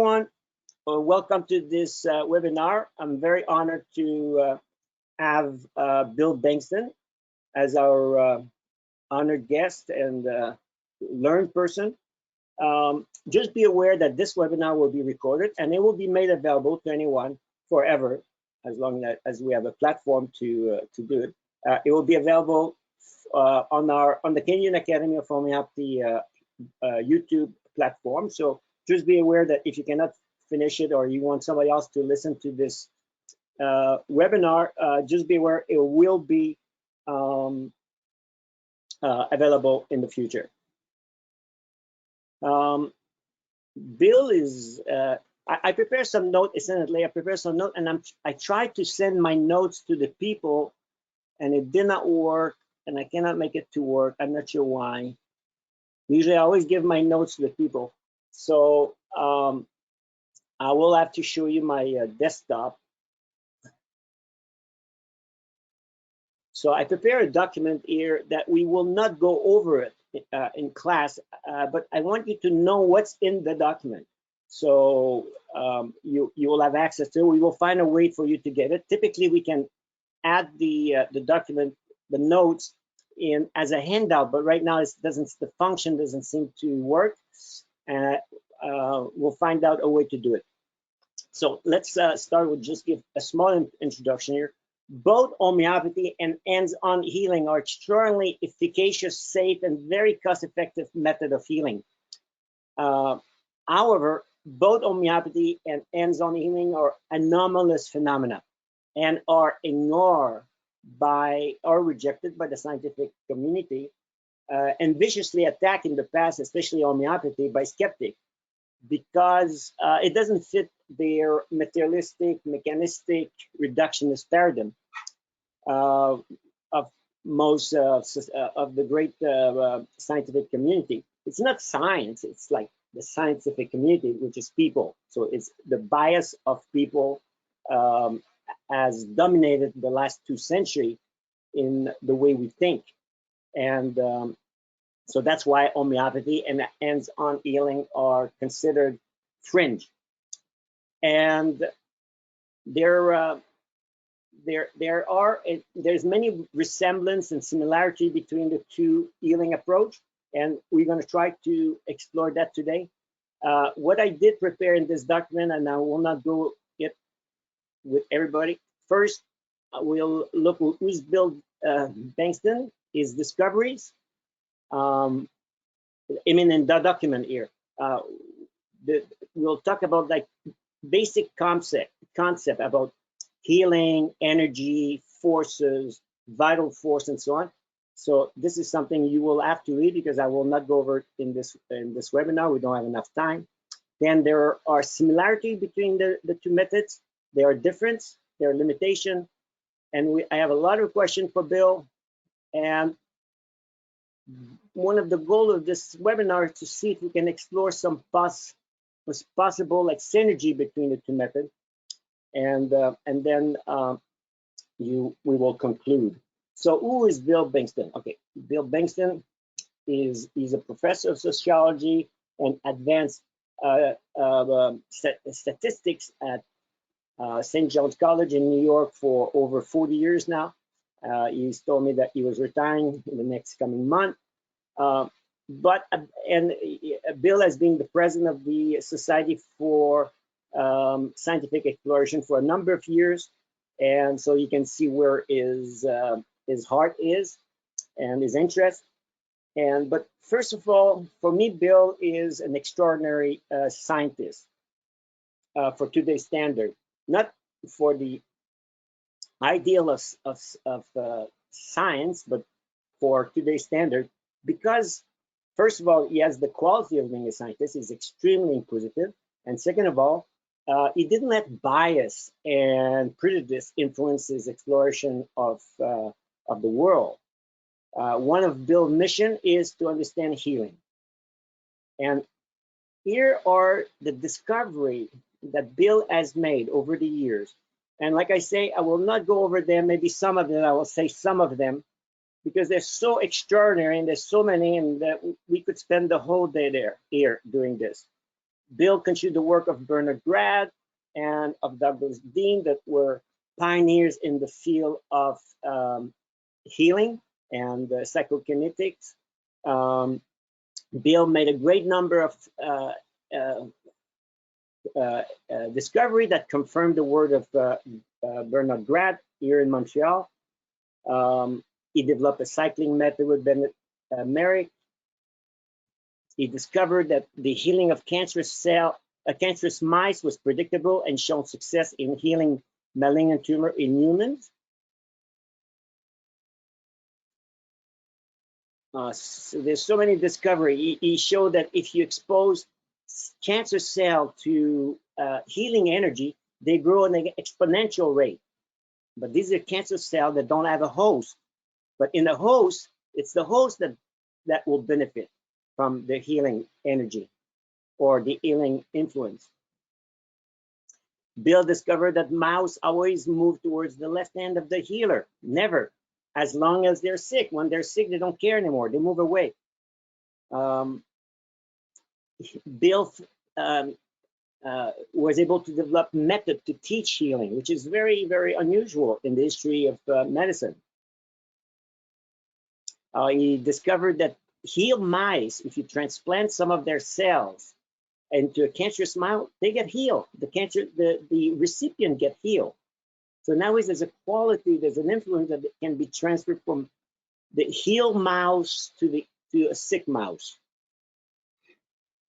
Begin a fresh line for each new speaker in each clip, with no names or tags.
Everyone, welcome to this webinar. I'm very honored to have Bill Bengston as our honored guest and learned person. Just be aware that this webinar will be recorded and it will be made available to anyone forever, as long as we have a platform to do it. It will be available on the Canadian Academy of Homeopathy YouTube platform. So just be aware that if you cannot finish it or you want somebody else to listen to this webinar, just be aware it will be available in the future. Bill is, I prepared some note, incidentally, I prepared some note and I tried to send my notes to the people and it did not work and I cannot make it to work. I'm not sure why. Usually I always give my notes to the people. So I will have to show you my desktop. So I prepared a document here that we will not go over it in class, but I want you to know what's in the document. So you will have access to it. We will find a way for you to get it. Typically, we can add the document, the notes, in as a handout, but right now the function doesn't seem to work. We'll find out a way to do it. So let's start with just give a small introduction here. Both homeopathy and hands-on healing are extraordinarily efficacious, safe, and very cost-effective method of healing. However, both homeopathy and hands-on healing are anomalous phenomena and are ignored by or rejected by the scientific community and viciously attacked in the past, especially homeopathy, by skeptics, because it doesn't fit their materialistic, mechanistic, reductionist paradigm of most of the great scientific community. It's not science, it's like the scientific community, which is people. So it's the bias of people has dominated the last 2 centuries in the way we think. And so that's why homeopathy and hands-on healing are considered fringe. And there's many resemblance and similarity between the two healing approach, and we're going to try to explore that today. What I did prepare in this document, and I will not go it with everybody. First, we'll look who's Bill Bankston, his discoveries. I mean, in the document here, we'll talk about like basic concept about healing, energy, forces, vital force, and so on. So this is something you will have to read because I will not go over it in this webinar. We don't have enough time. Then there are similarities between the two methods. There are differences, there are limitations, and I have a lot of questions for Bill. And one of the goals of this webinar is to see if we can explore some possible like synergy between the two methods, and then we will conclude. So who is Bill Bengston? Okay, Bill Bengston he's a professor of sociology and advanced statistics at St. John's College in New York for over 40 years now. He's told me that he was retiring in the next coming month. Bill has been the president of the Society for Scientific Exploration for a number of years, and so you can see where his heart is and his interest. But first of all, for me, Bill is an extraordinary scientist for today's standard, not for the ideal of science, but for today's standard, because first of all, he has the quality of being a scientist. He's extremely inquisitive, and second of all, he didn't let bias and prejudice influence his exploration of the world. One of Bill's mission is to understand healing, and here are the discovery that Bill has made over the years. And like I say, I will not go over them, maybe some of them, I will say some of them, because they're so extraordinary and there's so many, and that we could spend the whole day here doing this. Bill continued the work of Bernard Grad and of Douglas Dean that were pioneers in the field of healing and psychokinetics. Bill made a great number of discovery that confirmed the word of Bernard Grad here in Montreal. He developed a cycling method with Bennett Merrick. He discovered that the healing of cancerous mice was predictable and shown success in healing malignant tumor in humans. So there's so many discovery. He showed that if you expose cancer cell to healing energy, they grow at an exponential rate. But these are cancer cells that don't have a host. But in the host, it's the host that will benefit from the healing energy or the healing influence. Bill discovered that mouse always move towards the left hand of the healer, never, as long as they're sick. When they're sick, they don't care anymore, they move away. Bill was able to develop method to teach healing, which is very, very unusual in the history of medicine. He discovered that healed mice, if you transplant some of their cells into a cancerous mouse, they get healed. The recipient get healed. So now there's a quality, there's an influence that can be transferred from the healed mouse to a sick mouse.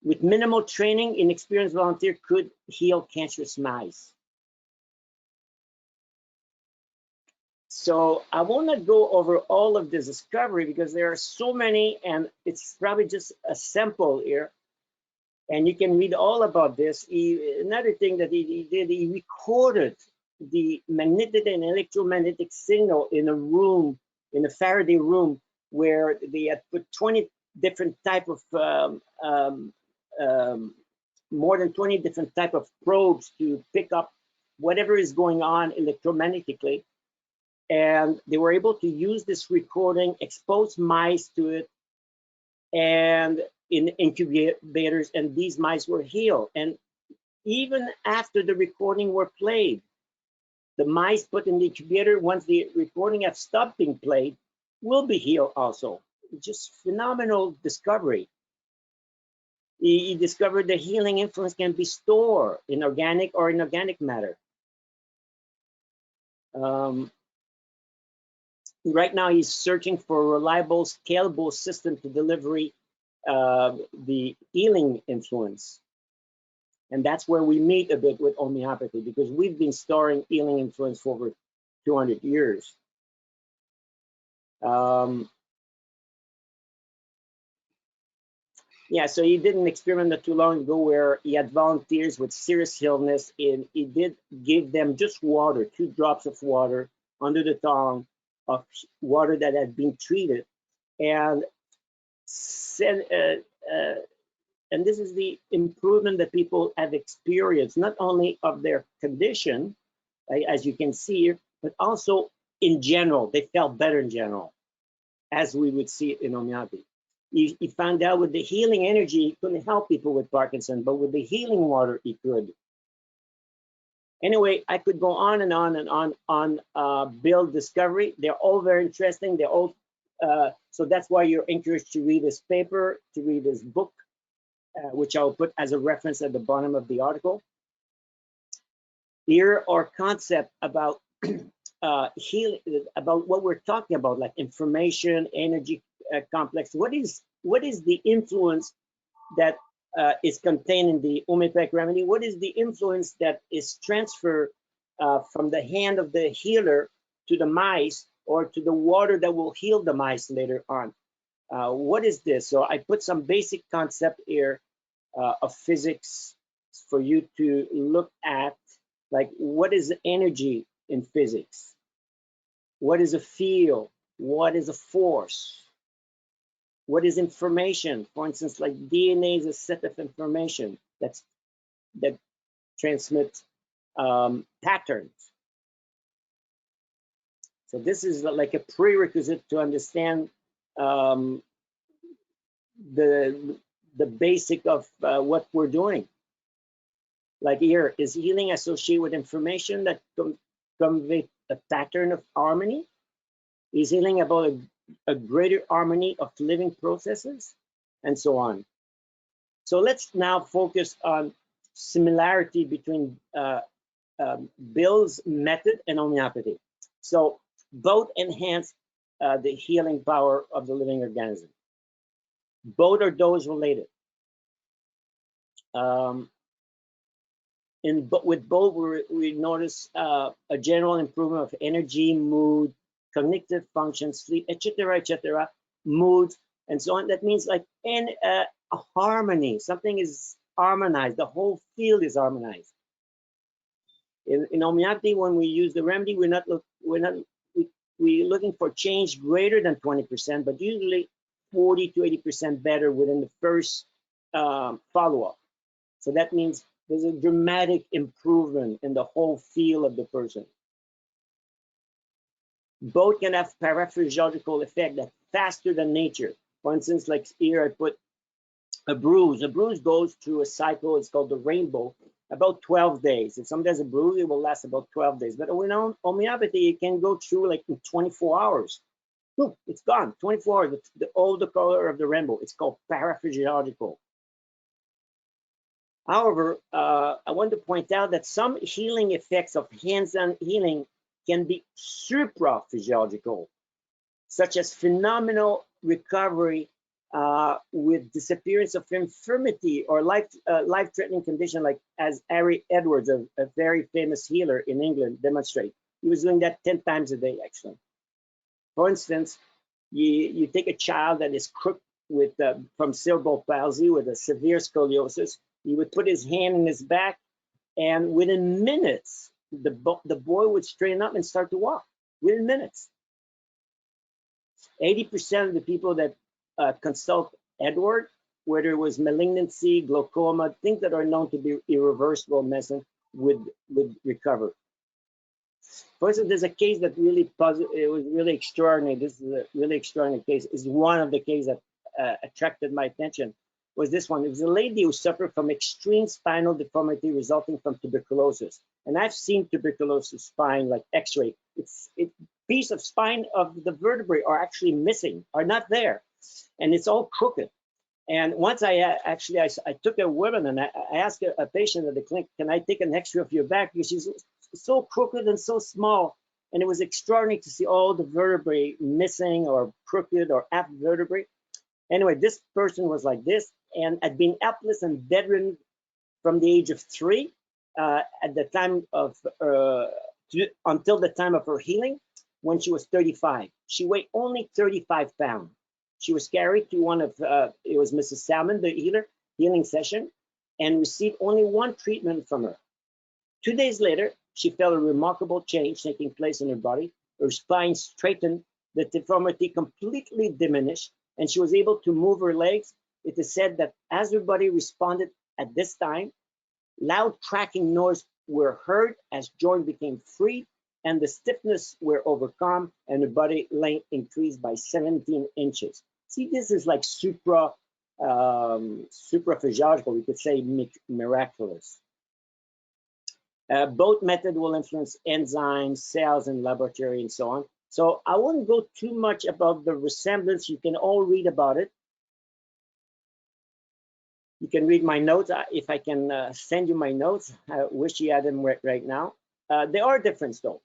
With minimal training, inexperienced volunteer could heal cancerous mice. So I will not go over all of this discovery because there are so many, and it's probably just a sample here. And you can read all about this. Another thing that he did, he recorded the magnetic and electromagnetic signal in a room, in a Faraday room, where they had put 20 different type of more than 20 different type of probes to pick up whatever is going on electromagnetically. And they were able to use this recording, expose mice to it, and in incubators, and these mice were healed. And even after the recording were played, the mice put in the incubator, once the recording have stopped being played, will be healed also. Just phenomenal discovery. He discovered the healing influence can be stored in organic or inorganic matter. Right now, he's searching for a reliable, scalable system to deliver the healing influence. And that's where we meet a bit with homeopathy, because we've been storing healing influence for over 200 years. Yeah, so he did an experiment not too long ago where he had volunteers with serious illness, and he did give them just water, 2 drops of water under the tongue of water that had been treated, and and this is the improvement that people have experienced, not only of their condition, as you can see here, but also in general. They felt better in general, as we would see it in homeopathy. He found out with the healing energy, he couldn't help people with Parkinson, but with the healing water, he could. Anyway, I could go on and on and on Bill discovery. They're all very interesting. They're all, so that's why you're encouraged to read this paper, to read this book, which I'll put as a reference at the bottom of the article. Here are concepts about healing, about what we're talking about, like information, energy complex. What is the influence that is contained in the homeopathic remedy? What is the influence that is transferred from the hand of the healer to the mice, or to the water that will heal the mice later on? What is this? So I put some basic concept here of physics for you to look at, like what is energy in physics? What is a field? What is a force? What is information? For instance, like DNA is a set of information that transmits patterns. So this is like a prerequisite to understand the basic of what we're doing. Like here, is healing associated with information that convey a pattern of harmony? Is healing about a greater harmony of living processes? And so on. So let's now focus on similarity between Bill's method and homeopathy. So both enhance the healing power of the living organism. Both are dose related. With both, we notice a general improvement of energy, mood, cognitive function, sleep, etc., mood, and so on. That means like in a harmony. Something is harmonized. The whole field is harmonized. In homeopathy, when we use the remedy, we're looking for change greater than 20%, but usually 40 to 80% better within the first follow-up. So that means there's a dramatic improvement in the whole feel of the person. Both can have paraphysiological effect that's faster than nature. For instance, like here I put a bruise. A bruise goes through a cycle, it's called the rainbow, about 12 days. If somebody has a bruise, it will last about 12 days. But we know homeopathy, it can go through like in 24 hours. Look, it's gone, 24 hours, all the color of the rainbow. It's called paraphysiological. However, I want to point out that some healing effects of hands-on healing can be supraphysiological, such as phenomenal recovery with disappearance of infirmity or life-threatening condition, like as Harry Edwards, a very famous healer in England, demonstrate. He was doing that 10 times a day, actually. For instance, you take a child that is crooked with from cerebral palsy with a severe scoliosis. He would put his hand in his back, and within minutes, the boy would straighten up and start to walk. Within minutes. 80% of the people that consult Edward, whether it was malignancy, glaucoma, things that are known to be irreversible medicine, would recover. For instance, there's a case that really it was really extraordinary. This is a really extraordinary case. Is one of the cases that attracted my attention. Was this one? It was a lady who suffered from extreme spinal deformity resulting from tuberculosis. And I've seen tuberculosis spine, like X-ray. It's piece of spine of the vertebrae are actually missing, are not there, and it's all crooked. And once I took a woman and I asked a patient at the clinic, can I take an X-ray of your back, because she's so crooked and so small. And it was extraordinary to see all the vertebrae missing or crooked or half vertebrae. Anyway, this person was like this and had been helpless and bedridden from the age of 3 at the time of until the time of her healing, when she was 35. She weighed only 35 pounds. She was carried to one of it was Mrs. Salmon, the healing session, and received only one treatment from her. 2 days later, she felt a remarkable change taking place in her body. Her spine straightened, the deformity completely diminished, and she was able to move her legs. It is said that as her body responded at this time, loud cracking noise were heard as joint became free and the stiffness were overcome, and her body length increased by 17 inches. See, this is like supraphysiological, we could say miraculous. Both methods will influence enzymes, cells, and laboratory, and so on. So I won't go too much about the resemblance. You can all read about it. You can read my notes. If I can send you my notes, I wish you had them right now. There are differences though.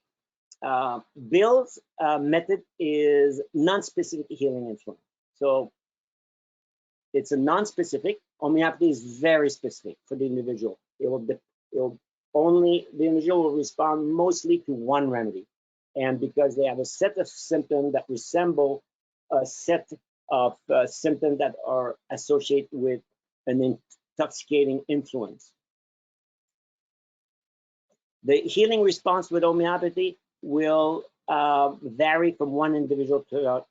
Bill's method is non-specific healing influence. So it's a non-specific. Homeopathy is very specific for the individual. The individual will respond mostly to one remedy. And because they have a set of symptoms that resemble a set of symptoms that are associated with an intoxicating influence. The healing response with homeopathy will vary from one individual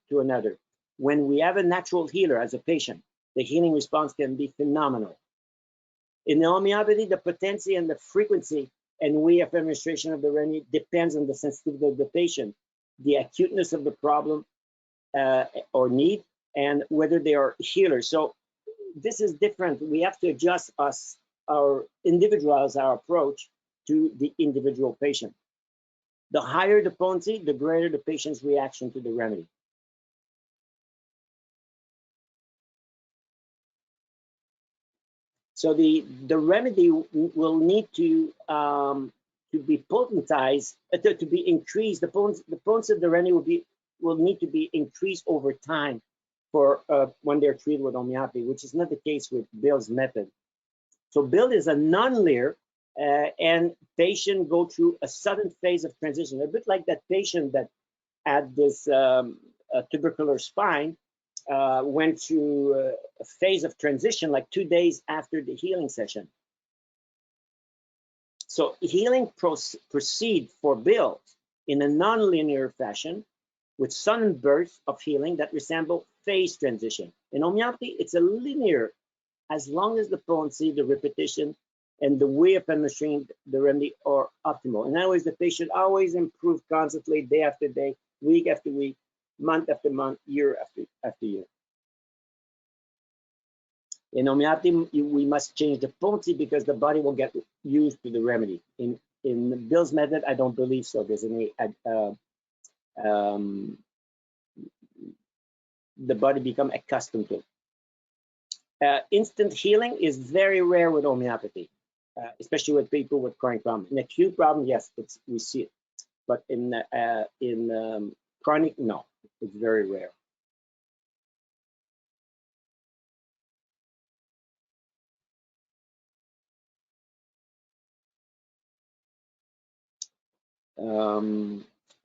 to another. When we have a natural healer as a patient, the healing response can be phenomenal. In the homeopathy, the potency and the frequency and way of administration of the remedy depends on the sensitivity of the patient, the acuteness of the problem or need, and whether they are healers. So this is different. We have to adjust us individualize our approach to the individual patient. The higher the potency, the greater the patient's reaction to the remedy. So the remedy will need to be potentized, to be increased. The potency of the remedy will need to be increased over time for when they're treated with homeopathy, which is not the case with Bill's method. So Bill is a non-linear, and patient go through a sudden phase of transition, a bit like that patient that had this tubercular spine, went through a phase of transition like 2 days after the healing session. So healing proceed for Bill in a non-linear fashion with sudden bursts of healing that resemble phase transition. In homeopathy, it's a linear, as long as the potency, the repetition, and the way of administering the remedy are optimal. In other words, the patient always improves constantly, day after day, week after week, month after month, year after year. In homeopathy, we must change the potency because the body will get used to the remedy. In Bill's method, I don't believe so. There's any the body become accustomed to it. Instant healing is very rare with homeopathy, especially with people with chronic problem. In acute problem, yes, we see it, but in chronic, no, it's very rare.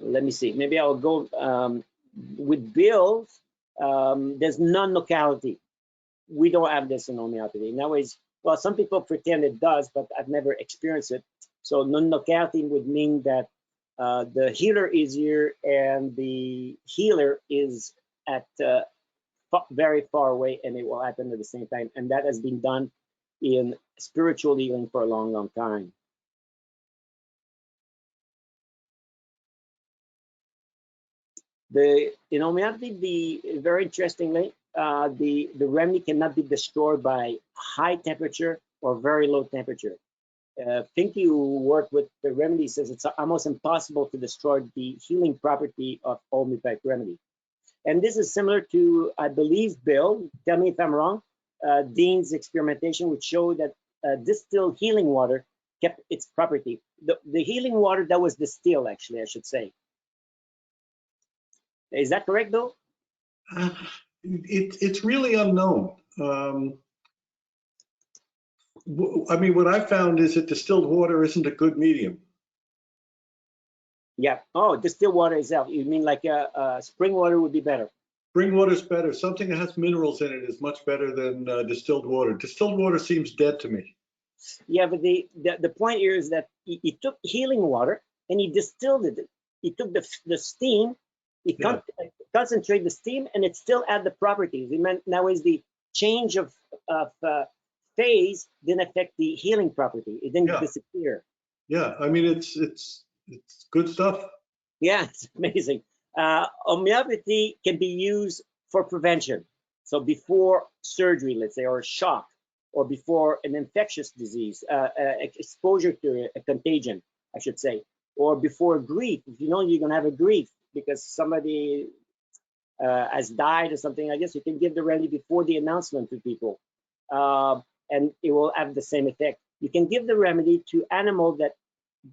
Let me see. Maybe I'll go with Bill. There's non-locality. We don't have this in homeopathy. Nowadays, well, some people pretend it does, but I've never experienced it. So non-locality would mean that the healer is here and the healer is at very far away, and it will happen at the same time. And that has been done in spiritual healing for a long, long time. In homeopathy, very interestingly, the remedy cannot be destroyed by high temperature or very low temperature. Finky, who worked with the remedy, says it's almost impossible to destroy the healing property of homeopathic remedy. And this is similar to, I believe, Bill, tell me if I'm wrong, Dean's experimentation, which showed that distilled healing water kept its property. The healing water that was distilled, actually, I should say. Is that correct, Bill?
It's really unknown. I mean, what I found is that distilled water isn't a good medium.
Yeah. Oh, distilled water itself. You mean like spring water would be better? Spring
water is better. Something that has minerals in it is much better than distilled water. Distilled water seems dead to me.
Yeah, but the point here is that he took healing water and he distilled it. He took the steam, he concentrated the steam, and it still had the properties. It meant now is the change of phase didn't affect the healing property. It didn't disappear.
Yeah, I mean it's good stuff.
Yeah, it's amazing. Homeopathy can be used for prevention. So before surgery, let's say, or a shock, or before an infectious disease, exposure to a contagion, I should say, or before grief. If you know you're going to have a grief because somebody has died or something, I guess you can give the remedy before the announcement to people, and it will have the same effect. You can give the remedy to animals that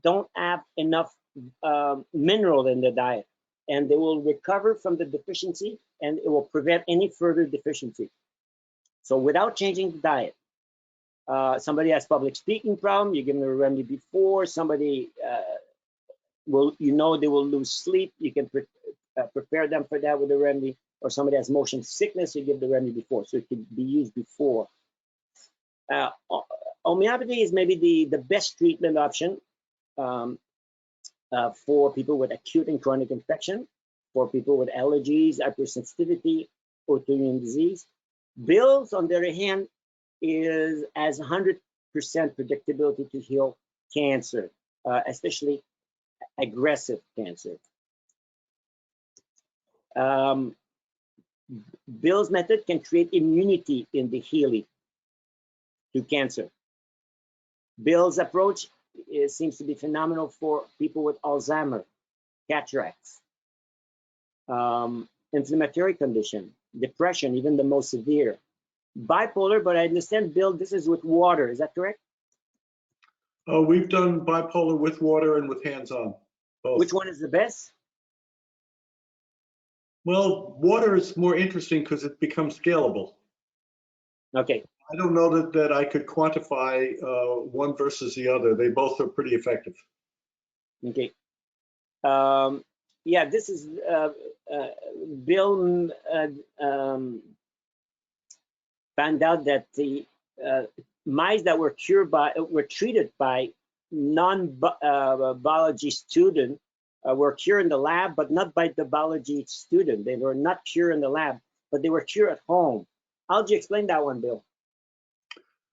don't have enough mineral in the diet, and they will recover from the deficiency, and it will prevent any further deficiency. So without changing the diet, somebody has public speaking problem, you give them a remedy before. Somebody they will lose sleep, you can prepare them for that with the remedy. Or somebody has motion sickness, you give the remedy before, so it can be used before. Homeopathy is maybe the best treatment option for people with acute and chronic infection, for people with allergies, hypersensitivity, autoimmune disease. Bill's, on the other hand, has 100% predictability to heal cancer, especially aggressive cancer. Bill's method can create immunity in the healing to cancer. Bill's approach seems to be phenomenal for people with Alzheimer, cataracts, inflammatory condition, depression, even the most severe. Bipolar, but I understand, Bill, this is with water. Is that correct?
We've done bipolar with water and with hands-on.
Which one is the best?
Well, water is more interesting because it becomes scalable.
Okay.
I don't know that I could quantify one versus the other. They both are pretty effective.
Okay. Yeah, this is Bill found out that the mice that were treated by non-biology student were cured in the lab, but not by the biology student. They were not cured in the lab, but they were cured at home. How do you explain that one, Bill?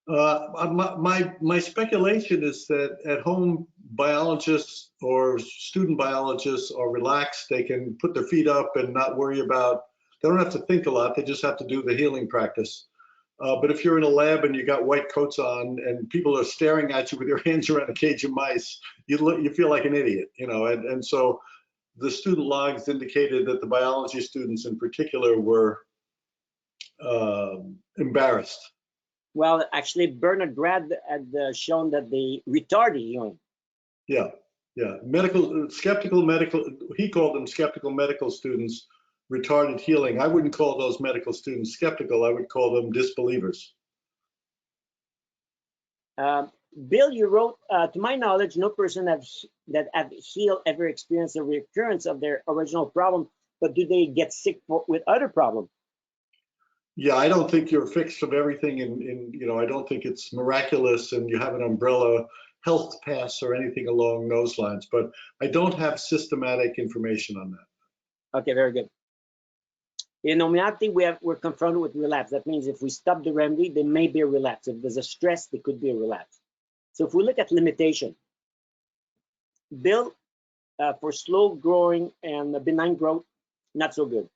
My speculation is that at home biologists or student biologists are relaxed. They can put their feet up and not worry about, they don't have to think a lot. They just have to do the healing practice. But if you're in a lab and you got white coats on and people are staring at you with your hands around a cage of mice, you feel like an idiot, you know. And so the student logs indicated that the biology students in particular were embarrassed.
Well, actually, Bernard Grad had shown that they retarded healing.
Yeah. He called them skeptical medical students, retarded healing. I wouldn't call those medical students skeptical. I would call them disbelievers.
Bill, you wrote, to my knowledge, no person that have healed ever experienced a recurrence of their original problem, but do they get sick with other problems?
Yeah, I don't think you're fixed of everything I don't think it's miraculous and you have an umbrella health pass or anything along those lines, but I don't have systematic information on that.
Okay, very good. In homeopathy, we're confronted with relapse. That means if we stop the remedy, there may be a relapse. If there's a stress, there could be a relapse. So if we look at limitation, Bill, for slow growing and benign growth, not so good.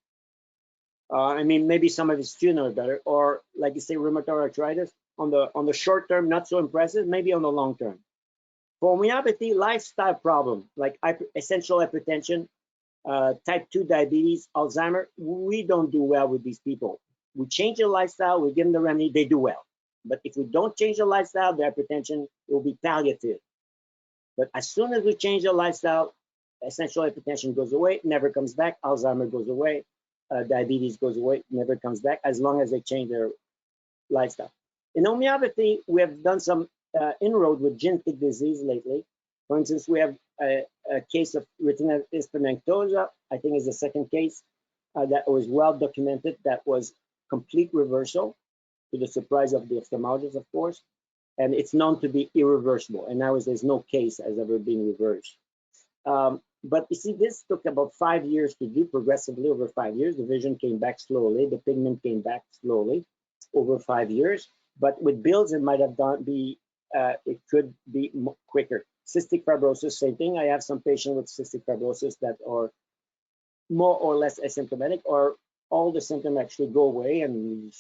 I mean, maybe some of his students are better, or like you say, rheumatoid arthritis, on the short term, not so impressive, maybe on the long term. For homeopathy, lifestyle problem, like essential hypertension, type 2 diabetes, Alzheimer, we don't do well with these people. We change their lifestyle, we give them the remedy, they do well. But if we don't change their lifestyle, their hypertension will be palliative. But as soon as we change their lifestyle, essential hypertension goes away, never comes back, Alzheimer goes away, diabetes goes away, never comes back, as long as they change their lifestyle. In homeopathy, we have done some inroad with genetic disease lately. For instance, we have a case of retinitis pigmentosa, I think is the second case that was well documented, that was complete reversal, to the surprise of the ophthalmologist, of course, and it's known to be irreversible, and now there's no case has ever been reversed. But you see, this took about 5 years to do, progressively over 5 years. The vision came back slowly, the pigment came back slowly over 5 years. But with Bill's, it might have it could be quicker. Cystic fibrosis, same thing. I have some patients with cystic fibrosis that are more or less asymptomatic, or all the symptoms actually go away, and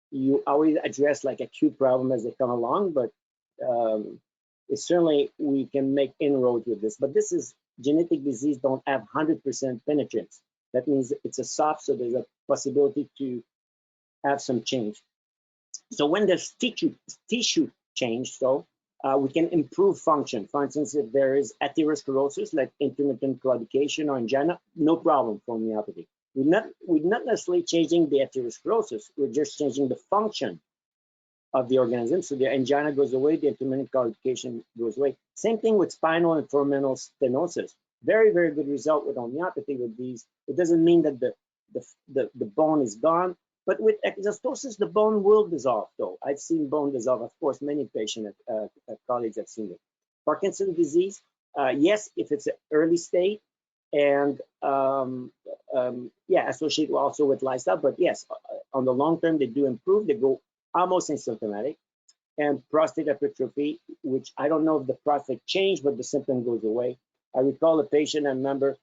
you always address like acute problem as they come along, but it's certainly we can make inroads with this. But this is genetic disease, don't have 100% penetrance. That means it's a soft, so there's a possibility to have some change. So when there's tissue change, we can improve function. For instance, if there is atherosclerosis, like intermittent claudication or angina, no problem for homeopathy. We're not necessarily changing the atherosclerosis, we're just changing the function of the organism. So the angina goes away, the intermittent claudication goes away. Same thing with spinal and foraminal stenosis. Very, very good result with homeopathy with these. It doesn't mean that the bone is gone, but with exhaustosis, the bone will dissolve, though. I've seen bone dissolve. Of course, many patient colleagues have seen it. Parkinson's disease, yes, if it's an early state, and yeah, associated also with lifestyle, but yes, on the long term, they do improve. They go almost asymptomatic. And prostate hypertrophy, which I don't know if the prostate changed, but the symptom goes away. I recall a patient, I remember,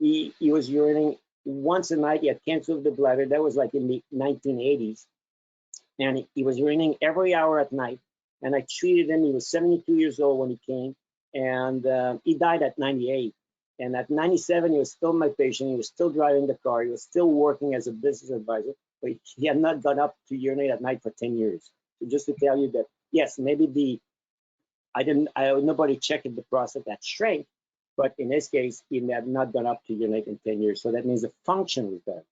he was urinating once a night. He had cancer of the bladder. That was like in the 1980s. and he was urinating every hour at night. And I treated him. He was 72 years old when he came, and he died at 98. And at 97, he was still my patient. He was still driving the car. He was still working as a business advisor, but he had not gone up to urinate at night for 10 years. So just to tell you that, yes, maybe nobody checked the prostate at strength, but in this case, he had not gone up to urinate in 10 years. So that means the function was there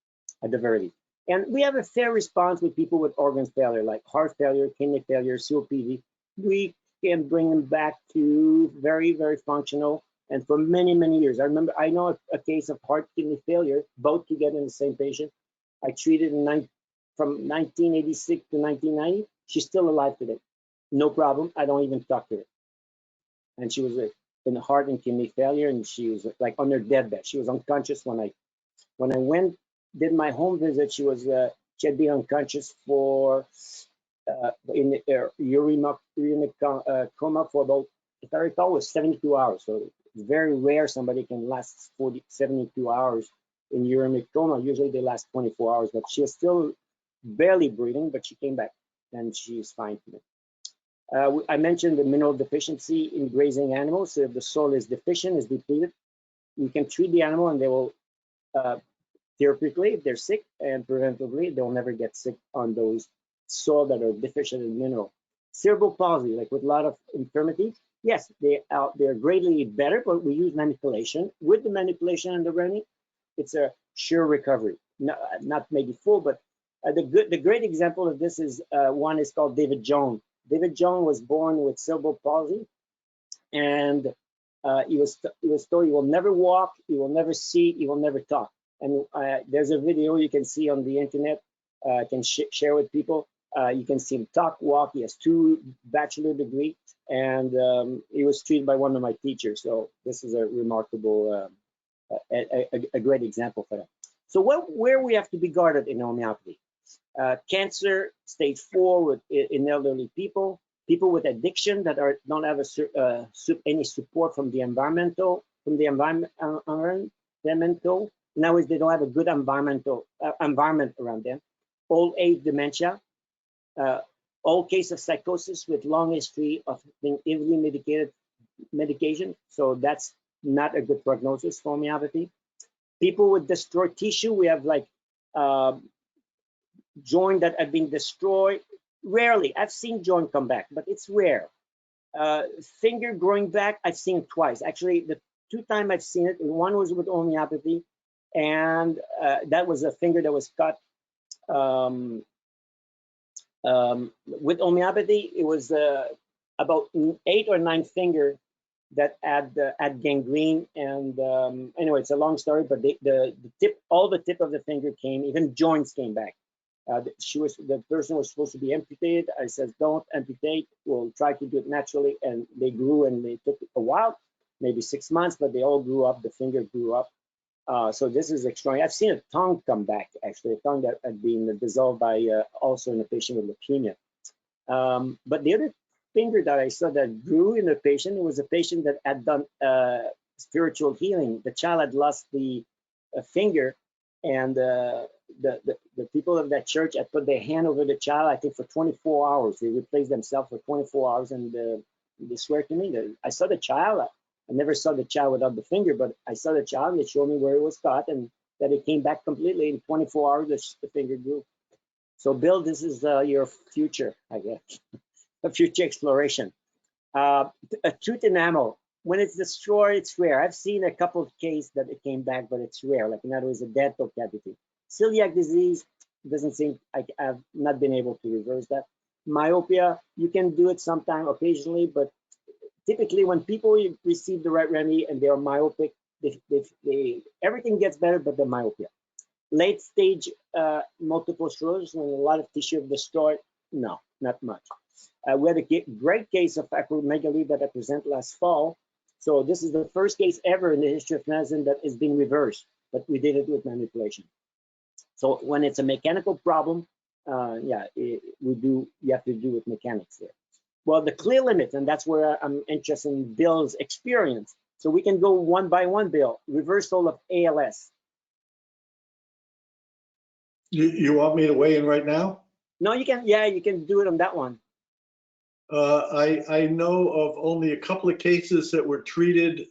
at the very least. And we have a fair response with people with organ failure, like heart failure, kidney failure, COPD. We can bring them back to very, very functional, and for many, many years. I know a case of heart kidney failure, both together in the same patient. I treated from 1986 to 1990. She's still alive today. No problem. I don't even talk to her. And she was in heart and kidney failure, and she was like on her deathbed. She was unconscious when I did my home visit. She had been unconscious for in uremic coma for about, if I recall, it was 72 hours. So it's very rare somebody can last 72 hours in uremic coma. Usually they last 24 hours, but she is still barely breathing, but she came back and she's fine today. I mentioned the mineral deficiency in grazing animals. So if the soil is deficient, is depleted, we can treat the animal and they will, therapeutically, if they're sick, and preventively, they'll never get sick on those soil that are deficient in mineral. Cerebral palsy, like with a lot of infirmities, yes, they're greatly better, but we use manipulation. With the manipulation and the remedy, it's a sure recovery. Not maybe full, but the great example of this is one is called David Jones. David Jones was born with cerebral palsy, and he was told he will never walk, he will never see, he will never talk. And there's a video you can see on the internet. I can share with people. You can see him talk, walk. He has 2 bachelor degrees, and he was treated by one of my teachers. So this is a remarkable, a great example for that. So where we have to be guarded in homeopathy? Cancer stage 4 in elderly people, people with addiction that don't have any support from the environment. In other words, they don't have a good environment around them. Old age dementia, all case of psychosis with long history of being heavily medicated medication. So that's not a good prognosis for homeopathy. People with destroyed tissue, we have like joint that have been destroyed. Rarely, I've seen joint come back, but it's rare. Finger growing back, I've seen it twice. Actually, the 2 times I've seen it, one was with homeopathy, and that was a finger that was cut. With homeopathy, it was about 8 or 9 finger that had gangrene, and anyway, it's a long story, but all the tip of the finger came, even joints came back. The person was supposed to be amputated. I said, don't amputate. We'll try to do it naturally, and they grew, and they took a while, maybe 6 months, but they all grew up. The finger grew up. So this is extraordinary. I've seen a tongue come back, actually, a tongue that had been dissolved by also in a patient with leukemia. But the other finger that I saw that grew in a patient, it was a patient that had done spiritual healing. The child had lost the finger, and the people of that church had put their hand over the child, I think, for 24 hours. They replaced themselves for 24 hours, and they swear to me that I saw the child. I never saw the child without the finger, but I saw the child, and they showed me where it was cut, and that it came back completely in 24 hours. The finger grew. So, Bill, this is your future, I guess, a future exploration. A tooth enamel, when it's destroyed, it's rare. I've seen a couple of cases that it came back, but it's rare. Like, in other words, a dental cavity. Celiac disease, doesn't seem I've not been able to reverse that. Myopia, you can do it sometime occasionally, but typically when people receive the right remedy and they are myopic, everything gets better, but the myopia. Late stage multiple sclerosis, when a lot of tissue is destroyed, no, not much. We had a great case of acromegaly that I presented last fall. So this is the first case ever in the history of medicine that is being reversed, but we did it with manipulation. So when it's a mechanical problem, you have to do with mechanics there. Well, the clear limit, and that's where I'm interested in Bill's experience. So we can go one by one, Bill. Reversal of ALS.
You want me to weigh in right now?
No, you can. Yeah, you can do it on that one.
I know of only a couple of cases that were treated.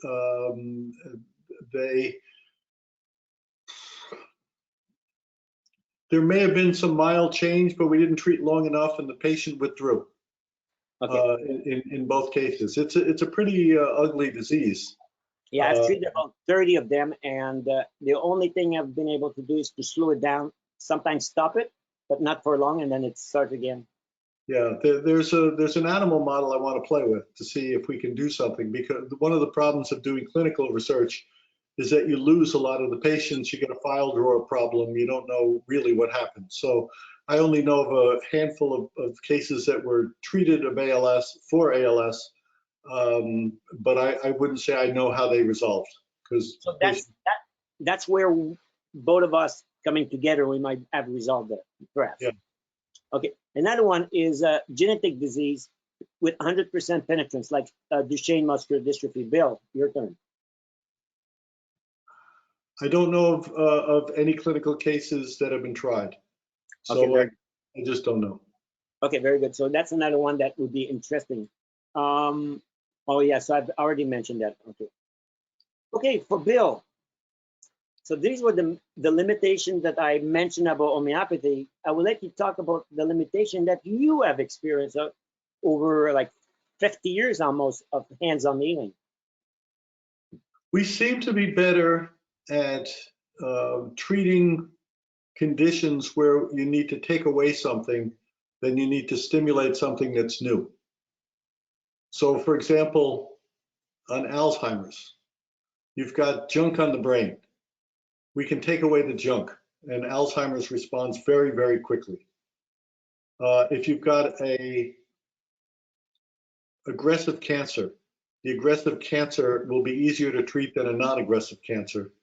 There may have been some mild change, but we didn't treat long enough, and the patient withdrew.
Okay.
In both cases, it's a pretty ugly disease.
Yeah, I've treated about 30 of them, and the only thing I've been able to do is to slow it down, sometimes stop it, but not for long, and then it starts again.
Yeah, there's an animal model I want to play with to see if we can do something, because one of the problems of doing clinical research is that you lose a lot of the patients. You get a file drawer problem. You don't know really what happened. So I only know of a handful of cases that were treated of ALS for ALS, but I wouldn't say I know how they resolved. Because
So that's where both of us coming together, we might have resolved it, perhaps.
Yeah.
Okay, another one is a genetic disease with 100% penetrance, like Duchenne muscular dystrophy. Bill, your turn.
I don't know of any clinical cases that have been tried, so
Okay,
I just don't know.
Okay, very good. So that's another one that would be interesting. Oh yeah, so I've already mentioned that. Okay. Okay, for Bill. So these were the limitations that I mentioned about homeopathy. I will let you talk about the limitation that you have experienced over like 50 years almost of hands-on healing.
We seem to be better at treating conditions where you need to take away something than you need to stimulate something that's new. So for example, on Alzheimer's, you've got junk on the brain. We can take away the junk, and Alzheimer's responds very, very quickly. If you've got a aggressive cancer, the aggressive cancer will be easier to treat than a non-aggressive cancer.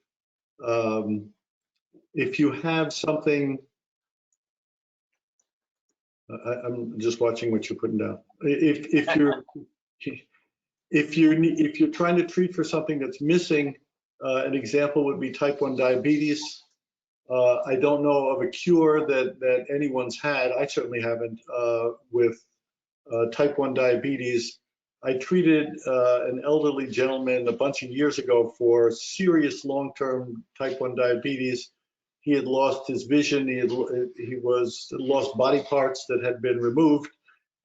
If you have something, I'm just watching what you're putting down. If you're trying to treat for something that's missing, an example would be type 1 diabetes. I don't know of a cure that anyone's had. I certainly haven't with type 1 diabetes. I treated an elderly gentleman a bunch of years ago for serious long-term type 1 diabetes. He had lost his vision. He lost body parts that had been removed,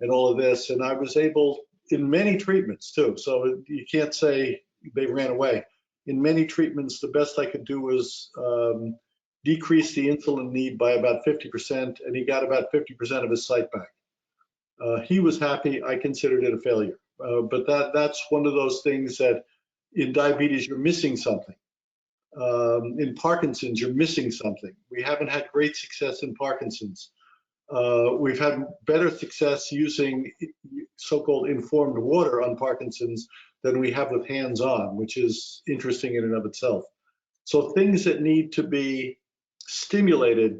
and all of this. And I was able, in many treatments too. So you can't say they ran away. In many treatments, the best I could do was decrease the insulin need by about 50%, and he got about 50% of his sight back. He was happy. I considered it a failure. But that's one of those things that in diabetes, you're missing something. In Parkinson's, you're missing something. We haven't had great success in Parkinson's. We've had better success using so-called informed water on Parkinson's than we have with hands-on, which is interesting in and of itself. So things that need to be stimulated,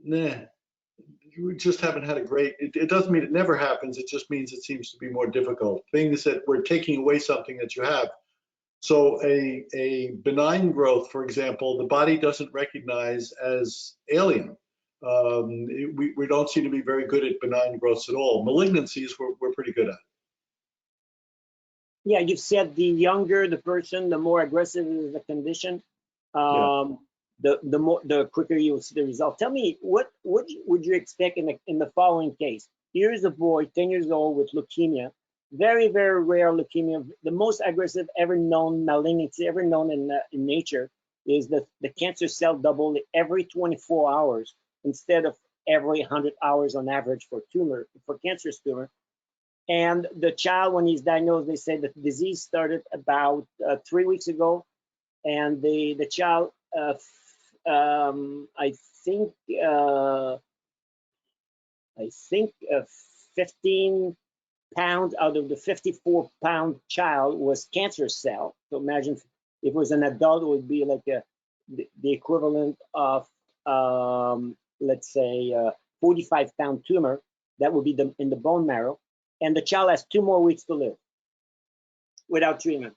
we just haven't had a great, it doesn't mean it never happens, it just means it seems to be more difficult. Things that we're taking away something that you have. So a benign growth, for example, the body doesn't recognize as alien. We don't seem to be very good at benign growths at all. Malignancies we're pretty good at.
Yeah, you've said the younger the person, the more aggressive is the condition. The quicker you'll see the result. Tell me, what would you expect in the following case? Here's a boy, 10 years old, with leukemia, very, very rare leukemia. The most aggressive ever known malignancy ever known in nature is the cancer cell double every 24 hours instead of every 100 hours on average for cancerous tumor. And the child, when he's diagnosed, they say the disease started about 3 weeks ago, and the child, I think 15 pounds out of the 54-pound child was cancer cell. So imagine if it was an adult, it would be like the equivalent of, let's say, 45-pound tumor. That would be in the bone marrow. And the child has 2 more weeks to live without treatment.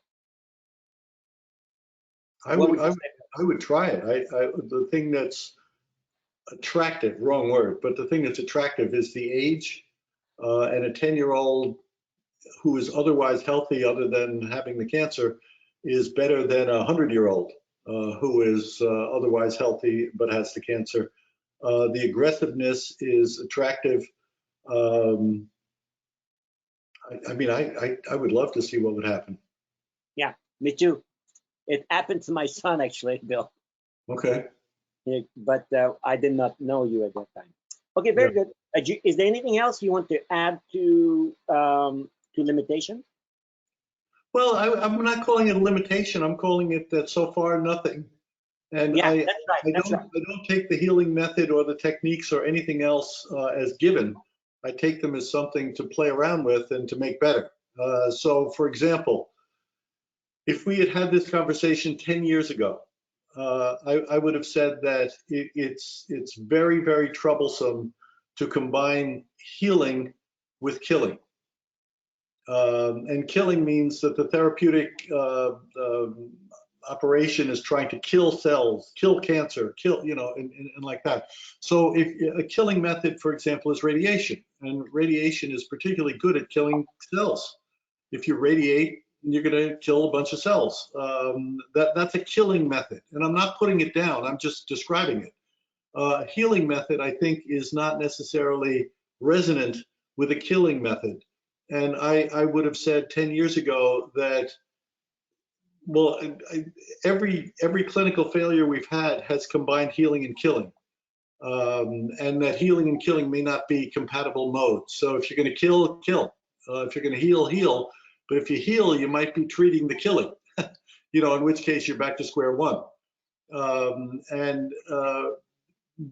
I would try it. The thing that's attractive, wrong word, but the thing that's attractive is the age. And a 10-year-old who is otherwise healthy other than having the cancer is better than a 100-year-old who is otherwise healthy but has the cancer. The aggressiveness is attractive. I mean, I would love to see what would happen.
Yeah, me too. It happened to my son, actually, Bill.
Okay.
Yeah, but I did not know you at that time. Okay, very good. Is there anything else you want to add to limitation?
Well, I'm not calling it a limitation. I'm calling it that so far nothing. And
Yeah,
I,
that's right.
I
That's
don't
right.
I don't take the healing method or the techniques or anything else as given. I take them as something to play around with and to make better. So, for example, if we had had this conversation 10 years ago, I would have said that it's very, very troublesome to combine healing with killing. And killing means that the therapeutic operation is trying to kill cells, kill cancer, kill, you know, and like that. So if a killing method, for example, is radiation, and radiation is particularly good at killing cells. If you radiate, you're going to kill a bunch of cells. That's a killing method, and I'm not putting it down. I'm just describing it. A healing method, I think, is not necessarily resonant with a killing method. And I would have said 10 years ago that, well, every clinical failure we've had has combined healing and killing. And that healing and killing may not be compatible modes. So if you're going to kill, kill. If you're going to heal, heal. But if you heal, you might be treating the killing, you know, in which case you're back to square one.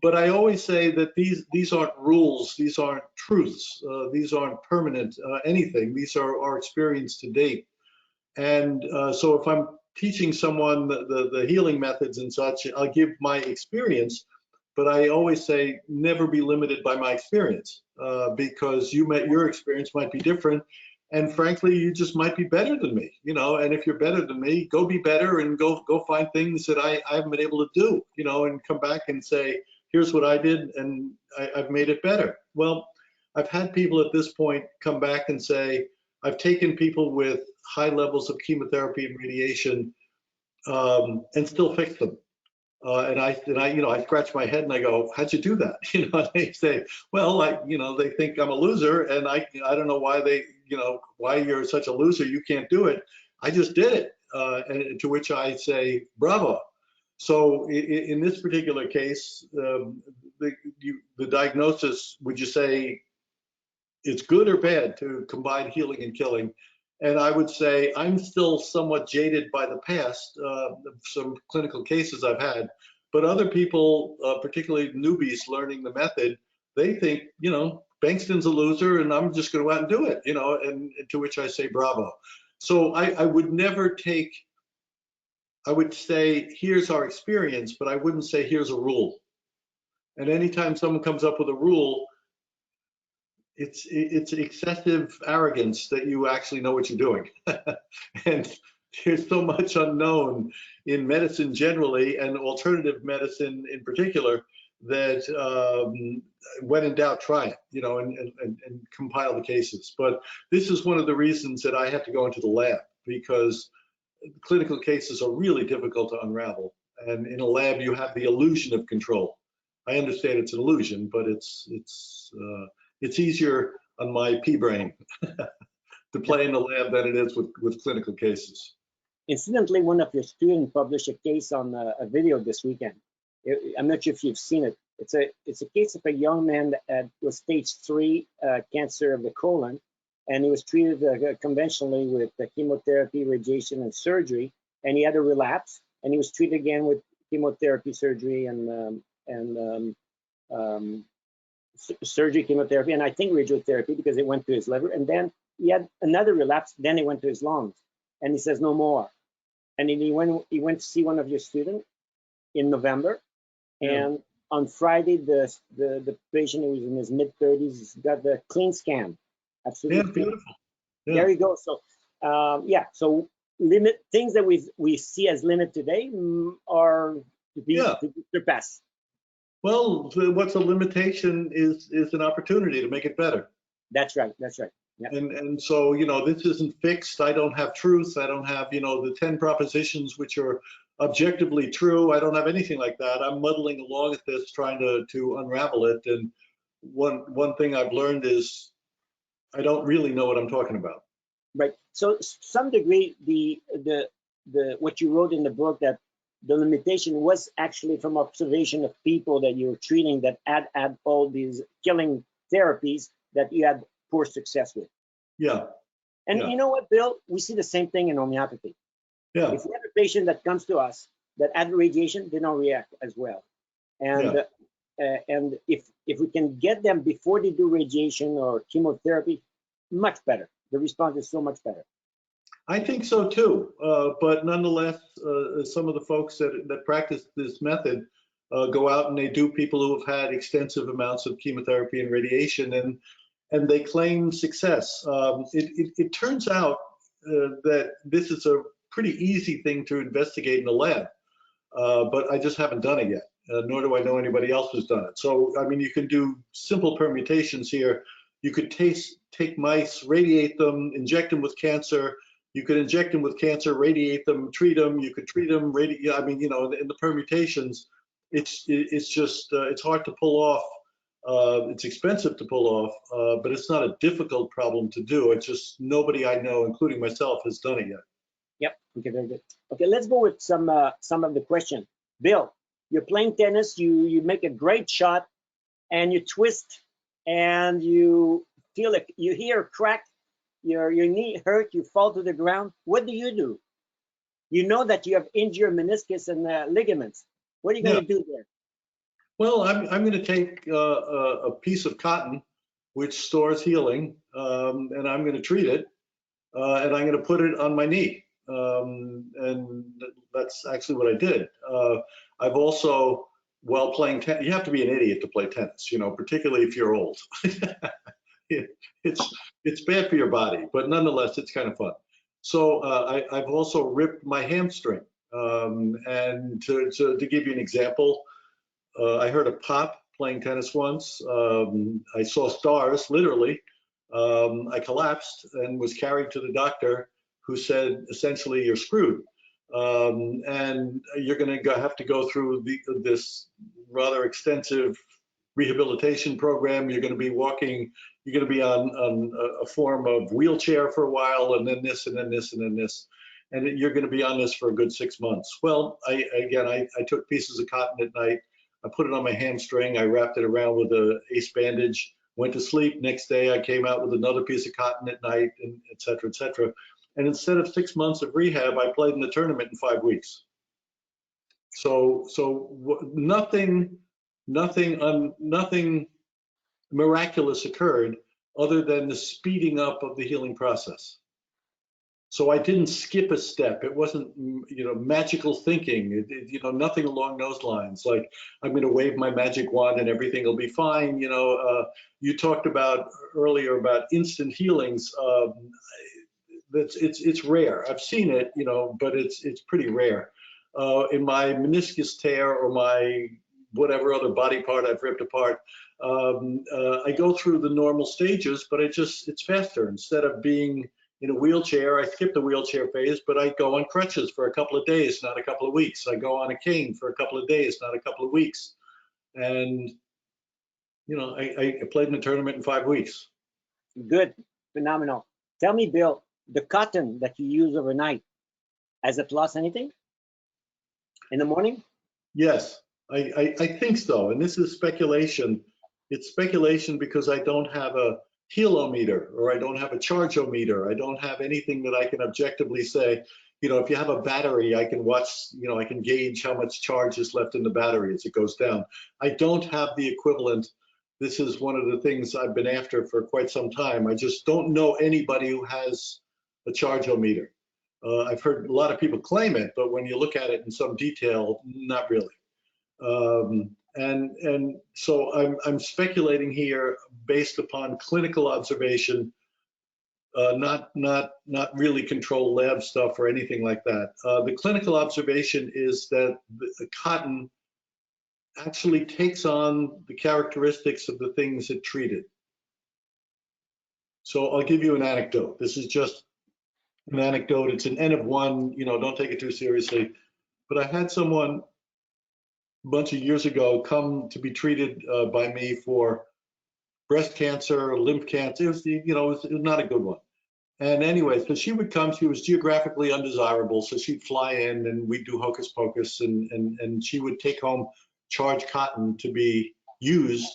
But I always say that these aren't rules, these aren't truths, these aren't permanent anything. These are our experience to date. And so if I'm teaching someone the healing methods and such, I'll give my experience, but I always say never be limited by my experience because your experience might be different. And frankly, you just might be better than me, you know, and if you're better than me, go be better and go find things that I haven't been able to do, you know, and come back and say, here's what I did and I've made it better. Well, I've had people at this point come back and say, I've taken people with high levels of chemotherapy and radiation and still fixed them. And I, you know, I scratch my head and I go, how'd you do that? You know, and they say, well, you know, they think I'm a loser, and I don't know why they, you know, why you're such a loser, you can't do it. I just did it, and to which I say, bravo. So in this particular case, the diagnosis, would you say it's good or bad to combine healing and killing? And I would say I'm still somewhat jaded by the past, some clinical cases I've had, but other people, particularly newbies learning the method, they think, you know, Bengston's a loser and I'm just going to go out and do it, you know, and to which I say bravo. So I would never take, I would say, here's our experience, but I wouldn't say here's a rule. And anytime someone comes up with a rule, it's excessive arrogance that you actually know what you're doing. And there's so much unknown in medicine generally and alternative medicine in particular that when in doubt, try it, you know, and compile the cases. But this is one of the reasons that I have to go into the lab, because clinical cases are really difficult to unravel. And in a lab, you have the illusion of control. I understand it's an illusion, but it's easier on my pea brain to play in the lab than it is with clinical cases.
Incidentally, one of your students published a case on a video this weekend. I'm not sure if you've seen it. It's a case of a young man that was stage 3 cancer of the colon, and he was treated conventionally with chemotherapy, radiation, and surgery, and he had a relapse, and he was treated again with chemotherapy, surgery, and surgery, chemotherapy, and I think radiotherapy, because it went to his liver. And then he had another relapse. Then it went to his lungs, and he says no more. And then he went to see one of your students in November, and on Friday the patient, who was in his mid-30s, got the clean scan. Absolutely
beautiful.
There you go. So yeah, so things that we see as limit today are to be surpassed.
Well, what's a limitation is an opportunity to make it better.
That's right. That's right. Yeah.
And so, this isn't fixed. I don't have truth. I don't have, the 10 propositions which are objectively true. I don't have anything like that. I'm muddling along at this, trying to unravel it. And one thing I've learned is I don't really know what I'm talking about.
Right. So some degree, the what you wrote in the book, that the limitation was actually from observation of people that you're treating that had all these killing therapies that you had poor success with.
Yeah.
And
Yeah.
you know what, Bill? We see the same thing in homeopathy.
Yeah.
If we have a patient that comes to us that had radiation, they don't react as well. And and if we can get them before they do radiation or chemotherapy, much better. The response is so much better.
I think so too. But nonetheless, some of the folks that practice this method go out and they do people who have had extensive amounts of chemotherapy and radiation, and they claim success. It turns out that this is a pretty easy thing to investigate in the lab, but I just haven't done it yet, nor do I know anybody else who's done it. So, I mean, you can do simple permutations here. You could take mice, radiate them, inject them with cancer. You could inject them with cancer, radiate them, treat them. You could treat them, I mean, in the permutations, it's just, it's hard to pull off. It's expensive to pull off, but it's not a difficult problem to do. It's just nobody I know, including myself, has done it yet.
Yep. Okay, very good. Okay, let's go with some of the question. Bill, you're playing tennis. You make a great shot, and you twist, and you feel like you hear a crack. Your knee hurt. You fall to the ground. What do? You know that you have injured meniscus and ligaments. What are you going to do there?
Well, I'm going to take a piece of cotton, which stores healing, and I'm going to treat it, and I'm going to put it on my knee. And that's actually what I did. I've also, while playing tennis, you have to be an idiot to play tennis, particularly if you're old. It's bad for your body, but nonetheless, it's kind of fun. So I've also ripped my hamstring. And to give you an example, I heard a pop playing tennis once. I saw stars, literally. I collapsed and was carried to the doctor, who said, essentially, you're screwed. And you're going to have to go through this rather extensive rehabilitation program. You're going to be walking, you're going to be on a form of wheelchair for a while, and then this, and then this, and then this. And you're going to be on this for a good 6 months. Well, I took pieces of cotton at night. I put it on my hamstring. I wrapped it around with a ace bandage, went to sleep. Next day, I came out with another piece of cotton at night, and et cetera, et cetera. And instead of 6 months of rehab, I played in the tournament in 5 weeks. So nothing miraculous occurred other than the speeding up of the healing process. So I didn't skip a step. It wasn't, magical thinking. Nothing along those lines. Like, I'm going to wave my magic wand and everything will be fine. You talked about earlier about instant healings. It's rare. I've seen it, but it's pretty rare. In my meniscus tear or my whatever other body part I've ripped apart, I go through the normal stages, but it's faster. Instead of being in a wheelchair, I skip the wheelchair phase, but I go on crutches for a couple of days, not a couple of weeks. I go on a cane for a couple of days, not a couple of weeks. And, I played in a tournament in 5 weeks.
Good, phenomenal. Tell me, Bill, the cotton that you use overnight, has it lost anything in the morning?
Yes, I think so. And this is speculation. It's speculation because I don't have a healometer, or I don't have a chargeometer. I don't have anything that I can objectively say, if you have a battery, I can watch, I can gauge how much charge is left in the battery as it goes down. I don't have the equivalent. This is one of the things I've been after for quite some time. I just don't know anybody who has a chargeometer. I've heard a lot of people claim it, but when you look at it in some detail, not really. And so I'm speculating here based upon clinical observation, not really controlled lab stuff or anything like that. The clinical observation is that the cotton actually takes on the characteristics of the things it treated. So I'll give you an anecdote. This is just an anecdote. It's an N of one, you know, don't take it too seriously. But I had someone a bunch of years ago come to be treated by me for breast cancer, lymph cancer. It was, you know, it was not a good one. And anyway, so she would come, she was geographically undesirable, so she'd fly in and we'd do hocus pocus, and she would take home charged cotton to be used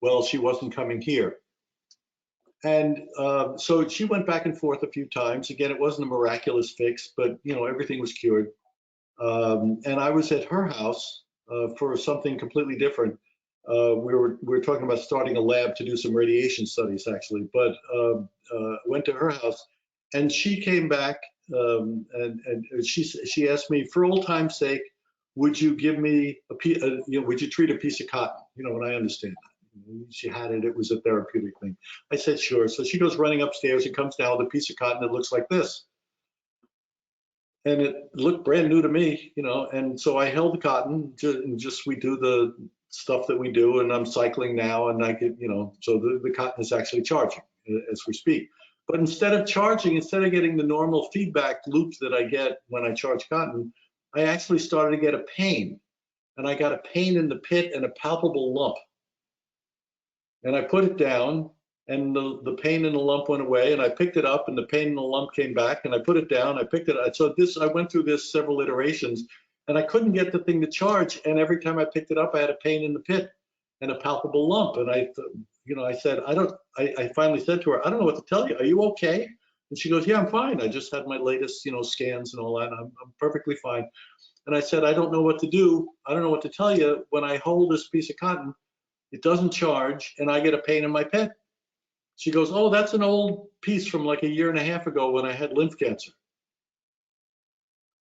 while she wasn't coming here. And so she went back and forth a few times. Again, it wasn't a miraculous fix, but you know, everything was cured. And I was at her house for something completely different. We were talking about starting a lab to do some radiation studies, actually, but went to her house, and she came back and she asked me, for old time's sake, would you give me you know, would you treat a piece of cotton? You know, and I understand that. She had it, it was a therapeutic thing. I said, sure. So she goes running upstairs and comes down with a piece of cotton that looks like this. And it looked brand new to me, you know, and so I held the cotton and just we do the stuff that we do, and I'm cycling now, and I could, you know, so the cotton is actually charging as we speak. But instead of charging, instead of getting the normal feedback loop that I get when I charge cotton, I actually started to get a pain. And I got a pain in the pit and a palpable lump. And I put it down, and the pain in the lump went away, and I picked it up, and the pain in the lump came back, and I put it down, I picked it up. So I went through this several iterations, and I couldn't get the thing to charge. And every time I picked it up, I had a pain in the pit and a palpable lump. And you know, I said, I finally said to her, I don't know what to tell you. Are you okay? And she goes, yeah, I'm fine. I just had my latest, you know, scans and all that. I'm perfectly fine. And I said, I don't know what to do. I don't know what to tell you. When I hold this piece of cotton, it doesn't charge, and I get a pain in my pit. She goes, oh, that's an old piece from like 1.5 years ago when I had lymph cancer.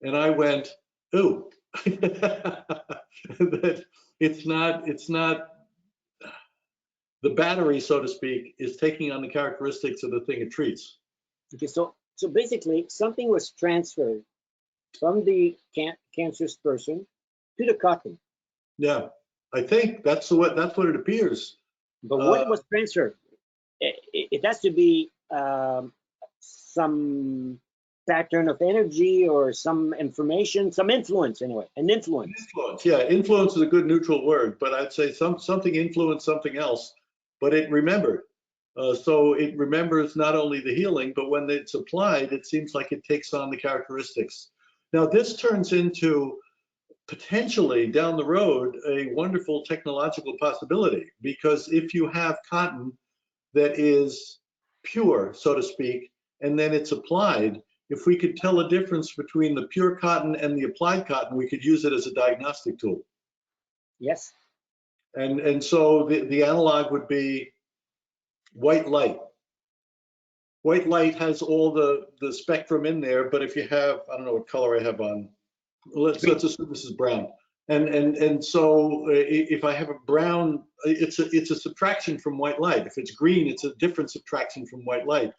And I went, ooh. That it's not, the battery, so to speak, is taking on the characteristics of the thing it treats.
Okay, so basically something was transferred from the cancerous person to the cotton.
Yeah, I think that's what it appears.
But what was transferred? It has to be some pattern of energy or some information, some influence anyway, an influence.
Influence, yeah, influence is a good neutral word, but I'd say something influenced something else, but it remembered. So it remembers not only the healing, but when it's applied, it seems like it takes on the characteristics. Now this turns into potentially down the road a wonderful technological possibility, because if you have cotton that is pure, so to speak, and then it's applied, if we could tell a difference between the pure cotton and the applied cotton, we could use it as a diagnostic tool.
Yes.
And so the analog would be white light. White light has all the spectrum in there, but if you have, I don't know what color I have on, let's assume this is brown. And so if I have a brown, it's a subtraction from white light. If it's green, it's a different subtraction from white light.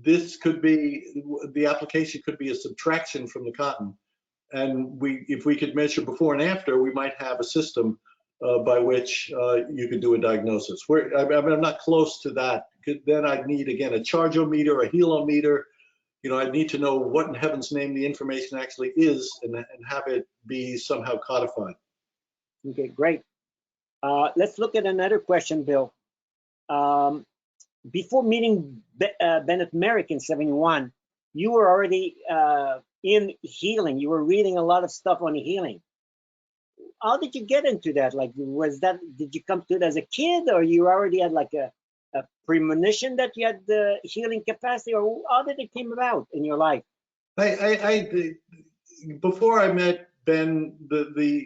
This could be, the application could be a subtraction from the cotton. And if we could measure before and after, we might have a system by which you could do a diagnosis. I'm not close to that. Then I'd need, again, a chargeometer, a helometer. You know, I need to know what in heaven's name the information actually is, and have it be somehow codified.
Okay, great. Let's look at another question, Bill. Before meeting Bennett Merrick in '71, you were already in healing. You were reading a lot of stuff on healing. How did you get into that? Like, did you come to it as a kid, or you already had like a premonition that you had the healing capacity, or how did it came about in your life?
Before I met Ben,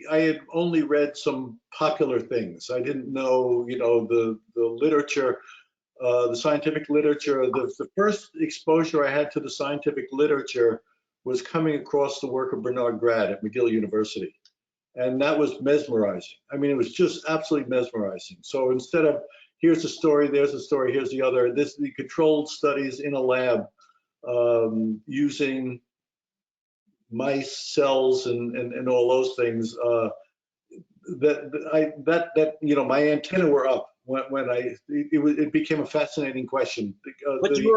I had only read some popular things. I didn't know, you know, the literature, the scientific literature. The first exposure I had to the scientific literature was coming across the work of Bernard Grad at McGill University. And that was mesmerizing. I mean, it was just absolutely mesmerizing. So instead of, here's a story, there's a story, here's the other, the controlled studies in a lab using mice, cells, and all those things, that you know, my antenna were up when it became a fascinating question.
But you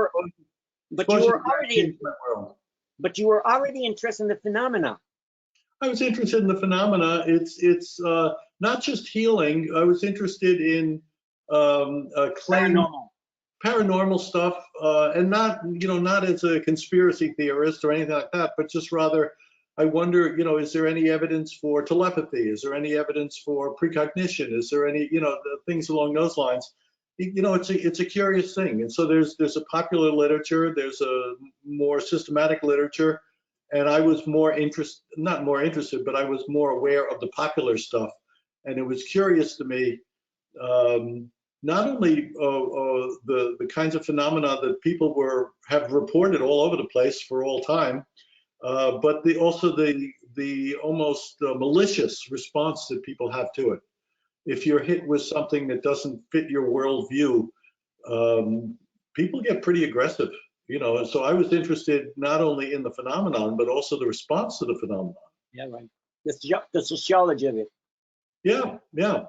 were already interested in the phenomena.
I was interested in the phenomena. It's not just healing. I was interested in paranormal stuff, and not, you know, not as a conspiracy theorist or anything like that, but just rather, I wonder, you know, is there any evidence for telepathy? Is there any evidence for precognition? Is there any, you know, things along those lines? You know, it's a curious thing. And so there's a popular literature, there's a more systematic literature, and I was not more interested, but I was more aware of the popular stuff. And it was curious to me, not only the kinds of phenomena that people have reported all over the place for all time, but also the almost malicious response that people have to it. If you're hit with something that doesn't fit your worldview, people get pretty aggressive, you know. And so I was interested not only in the phenomenon, but also the response to the phenomenon.
Yeah, right. The sociology of it.
Yeah, yeah.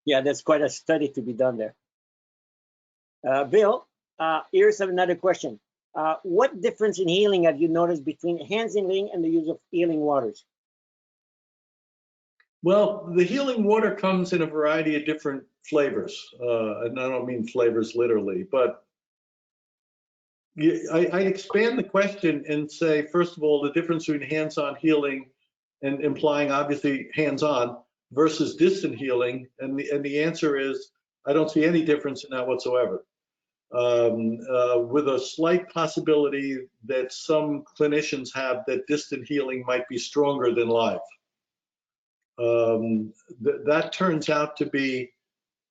Yeah, there's quite a study to be done there. Bill, here's another question. What difference in healing have you noticed between hand healing and the use of healing waters?
Well, the healing water comes in a variety of different flavors. And I don't mean flavors literally, but I expand the question and say, first of all, the difference between hands-on healing and implying obviously hands-on versus distant healing. And the answer is, I don't see any difference in that whatsoever. With a slight possibility that some clinicians have that distant healing might be stronger than live. That turns out to be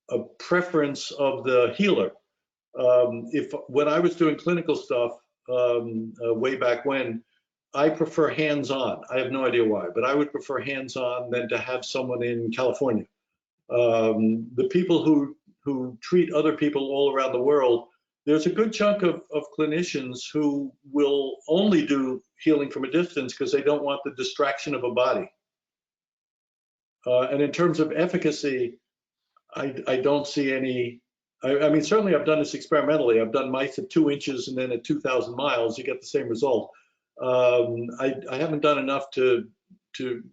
a preference of the healer. When I was doing clinical stuff way back when, I prefer hands-on. I have no idea why, but I would prefer hands-on than to have someone in California. The people who treat other people all around the world, there's a good chunk of clinicians who will only do healing from a distance because they don't want the distraction of a body. And in terms of efficacy, I don't see any. I mean, certainly I've done this experimentally. I've done mice at 2 inches and then at 2,000 miles, you get the same result. I haven't done enough to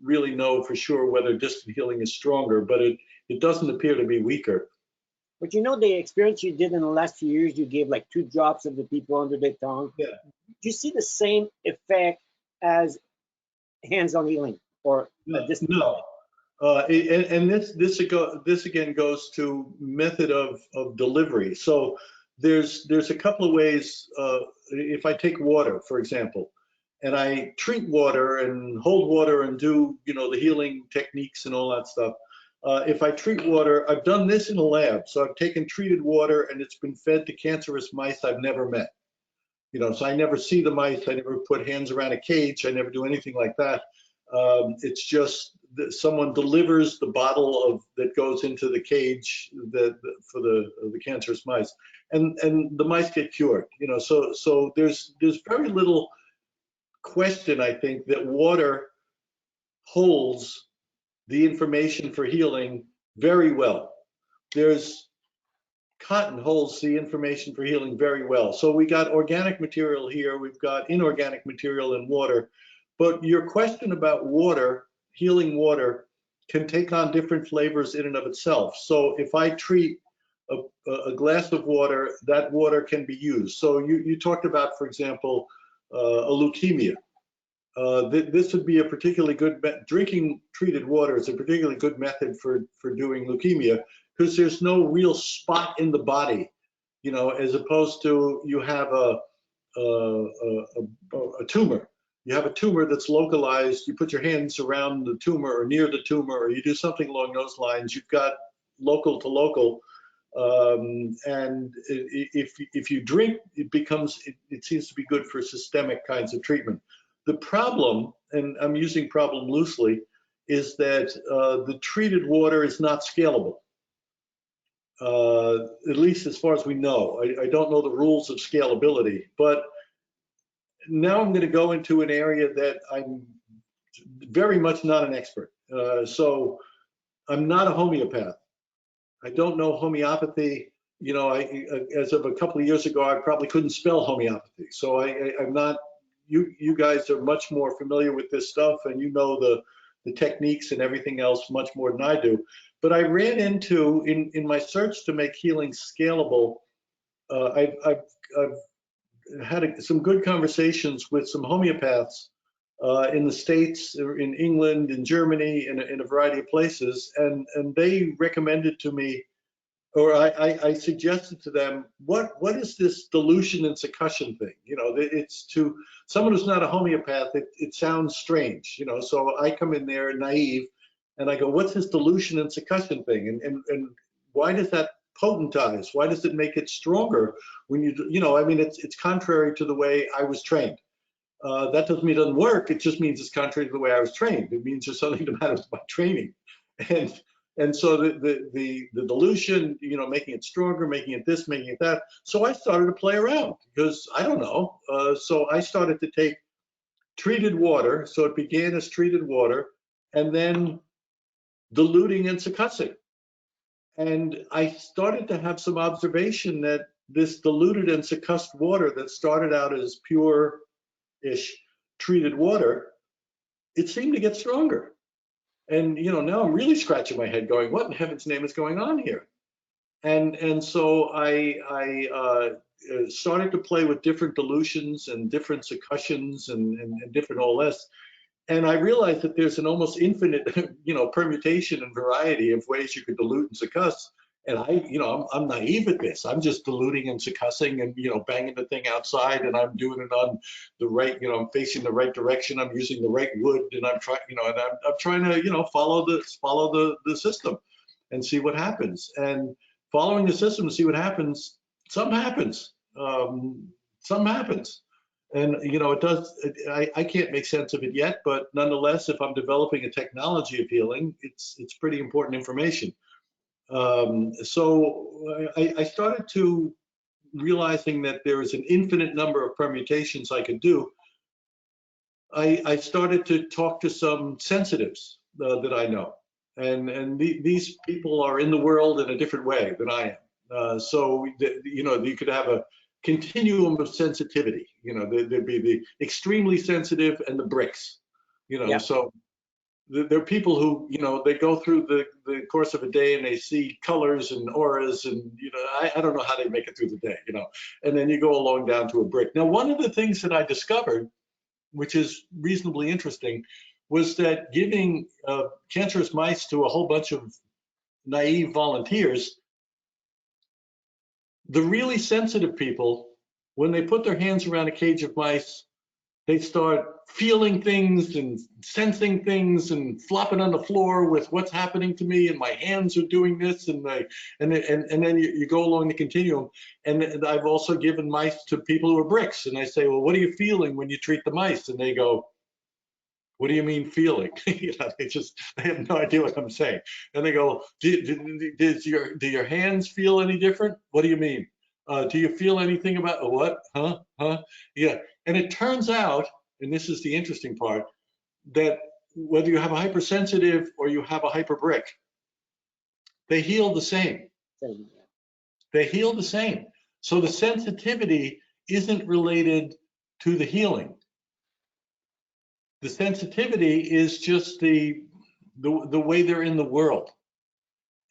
really know for sure whether distant healing is stronger, but it doesn't appear to be weaker.
But you know, the experience you did in the last few years, you gave like 2 drops of the people under the tongue.
Yeah.
Do you see the same effect as hands-on healing or distant?
No. And this again goes to method of delivery. So there's a couple of ways. If I take water, for example, and I treat water and hold water and do, you know, the healing techniques and all that stuff. If I treat water, I've done this in a lab. So I've taken treated water and it's been fed to cancerous mice I've never met. You know, so I never see the mice. I never put hands around a cage. I never do anything like that. It's just that someone delivers the bottle that goes into the cage for the cancerous mice, and the mice get cured. You know, so there's very little question, I think, that water holds the information for healing very well. There's cotton holds the information for healing very well. So we got organic material here, we've got inorganic material in water. But your question about water, healing water, can take on different flavors in and of itself. So if I treat a glass of water, that water can be used. So you talked about, for example, a leukemia. This would be a particularly good, drinking treated water is a particularly good method for doing leukemia, because there's no real spot in the body, you know, as opposed to you have a tumor. You have a tumor that's localized, you put your hands around the tumor or near the tumor, or you do something along those lines, you've got local to local. And if you drink, it seems to be good for systemic kinds of treatment. The problem, and I'm using problem loosely, is that the treated water is not scalable. At least as far as we know. I don't know the rules of scalability, but now I'm going to go into an area that I'm very much not an expert. So I'm not a homeopath. I don't know homeopathy. You know, as of a couple of years ago, I probably couldn't spell homeopathy. So I'm not. You guys are much more familiar with this stuff, and you know the techniques and everything else much more than I do. But I ran into in my search to make healing scalable. I've had some good conversations with some homeopaths in the States, in England, in Germany, in a variety of places, and they recommended to me, or I suggested to them, what is this dilution and succussion thing? You know, it's to someone who's not a homeopath, it sounds strange, you know. So I come in there naive, and I go, what's this dilution and succussion thing, and why does that potentize? Why does it make it stronger when you know? I mean, it's contrary to the way I was trained. That doesn't mean it doesn't work. It just means it's contrary to the way I was trained. It means there's something the matter with my training, and so the dilution, you know, making it stronger, making it this, making it that. So I started to play around because I don't know. So I started to take treated water. So it began as treated water, and then diluting and succussing. And I started to have some observation that this diluted and succussed water that started out as pure-ish treated water, it seemed to get stronger. And you know, now I'm really scratching my head, going, "What in heaven's name is going on here?" And so I started to play with different dilutions and different succussions and different all this. And I realized that there's an almost infinite, you know, permutation and variety of ways you could dilute and succuss. And you know, I'm naive at this. I'm just diluting and succussing and, you know, banging the thing outside, and I'm doing it on the right, you know, I'm facing the right direction. I'm using the right wood, and I'm trying, you know, and I'm trying to, you know, follow the system and see what happens. And following the system to see what happens, something happens. Something happens. And you know, it does. I can't make sense of it yet, but nonetheless, if I'm developing a technology of healing, it's pretty important information. So I started to realizing that there is an infinite number of permutations I could do. I started to talk to some sensitives that I know, and these people are in the world in a different way than I am. So you know, you could have a continuum of sensitivity. You know, there'd be the extremely sensitive and the bricks. You know,
Yep.
so there are people who, you know, they go through the course of a day and they see colors and auras, and you know, I don't know how they make it through the day. You know, and then you go along down to a brick. Now, one of the things that I discovered, which is reasonably interesting, was that giving cancerous mice to a whole bunch of naive volunteers, the really sensitive people, when they put their hands around a cage of mice, they start feeling things and sensing things and flopping on the floor with what's happening to me, and my hands are doing this, and then you go along the continuum. And I've also given mice to people who are bricks, and I say, well, what are you feeling when you treat the mice? And they go, what do you mean feeling? You know, they have no idea what I'm saying. And they go, do your hands feel any different? What do you mean? Do you feel anything about what? Huh? Yeah. And it turns out, and this is the interesting part, that whether you have a hypersensitive or you have a hyperbrick, they heal the same. They heal the same. So the sensitivity isn't related to the healing. The sensitivity is just the way they're in the world.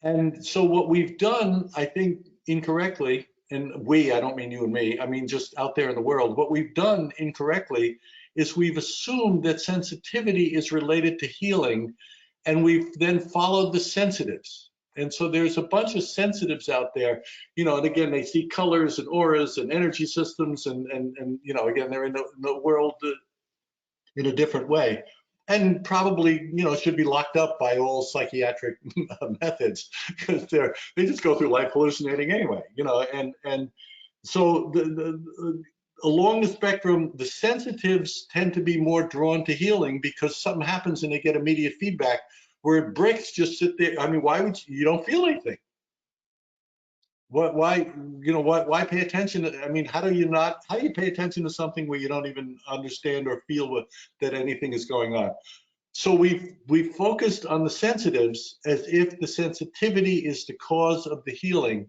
And so what we've done, I think incorrectly, and I don't mean you and me, I mean just out there in the world, what we've done incorrectly is we've assumed that sensitivity is related to healing, and we've then followed the sensitives. And so there's a bunch of sensitives out there, you know, and again, they see colors and auras and energy systems, and you know, again, they're in the world in a different way, and probably, you know, should be locked up by all psychiatric methods, because they just go through life hallucinating anyway, you know. And so along the spectrum, the sensitives tend to be more drawn to healing because something happens and they get immediate feedback, where bricks just sit there. I mean, why would you don't feel anything? Why, you know, why pay attention? I mean, how do you pay attention to something where you don't even understand or feel that anything is going on? So we've focused on the sensitives as if the sensitivity is the cause of the healing.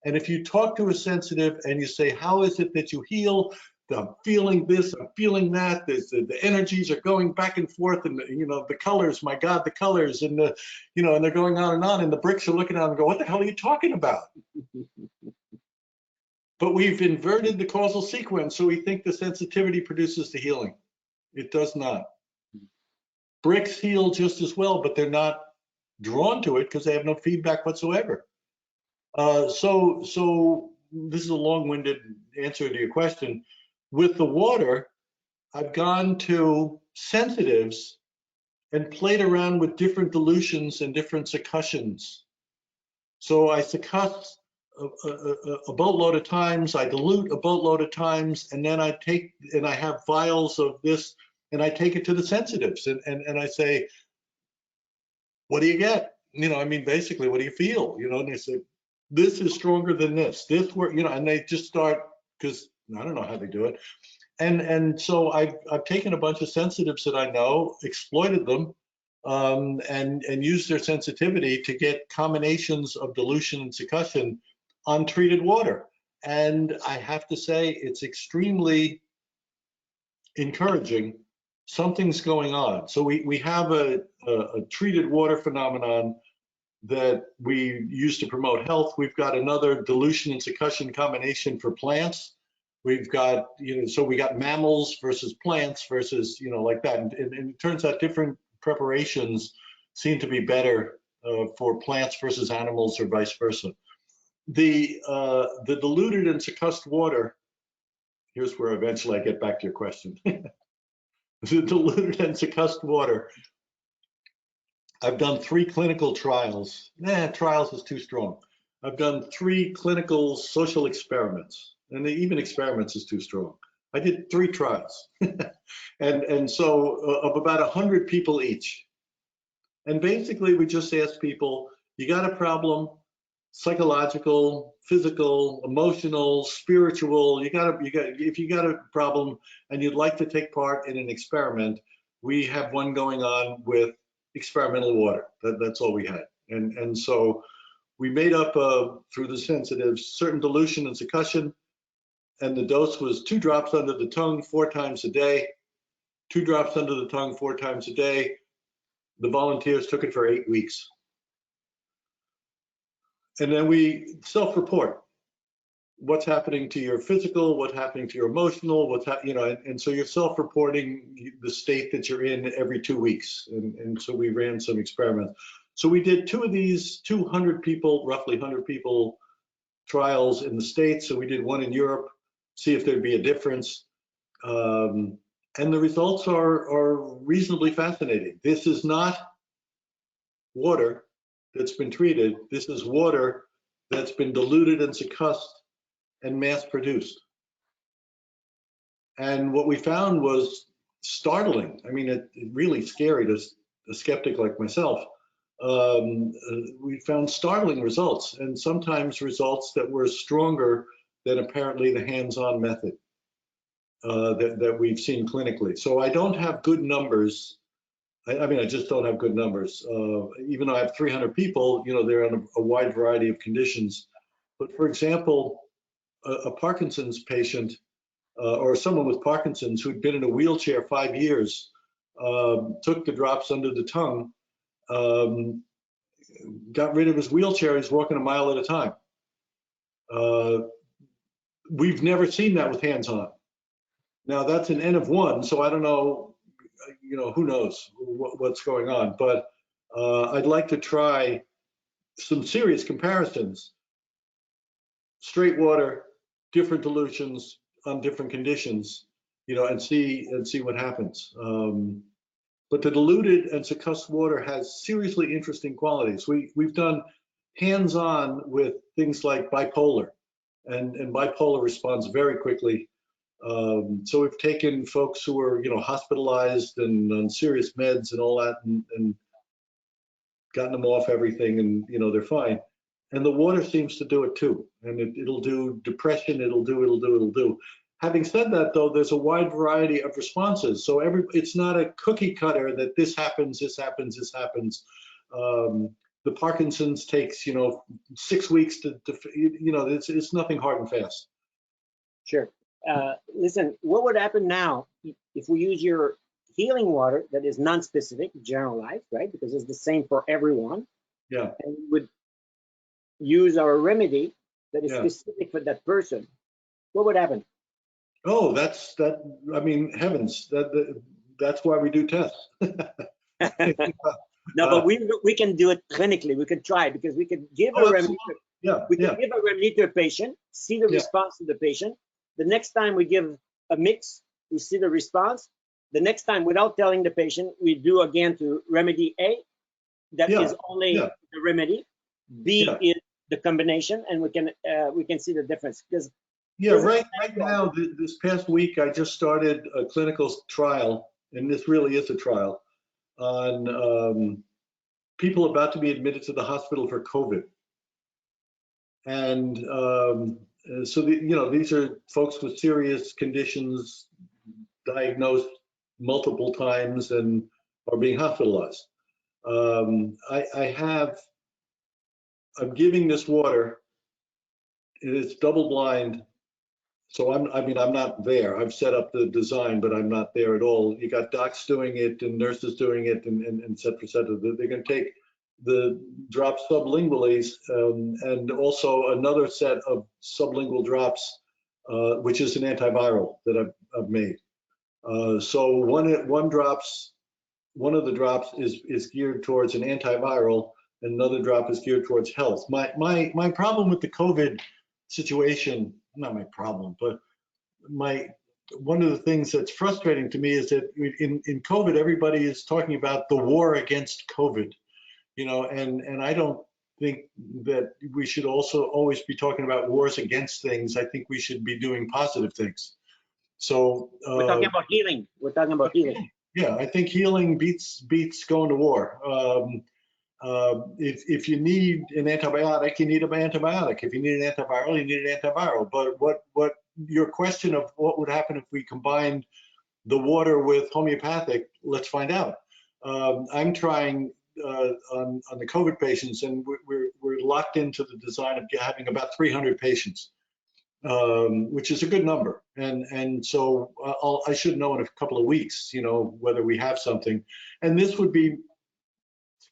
And if you talk to a sensitive and you say, how is it that you heal? I'm feeling this, I'm feeling that. The energies are going back and forth, and the colors, my God, the colors, and and they're going on, and the bricks are looking at them and go, what the hell are you talking about? But we've inverted the causal sequence, so we think the sensitivity produces the healing. It does not. Bricks heal just as well, but they're not drawn to it because they have no feedback whatsoever. So this is a long-winded answer to your question. With the water, I've gone to sensitives and played around with different dilutions and different succussions. So I succuss a boatload of times, I dilute a boatload of times, and then I have vials of this, and I take it to the sensitives, and I say, what do you get? Basically, what do you feel? And they say, this is stronger than this. This work, and they just start, because I don't know how they do it. And so I've taken a bunch of sensitives that I know, exploited them, and used their sensitivity to get combinations of dilution and succussion on treated water. And I have to say, it's extremely encouraging. Something's going on. So we have a treated water phenomenon that we use to promote health. We've got another dilution and succussion combination for plants. We've got, so we got mammals versus plants versus, like that. And it turns out different preparations seem to be better for plants versus animals or vice versa. The diluted and succussed water, here's where eventually I get back to your question. The diluted and succussed water, I've done 3 clinical trials. Trials is too strong. I've done 3 clinical social experiments, and even experiments is too strong. I did 3 trials, and so of about 100 people each. And basically, we just asked people, you got a problem, psychological, physical, emotional, spiritual, if you got a problem and you'd like to take part in an experiment, we have one going on with experimental water. That's all we had. And so we made up through the sensitives certain dilution and succussion, and the dose was 2 drops under the tongue 4 times a day, 2 drops under the tongue 4 times a day. The volunteers took it for 8 weeks. And then we self-report what's happening to your physical, what's happening to your emotional, and so you're self-reporting the state that you're in every 2 weeks. And so we ran some experiments. So we did 2 of these 200 people, roughly 100 people trials in the States. So we did one in Europe, see if there'd be a difference. And the results are reasonably fascinating. This is not water that's been treated. This is water that's been diluted and succussed and mass produced. And what we found was startling. I mean, it really scary to a skeptic like myself. We found startling results, and sometimes results that were stronger than apparently the hands-on method that we've seen clinically. So I don't have good numbers. I just don't have good numbers. Even though I have 300 people, they're on a wide variety of conditions. But for example, a Parkinson's patient or someone with Parkinson's who'd been in a wheelchair 5 years, took the drops under the tongue, got rid of his wheelchair, he's walking a mile at a time. We've never seen that with hands-on. Now that's an N of 1, so I don't know, who knows what's going on, but I'd like to try some serious comparisons. Straight water, different dilutions on different conditions, and see what happens. But the diluted and succussed water has seriously interesting qualities. We've done hands-on with things like bipolar, and bipolar responds very quickly. So we've taken folks who are, hospitalized and on serious meds and all that, and gotten them off everything, and they're fine. And the water seems to do it too. And it'll do depression. It'll do. Having said that, though, there's a wide variety of responses. So it's not a cookie cutter that this happens, this happens, this happens. The Parkinson's takes, 6 weeks to it's nothing hard and fast.
Sure. Listen, what would happen now if we use your healing water that is non-specific, generalized, right? Because it's the same for everyone.
Yeah.
And we would use our remedy that is
Yeah.
specific for that person. What would happen?
Oh, I mean, heavens, that's why we do tests.
No, but we can do it clinically. We can try, because we could give a remedy. We can give a remedy to a patient, see the response of the patient. The next time we give a mix, we see the response. The next time, without telling the patient, we do again to remedy A. That is only the remedy. B is the combination, and we can see the difference. Because
right now, this past week, I just started a clinical trial, and this really is a trial, on people about to be admitted to the hospital for COVID. And so these are folks with serious conditions, diagnosed multiple times, and are being hospitalized. I'm giving this water. It's double blind, so I'm not there. I've set up the design, but I'm not there at all. You got docs doing it and nurses doing it, and et cetera, et cetera. They're going to take the drops sublingually, and also another set of sublingual drops, which is an antiviral that I've made. So one of the drops is geared towards an antiviral, and another drop is geared towards health. My problem with the COVID situation, not my problem, but one of the things that's frustrating to me is that in COVID, everybody is talking about the war against COVID, and I don't think that we should also always be talking about wars against things. I think we should be doing positive things. So
we're talking about healing. We're talking about healing.
Yeah, I think healing beats going to war. If you need an antibiotic, you need an antibiotic. If you need an antiviral, you need an antiviral. But what your question of what would happen if we combined the water with homeopathic, let's find out. I'm trying on the COVID patients, and we're locked into the design of having about 300 patients, which is a good number. And so I should know in a couple of weeks, whether we have something. And this would be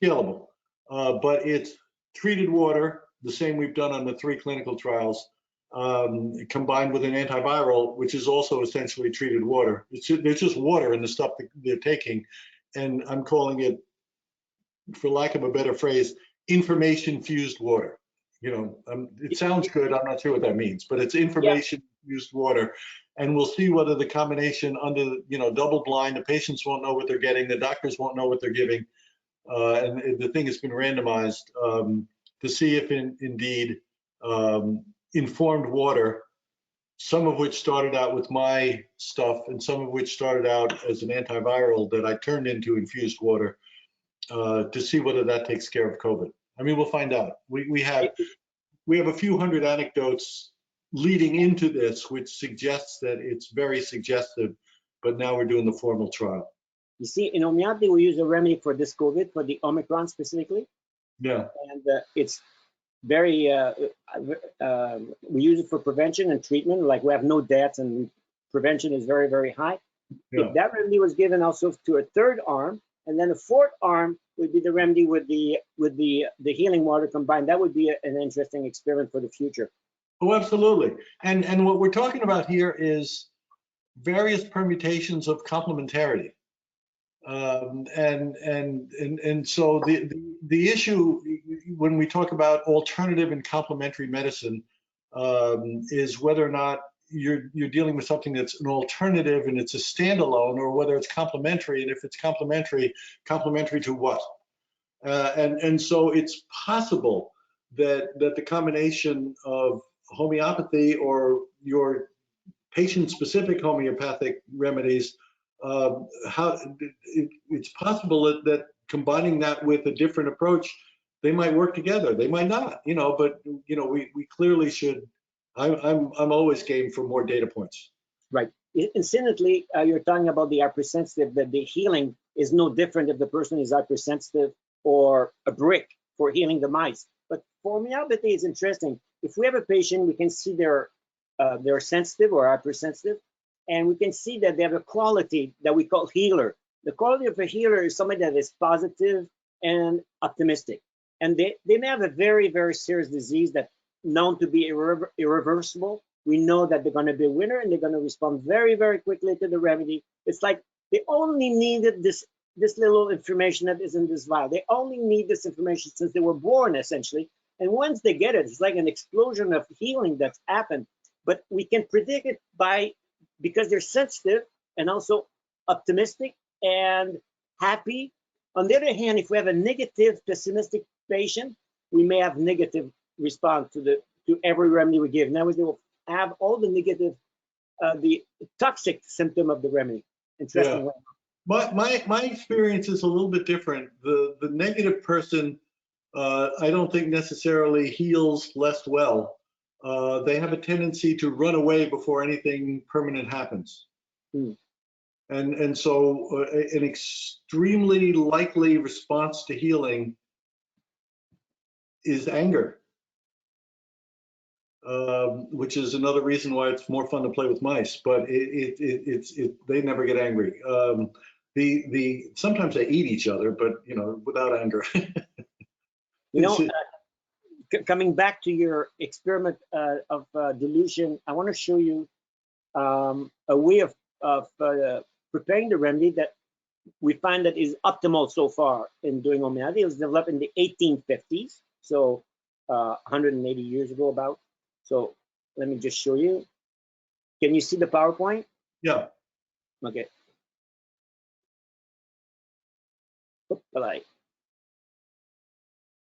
scalable, but it's treated water, the same we've done on the 3 clinical trials, combined with an antiviral, which is also essentially treated water. There's just water in the stuff that they're taking, and I'm calling it, for lack of a better phrase, information-fused water. It sounds good. I'm not sure what that means, but it's information-fused water, and we'll see whether the combination under, double blind, the patients won't know what they're getting, the doctors won't know what they're giving, and the thing has been randomized to see if indeed informed water, some of which started out with my stuff and some of which started out as an antiviral that I turned into infused water, to see whether that takes care of COVID. I mean, we'll find out. We have a few hundred anecdotes leading into this, which suggests that it's very suggestive, but now we're doing the formal trial.
You see, in homeopathy, we use a remedy for this COVID, for the Omicron specifically.
Yeah.
And it's very, we use it for prevention and treatment. Like, we have no deaths, and prevention is very, very high. Yeah. If that remedy was given also to a third arm, and then a fourth arm would be the remedy with the healing water combined, that would be an interesting experiment for the future.
Oh, absolutely. And what we're talking about here is various permutations of complementarity. And so the issue when we talk about alternative and complementary medicine is whether or not you're dealing with something that's an alternative and it's a standalone, or whether it's complementary, and if it's complementary to what? And so it's possible that the combination of homeopathy or your patient-specific homeopathic remedies, it's possible that combining that with a different approach, they might work together. They might not, but we clearly should. I'm always game for more data points.
Right. Incidentally, you're talking about the hypersensitive, that the healing is no different if the person is hypersensitive or a brick for healing the mice. But for homeopathy, it's interesting. If we have a patient, we can see they're sensitive or hypersensitive, and we can see that they have a quality that we call healer. The quality of a healer is somebody that is positive and optimistic. And they may have a very, very serious disease that's known to be irreversible. We know that they're going to be a winner and they're going to respond very, very quickly to the remedy. It's like they only needed this little information that is in this vial. They only need this information since they were born, essentially. And once they get it, it's like an explosion of healing that's happened. But we can predict it because they're sensitive and also optimistic and happy. On the other hand, if we have a negative, pessimistic patient, we may have negative response to every remedy we give. In other words, they will have all the negative, the toxic symptom of the remedy. Interesting.
Yeah. My experience is a little bit different. The negative person, I don't think necessarily heals less well. They have a tendency to run away before anything permanent happens.
Hmm.
And so an extremely likely response to healing is anger, which is another reason why it's more fun to play with mice. But they never get angry. Sometimes they eat each other, but without anger.
Coming back to your experiment of dilution, I want to show you a way of preparing the remedy that we find that is optimal so far in doing homeopathy. It was developed in the 1850s, so 180 years ago about. So let me just show you. Can you see the PowerPoint?
Yeah.
Okay.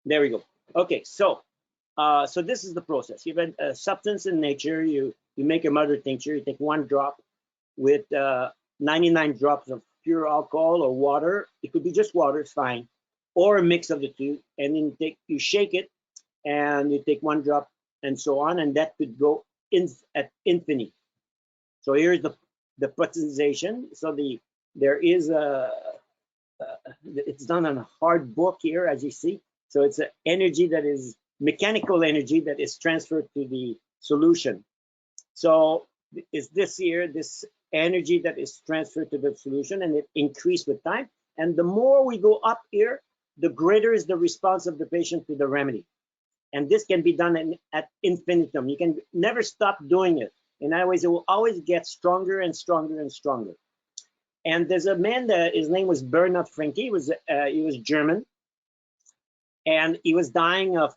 There we go. Okay, so this is the process. You have a substance in nature. You make a mother tincture. You take 1 drop with 99 drops of pure alcohol or water. It could be just water, it's fine, or a mix of the two. And then you shake it, and you take 1 drop, and so on, and that could go at infinity. So here's the potentization. So there is it's done on a hard book here, as you see. So it's an energy that is mechanical energy that is transferred to the solution. So is this here, this energy that is transferred to the solution, and it increases with time. And the more we go up here, the greater is the response of the patient to the remedy. And this can be done at infinitum. You can never stop doing it. In other words, it will always get stronger and stronger and stronger. And there's a man that his name was Bernhard Franke. He was German, and he was dying of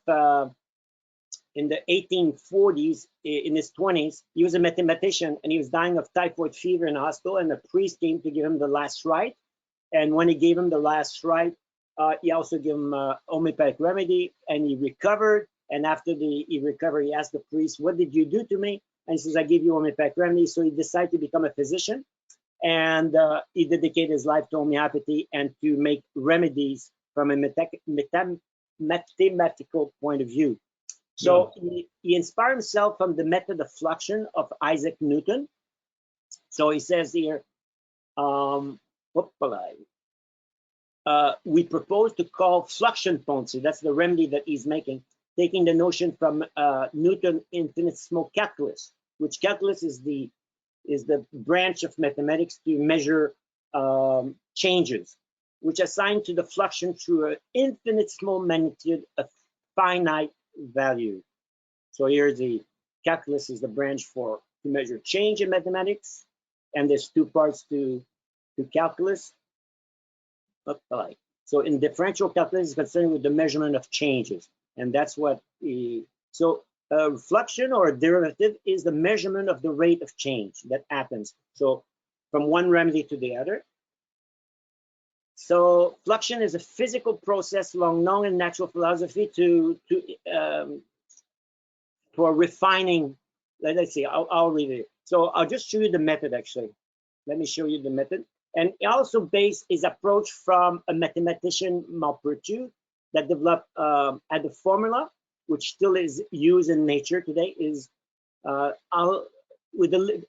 in the 1840s, in his 20s. He was a mathematician, and he was dying of typhoid fever in a hospital. And the priest came to give him the last rite. And when he gave him the last rite, he also gave him a homeopathic remedy, and he recovered. And after he recovered, he asked the priest, "What did you do to me?" And he says, "I gave you homeopathic remedy." So he decided to become a physician. And he dedicated his life to homeopathy and to make remedies from a mathematical point of view. So he inspired himself from the method of flexion of Isaac Newton. So he says here, we propose to call flexion potency. That's the remedy that he's making, taking the notion from Newton infinitesimal calculus, which calculus is the branch of mathematics to measure changes, which assigned to the flexion through an infinitesimal magnitude of finite value. So here's the calculus is the branch to measure change in mathematics, and there's 2 parts to calculus. So in differential calculus is concerned with the measurement of changes, and that's what flexion or a derivative is the measurement of the rate of change that happens. So from one remedy to the other. So flexion is a physical process long known in natural philosophy for refining. Let's see, I'll read it. So I'll just show you the method actually. Let me show you the method. And it also based his approach from a mathematician, Maupertuis, that developed at the formula, which still is used in nature today, is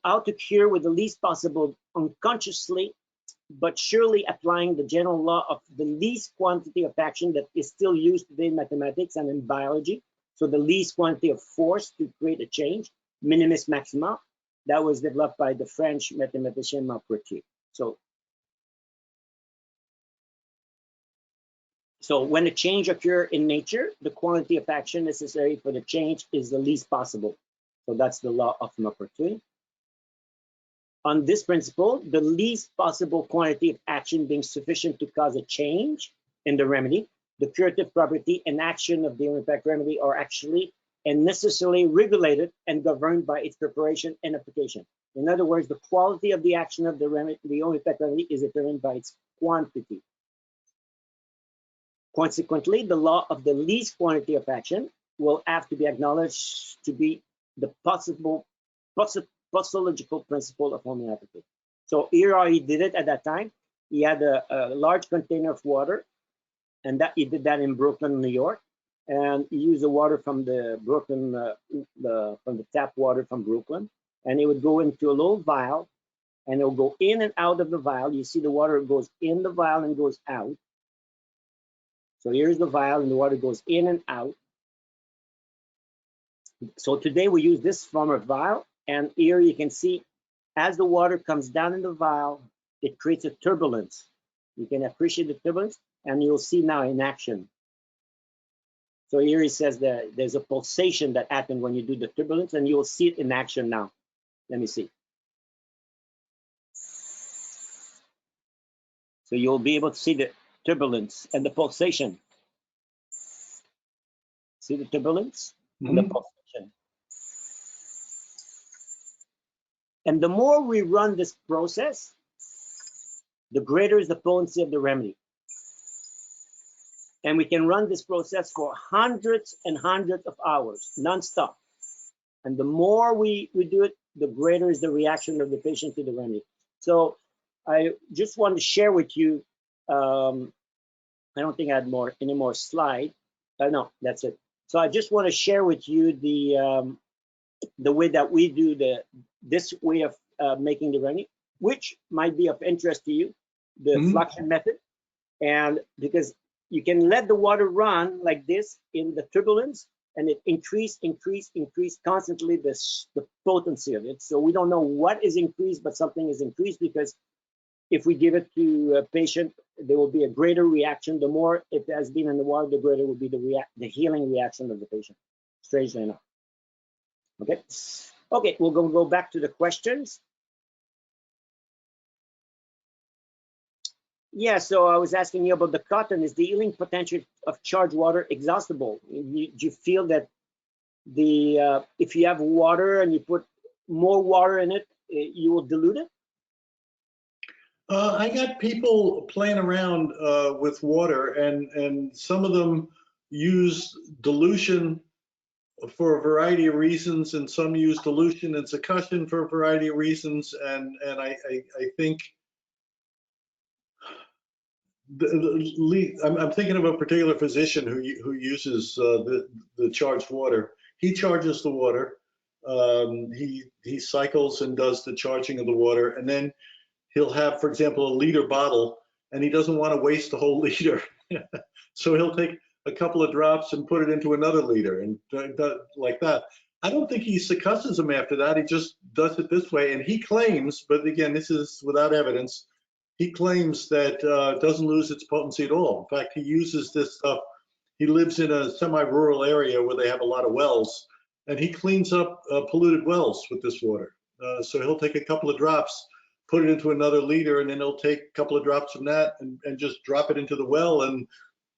how to cure with the least possible unconsciously, but surely applying the general law of the least quantity of action that is still used today in mathematics and in biology. So the least quantity of force to create a change, minimis maxima, that was developed by the French mathematician Maupertuis. So when a change occurs in nature, the quantity of action necessary for the change is the least possible. So that's the law of Maupertuis. On this principle, the least possible quantity of action being sufficient to cause a change in the remedy, the curative property and action of the homeopathic remedy are actually and necessarily regulated and governed by its preparation and application. In other words, the quality of the action of the remedy, the homeopathic remedy, is determined by its quantity. Consequently, the law of the least quantity of action will have to be acknowledged to be the postological principle of homeopathy. So here how he did it at that time. He had a large container of water, and that he did that in Brooklyn, New York. And he used the water from the Brooklyn, from the tap water from Brooklyn, and it would go into a little vial, and it will go in and out of the vial. You see the water goes in the vial and goes out. So here's the vial, and the water goes in and out. So today we use this form of vial, and here you can see as the water comes down in the vial, it creates a turbulence. You can appreciate the turbulence, and you'll see now in action. So here he says that there's a pulsation that happens when you do the turbulence, and you'll see it in action now. Let me see. So you'll be able to see the turbulence and the pulsation. See the turbulence and the pulsation. And the more we run this process, the greater is the potency of the remedy. And we can run this process for hundreds and hundreds of hours, non-stop. And the more we do it, the greater is the reaction of the patient to the remedy. So I just want to share with you, I don't think I had any more slide. No, that's it. So I just want to share with you the way that we do this way of making the remedy, which might be of interest to you, the flexion method. And because you can let the water run like this in the turbulence, and it increase constantly the potency of it. So we don't know what is increased, but something is increased, because if we give it to a patient, there will be a greater reaction. The more it has been in the water, the greater will be the healing reaction of the patient, strangely enough. Okay, we'll go back to the questions. Yeah, so I was asking you about the cotton. Is the healing potential of charged water exhaustible? Do you feel that if you have water and you put more water in it, you will dilute it?
I got people playing around with water, and some of them use dilution for a variety of reasons, and some use dilution and succussion for a variety of reasons. And I think I'm thinking of a particular physician who uses the charged water. He charges the water. He cycles and does the charging of the water, and then he'll have, for example, a liter bottle, and he doesn't want to waste the whole liter. So he'll take a couple of drops and put it into another liter, and like that. I don't think he succusses them after that. He just does it this way. And he claims, but again, this is without evidence, he claims that it doesn't lose its potency at all. In fact, he uses this stuff. He lives in a semi-rural area where they have a lot of wells, and he cleans up polluted wells with this water. So he'll take a couple of drops, put it into another liter, and then he'll take a couple of drops from that and just drop it into the well, and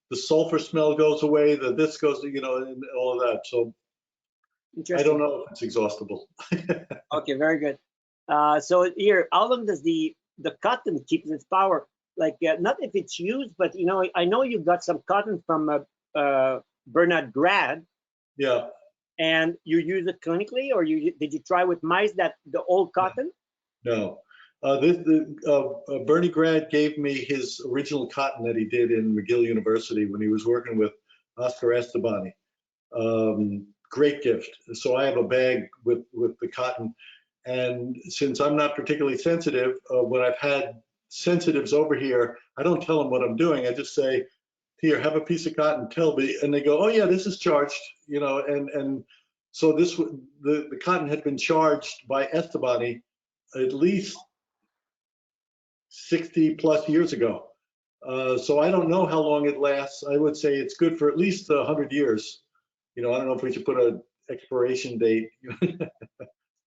the sulfur smell goes away, this goes, and all of that. So I don't know if it's exhaustible.
Okay, very good. So here, how long does the cotton keep its power? Like, not if it's used, but I know you got some cotton from Bernard Grad.
Yeah.
And you use it clinically, or did you try with mice the old cotton?
No. Bernie Grad gave me his original cotton that he did in McGill University when he was working with Oscar Estabani. Great gift. So I have a bag with the cotton, And since I'm not particularly sensitive, when I've had sensitives over here, I don't tell them what I'm doing. I just say, here, have a piece of cotton, tell me. And they go, oh yeah, this is charged, you know, and so the cotton had been charged by Esteban at least 60 plus years ago. So I don't know how long it lasts. I would say it's good for at least 100 years. You know, I don't know if we should put an expiration date,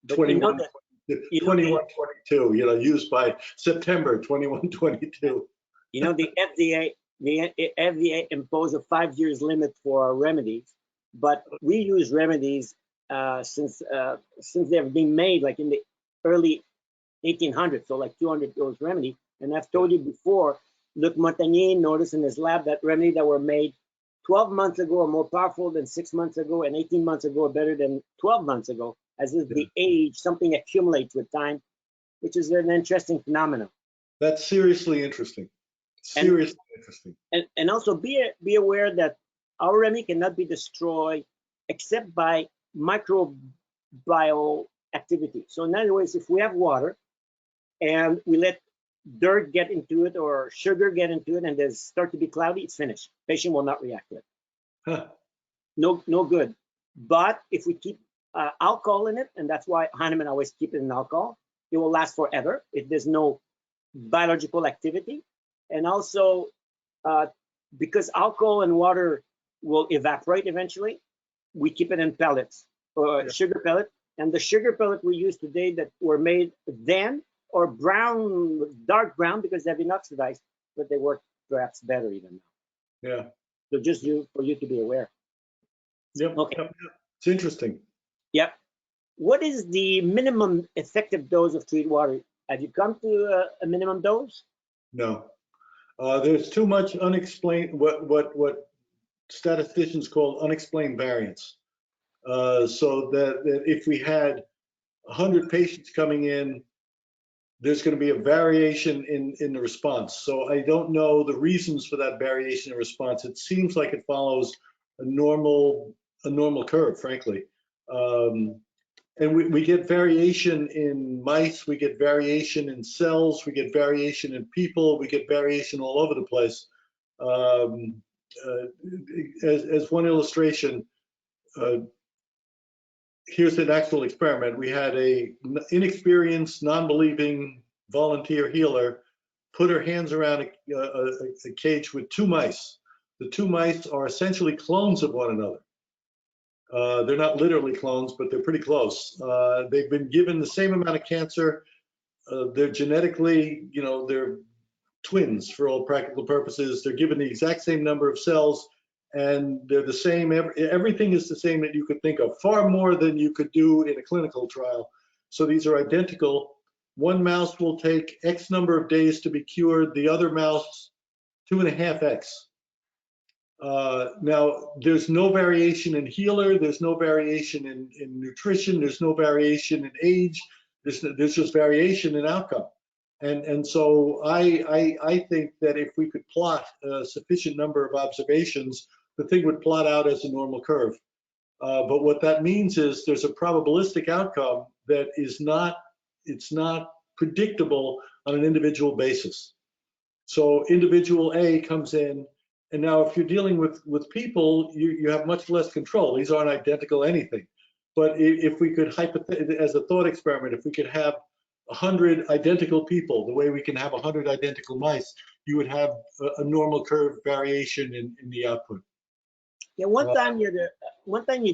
But you know
21,
that
21, 22, you know, used by September 21, 22.
you know the FDA imposed a 5 years limit for remedies, but we use remedies since they've been made like in the early 1800s, so like 200 years remedy. And I've told you before, Luc Montagnier noticed in his lab that remedy that were made 12 months ago are more powerful than 6 months ago, and 18 months ago are better than 12 months ago, as if the age, something accumulates with time, which is an interesting phenomenon.
That's seriously interesting. Seriously interesting.
And also be aware that our remedy cannot be destroyed except by microbial activity. So in other words, if we have water and we let dirt get into it or sugar get into it and they start to be cloudy, it's finished. Patient will not react to it.
Huh.
No good. But if we keep alcohol in it, and that's why Hahnemann always keep it in alcohol, it will last forever if there's no biological activity. And also because alcohol and water will evaporate eventually, we keep it in pellets or sugar pellet. And the sugar pellet we use today that were made then or brown, dark brown because they've been oxidized, but they work perhaps better even now.
Yeah.
So just for you to be aware.
Yep.
Okay.
Yep. It's interesting.
Yep. What is the minimum effective dose of treated water? Have you come to a minimum dose?
No. There's too much unexplained, what statisticians call unexplained variance. So that if we had 100 patients coming in, there's going to be a variation in the response. So I don't know the reasons for that variation in response. It seems like it follows a normal curve, frankly. And we get variation in mice, we get variation in cells, we get variation in people, we get variation all over the place. As one illustration, here's an actual experiment. We had a inexperienced, non-believing volunteer healer put her hands around a cage with 2 mice. The 2 mice are essentially clones of one another. They're not literally clones, but they're pretty close. They've been given the same amount of cancer. They're genetically, you know, they're twins for all practical purposes. They're given the exact same number of cells, and they're the same. Everything is the same that you could think of, far more than you could do in a clinical trial. So these are identical. One mouse will take X number of days to be cured. The other mouse, 2.5X. Now, there's no variation in healer, there's no variation in nutrition, there's no variation in age, there's just variation in outcome. And so I think that if we could plot a sufficient number of observations, the thing would plot out as a normal curve. But what that means is there's a probabilistic outcome that it's not predictable on an individual basis. So individual A comes in, and now if you're dealing with people, you have much less control. These aren't identical anything. But if we could, as a thought experiment, if we could have 100 identical people, the way we can have 100 identical mice, you would have a normal curve variation in the output.
Yeah, one time you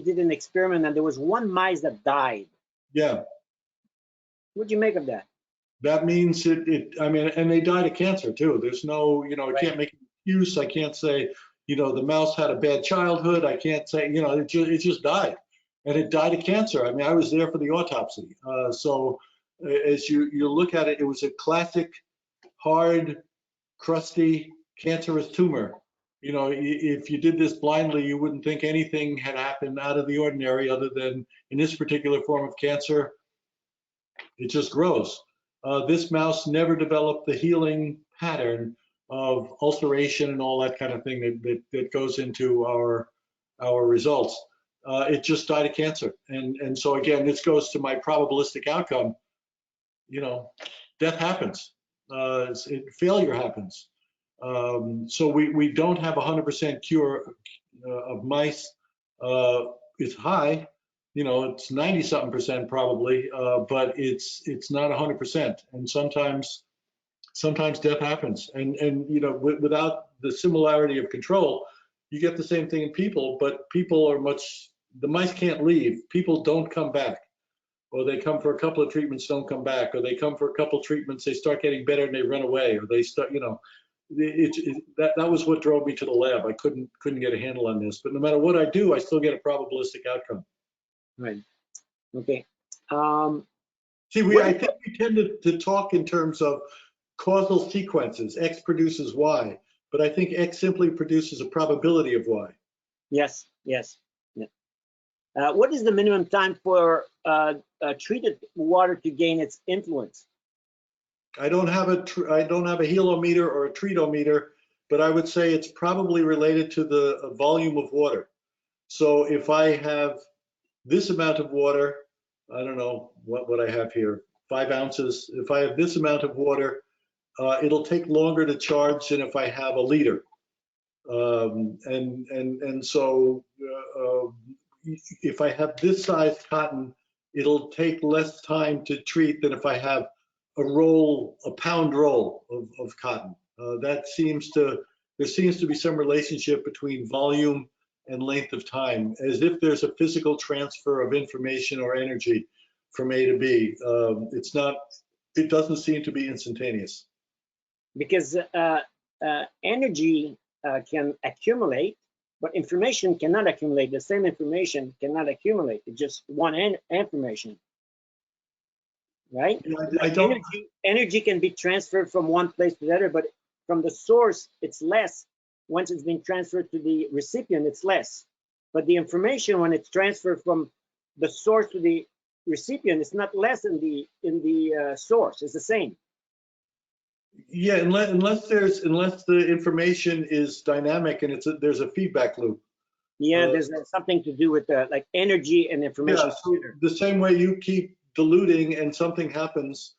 did an experiment and there was 1 mice that died.
Yeah.
What'd you make of that?
That means I mean, and they died of cancer too. There's no, you know, I can't make an excuse. I can't say, you know, the mouse had a bad childhood. I can't say, you know, it just died, and it died of cancer. I mean, I was there for the autopsy. So as you look at it, it was a classic hard, crusty, cancerous tumor. You know, if you did this blindly, you wouldn't think anything had happened out of the ordinary other than in this particular form of cancer, it just grows. This mouse never developed the healing pattern of ulceration and all that kind of thing that goes into our results. It just died of cancer. And so again, this goes to my probabilistic outcome. You know, death happens. Failure happens. So we don't have 100% cure of mice. It's high, you know, it's 90-something% probably, but it's not 100%. And sometimes death happens. And you know, without the similarity of control, you get the same thing in people, but people are the mice can't leave. People don't come back. Or they come for a couple of treatments, don't come back, or they come for a couple of treatments, they start getting better and they run away, or they start, you know, that was what drove me to the lab. I couldn't get a handle on this, but no matter what I do, I still get a probabilistic outcome.
Right. Okay.
See, I think we tend to talk in terms of causal sequences. X produces Y, but I think X simply produces a probability of Y.
Yes. Yes. Yeah. What is the minimum time for treated water to gain its influence?
I don't have a helometer or a treatometer, but I would say it's probably related to the volume of water. So if I have this amount of water, I don't know what I have here, 5 ounces. If I have this amount of water, it'll take longer to charge than if I have a liter. And so if I have this size cotton, it'll take less time to treat than if I have a pound roll of cotton. There seems to be some relationship between volume and length of time, as if there's a physical transfer of information or energy from A to B. It doesn't seem to be instantaneous.
Because energy can accumulate, but information cannot accumulate. The same information cannot accumulate. It's just one information, right? Yeah, energy can be transferred from one place to the other, but from the source, it's less. Once it's been transferred to the recipient, it's less. But the information, when it's transferred from the source to the recipient, it's not less in the source. It's the same.
Yeah, unless the information is dynamic and there's a feedback loop.
Yeah, there's something to do with like energy and information.
Yeah, so the same way you keep diluting and something happens.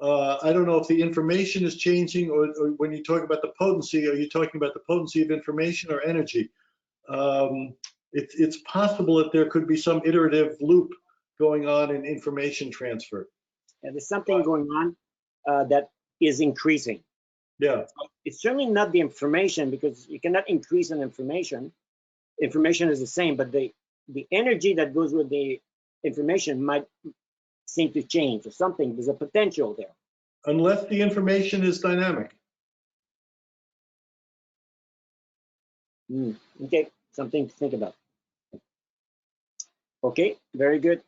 I don't know if the information is changing, or when you talk about the potency, are you talking about the potency of information or energy? It's possible that there could be some iterative loop going on in information transfer.
And there's something going on that is increasing.
Yeah.
It's certainly not the information, because you cannot increase an information. Information is the same, but the energy that goes with the information might seem to change or something. There's a potential there.
Unless the information is dynamic.
Okay, something to think about. Okay, very good.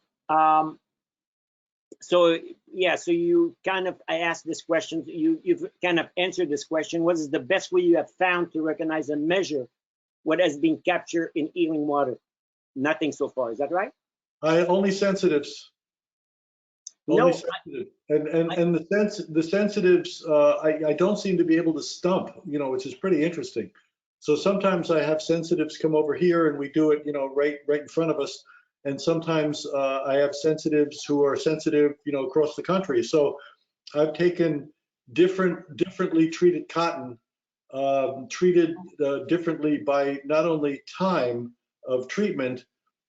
So yeah, so you kind of, I asked this question, you've kind of answered this question. What is the best way you have found to recognize and measure what has been captured in healing water? Nothing so far, is that right?
Only sensitives. Only sensitive. And the sensitives, I don't seem to be able to stump, you know, which is pretty interesting. So sometimes I have sensitives come over here and we do it, you know, right in front of us. And sometimes I have sensitives who are sensitive, you know, across the country. So I've taken differently treated cotton, treated differently by not only time of treatment,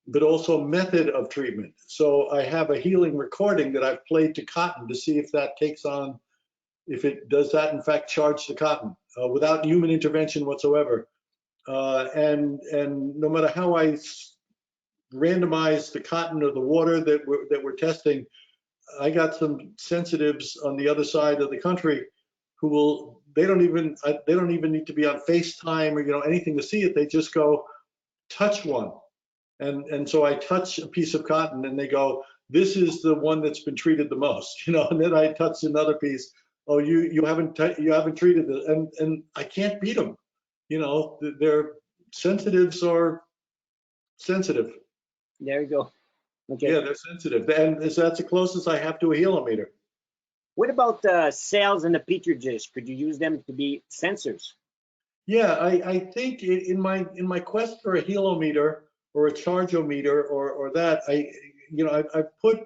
but also method of treatment. So I have a healing recording that I've played to cotton to see if that takes on, if it does that in fact charge the cotton without human intervention whatsoever. And no matter how I randomize the cotton or the water that we're testing, I got some sensitives on the other side of the country who will, they don't even need to be on FaceTime or, you know, anything to see it. They just go touch one. And so I touch a piece of cotton and they go, this is the one that's been treated the most, you know, and then I touch another piece. Oh, you haven't treated it. And I can't beat them. You know, their sensitives are sensitive.
There you go. Okay.
Yeah, they're sensitive. And that's the closest I have to a helometer.
What about cells in a petri dish? Could you use them to be sensors?
Yeah, I think in my quest for a helometer, or a chargeometer or that. I put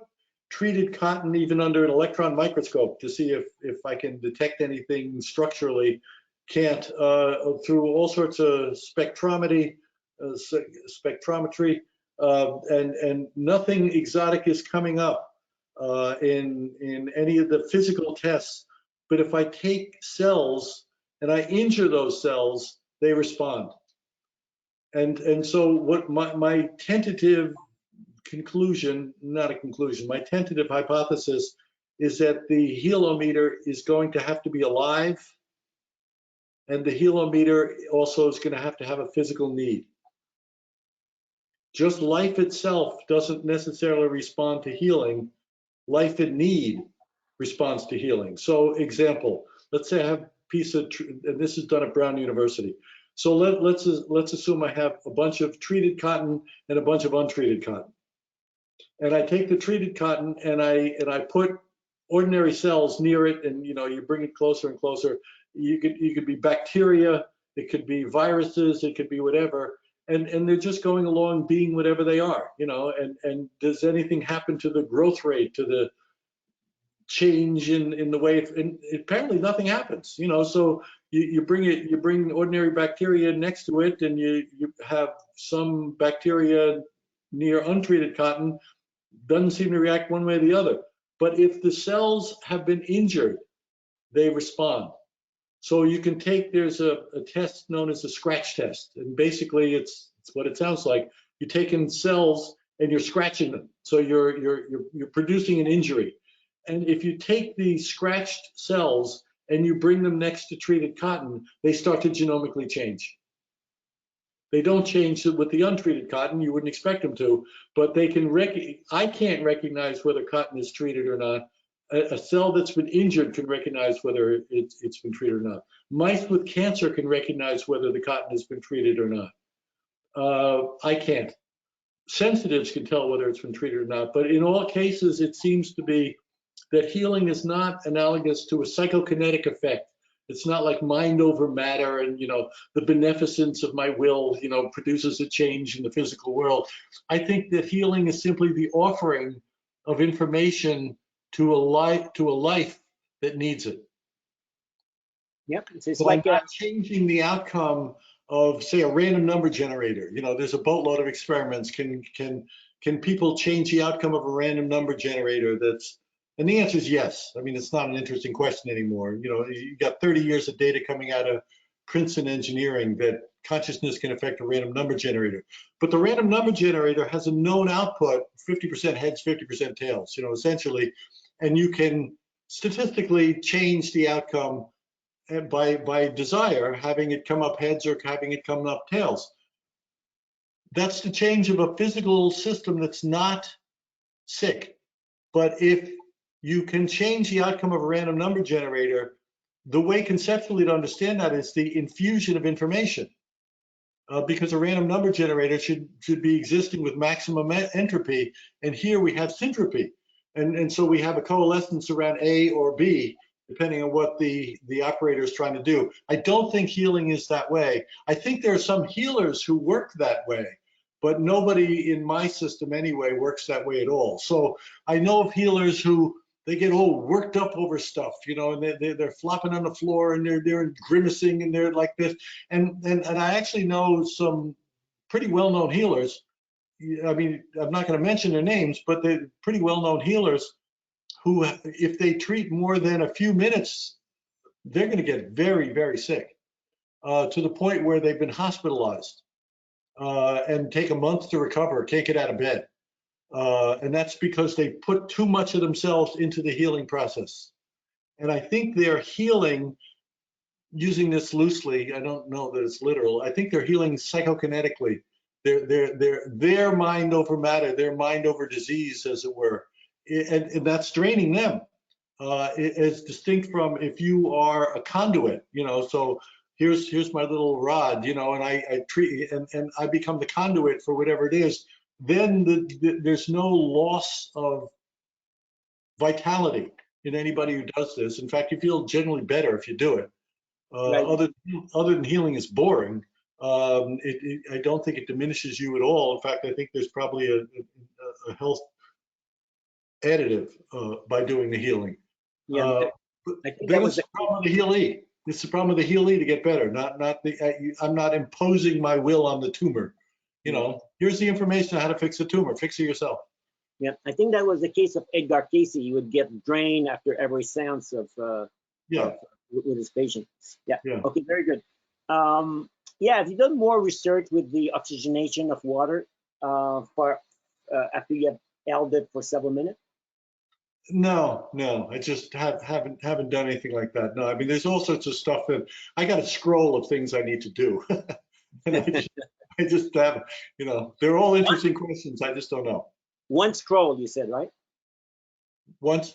treated cotton even under an electron microscope to see if I can detect anything structurally. Can't, through all sorts of spectrometry, and nothing exotic is coming up in any of the physical tests. But if I take cells and I injure those cells, they respond. And so what my tentative conclusion, not a conclusion, my tentative hypothesis is that the helometer is going to have to be alive, and the helometer also is going to have a physical need. Just life itself doesn't necessarily respond to healing. Life in need responds to healing. So example, let's say I have a piece of, and this is done at Brown University. So let's assume I have a bunch of treated cotton and a bunch of untreated cotton. And I take the treated cotton and I put ordinary cells near it, and you bring it closer and closer. You could be bacteria, it could be viruses, it could be whatever, and they're just going along being whatever they are, and does anything happen to the growth rate, to the change in the way, and apparently nothing happens, so you bring ordinary bacteria next to it, and you have some bacteria near untreated cotton, doesn't seem to react one way or the other. But if the cells have been injured, they respond. So you can take, there's a test known as a scratch test, and basically it's what it sounds like. You're taking cells and you're scratching them, so you're producing an injury. And if you take the scratched cells and you bring them next to treated cotton, they start to genomically change. They don't change with the untreated cotton, you wouldn't expect them to, but they can I can't recognize whether cotton is treated or not. A cell that's been injured can recognize whether it's been treated or not. Mice with cancer can recognize whether the cotton has been treated or not. I can't. Sensitives can tell whether it's been treated or not, but in all cases, it seems to be that healing is not analogous to a psychokinetic effect. It's not like mind over matter, and the beneficence of my will produces a change in the physical world. I think that healing is simply the offering of information to a life that needs it.
Yep, it's
So
like
I'm not changing the outcome of, say, a random number generator. There's a boatload of experiments. Can people change the outcome of a random number generator? And the answer is yes. I mean, it's not an interesting question anymore. You got 30 years of data coming out of Princeton engineering that consciousness can affect a random number generator. But the random number generator has a known output, 50% heads, 50% tails, essentially, and you can statistically change the outcome by desire, having it come up heads or having it come up tails. That's the change of a physical system that's not sick. But if you can change the outcome of a random number generator, the way conceptually to understand that is the infusion of information. Because a random number generator should be existing with maximum entropy, and here we have syntropy. And so we have a coalescence around A or B, depending on what the operator is trying to do. I don't think healing is that way. I think there are some healers who work that way, but nobody in my system anyway works that way at all. So I know of healers who, they get all worked up over stuff, and they're flopping on the floor, and they're grimacing, and they're like this. And I actually know some pretty well-known healers. I mean, I'm not going to mention their names, but they're pretty well-known healers who, if they treat more than a few minutes, they're going to get very, very sick, to the point where they've been hospitalized and take a month to recover, can't get out of bed. And that's because they put too much of themselves into the healing process. And I think they're healing, using this loosely, I don't know that it's literal, I think they're healing psychokinetically. Their mind over matter, their mind over disease, as it were. And that's draining them, as distinct from if you are a conduit, so here's my little rod, and I treat, and I become the conduit for whatever it is. Then there's no loss of vitality in anybody who does this. In fact, you feel generally better if you do it.
right.
Other than healing is boring, I don't think it diminishes you at all. In fact, I think there's probably a health additive by doing the healing.
Yeah, I think that
Then
was
it's
the
the problem of the healee. It's the problem of the healee to get better. I'm not imposing my will on the tumor. You
yeah,
know, here's the information on how to fix the tumor. Fix it yourself.
yeah. I think that was the case of Edgar Casey. He would get drained after every seance
Yeah,
with his patient. Yeah.
yeah.
Okay. Very good. Yeah. Have you done more research with the oxygenation of water for after you have held it for several minutes?
No, no, I just haven't done anything like that. No, I mean, there's all sorts of stuff that I got a scroll of things I need to do, and I just have, you know, they're all
one,
interesting questions. I just don't know.
one scroll, you said, right?
Once,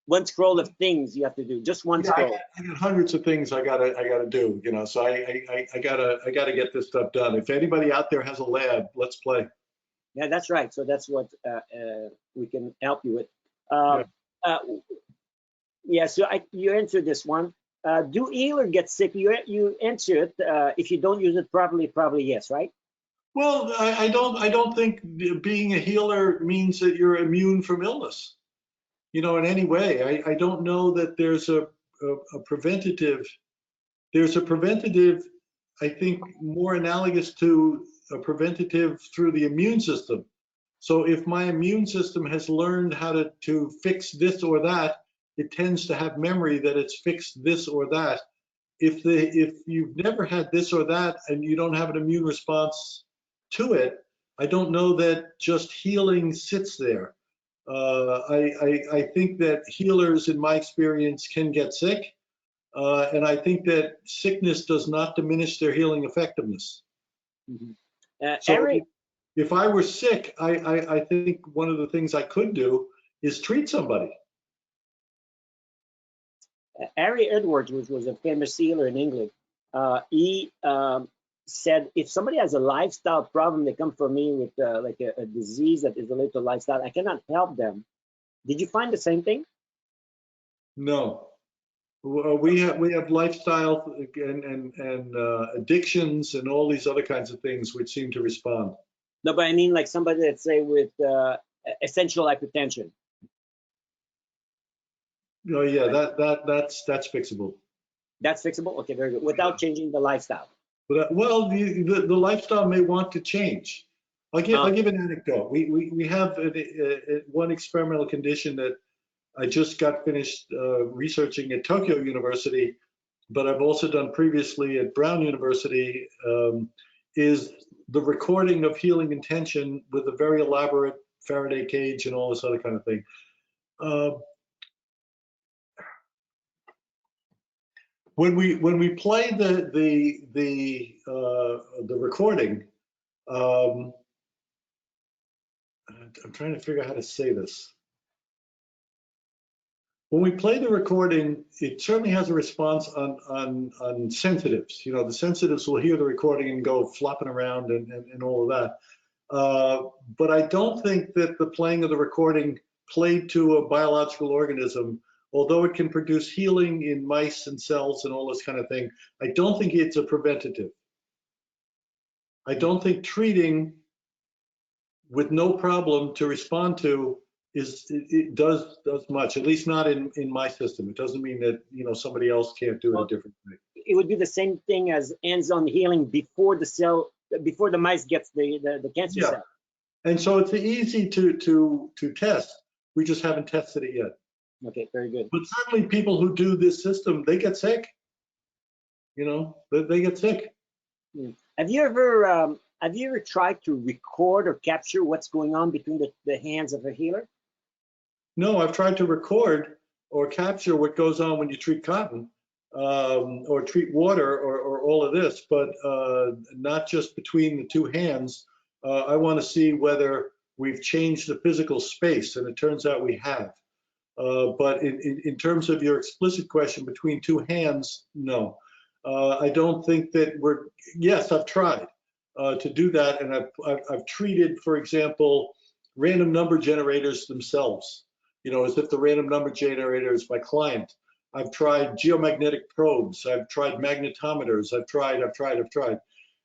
One scroll of things you have to do. Just one
yeah, I
scroll.
got hundreds of things I gotta do. You know, so I gotta get this stuff done. If anybody out there has a lab, let's play.
Yeah, that's right. So that's what we can help you with.
Yeah.
Uh, yeah, so you answered this one. Do healer get sick? You answer it. If you don't use it properly, probably yes, right?
Well, I don't think being a healer means that you're immune from illness, you know, in any way. I don't know that there's a preventative. There's a preventative, I think, more analogous to a preventative through the immune system. So if my immune system has learned how to fix this or that, it tends to have memory that it's fixed this or that. If you've never had this or that and you don't have an immune response to it, I don't know that just healing sits there. I think that healers, in my experience, can get sick, and I think that sickness does not diminish their healing effectiveness.
Mm-hmm.
So if I were sick, I think one of the things I could do is treat somebody.
Harry Edwards, which was a famous healer in England, he said, if somebody has a lifestyle problem, they come for me with like a disease that is related to lifestyle, I cannot help them. Did you find the same thing?
No. We have lifestyle and addictions and all these other kinds of things which seem to respond.
No, but I mean like somebody that's say with essential hypertension.
Oh yeah, that's fixable.
That's fixable. Okay, very good. Without changing the lifestyle.
But well, the lifestyle may want to change. I'll give an anecdote. We have one experimental condition that I just got finished researching at Tokyo University, but I've also done previously at Brown University, is the recording of healing intention with a very elaborate Faraday cage and all this other kind of thing. When we play the recording, I'm trying to figure out how to say this. When we play the recording, it certainly has a response on sensitives. You know, the sensitives will hear the recording and go flopping around and all of that. But I don't think that the playing of the recording played to a biological organism, although it can produce healing in mice and cells and all this kind of thing, I don't think it's a preventative. I don't think treating with no problem to respond to it does much, at least not in my system. It doesn't mean that, you know, somebody else can't do it a different way.
It would be the same thing as hands-on healing before the mice gets the cancer cell.
And so it's easy to test. We just haven't tested it yet.
Okay, very good.
But certainly people who do this system, they get sick. You know, they get sick.
Have you ever tried to record or capture what's going on between the hands of a healer?
No, I've tried to record or capture what goes on when you treat cotton or treat water or all of this, but not just between the two hands. I want to see whether we've changed the physical space, and it turns out we have. But in terms of your explicit question, between two hands, no. I don't think that yes, I've tried to do that, and I've treated, for example, random number generators themselves, you know, as if the random number generator is my client. I've tried geomagnetic probes, I've tried magnetometers, I've tried.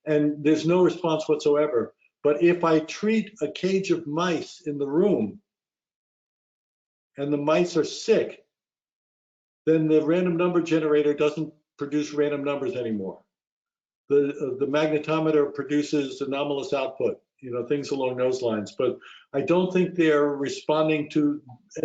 and there's no response whatsoever. But if I treat a cage of mice in the room and the mice are sick, then the random number generator doesn't produce random numbers anymore. The magnetometer produces anomalous output, things along those lines. But I don't think they're responding to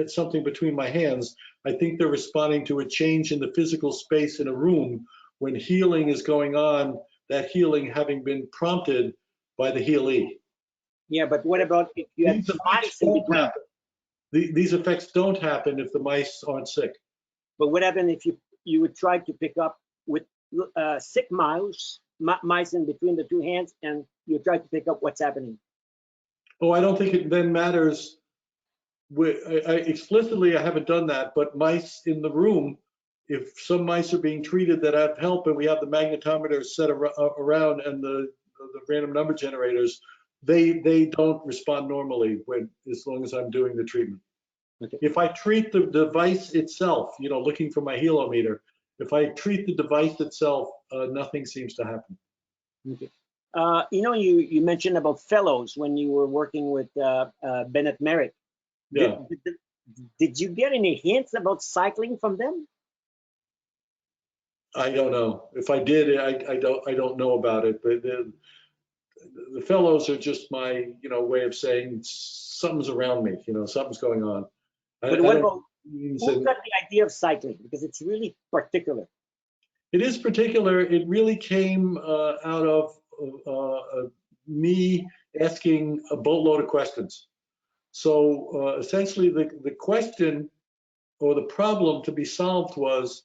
something between my hands. I think they're responding to a change in the physical space in a room when healing is going on, that healing having been prompted by the healee.
Yeah, but what about if you had
These effects
mice in
don't
between?
happen. These effects don't happen if the mice aren't sick.
But what happened if you would try to pick up with sick mice in between the two hands, and you try to pick up what's happening?
Oh, I don't think it then matters. Explicitly, I haven't done that, but mice in the room, if some mice are being treated that have help and we have the magnetometers set around and the random number generators, they don't respond normally as long as I'm doing the treatment.
Okay.
If I treat the device itself, looking for my helometer, if I treat the device itself, nothing seems to happen.
Okay. You mentioned about fellows when you were working with Bennett Merrick.
Yeah.
Did you get any hints about cycling from them?
I don't know. If I did, I don't know about it. But the fellows are just my way of saying something's around me. Something's going on.
But what about who got the idea of cycling? Because it's really particular.
It is particular. It really came out of me asking a boatload of questions. So essentially, the question or the problem to be solved was,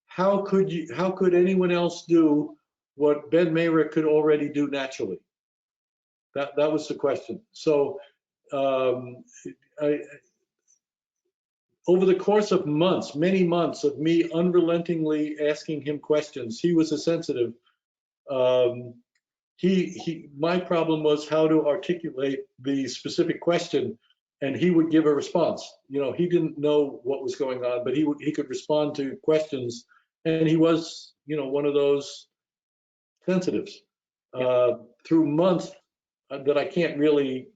how could anyone else do what Ben Mayrick could already do naturally? That was the question. So over the course of months, many months of me unrelentingly asking him questions, he was a sensitive. My problem was how to articulate the specific question, and he would give a response. He didn't know what was going on, but he could respond to questions, and he was, one of those sensitives. Through months that I can't really,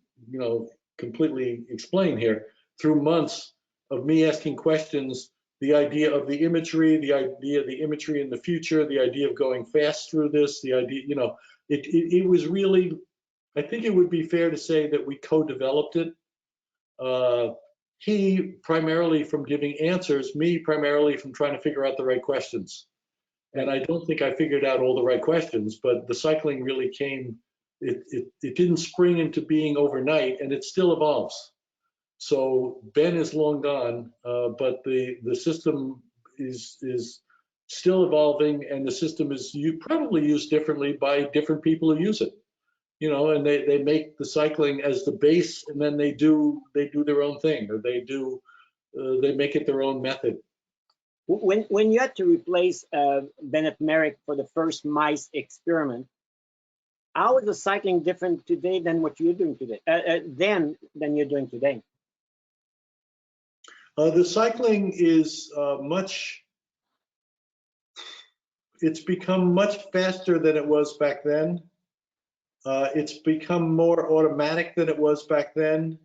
completely explain here, through months of me asking questions, the idea of the imagery, the idea of the imagery in the future, the idea of going fast through this, the idea, it was really, I think it would be fair to say that we co-developed it. He primarily from giving answers, me primarily from trying to figure out the right questions. And I don't think I figured out all the right questions, but the cycling really came, it didn't spring into being overnight, and it still evolves. So Ben is long gone, but the system is still evolving, and the system is probably used differently by different people who use it. And they make the cycling as the base, and then they do their own thing, or they make it their own method.
When you had to replace Bennett Merrick for the first mice experiment, how is the cycling different today than what you're doing today? Than you're doing today?
The cycling is it's become much faster than it was back then. It's become more automatic than it was back then.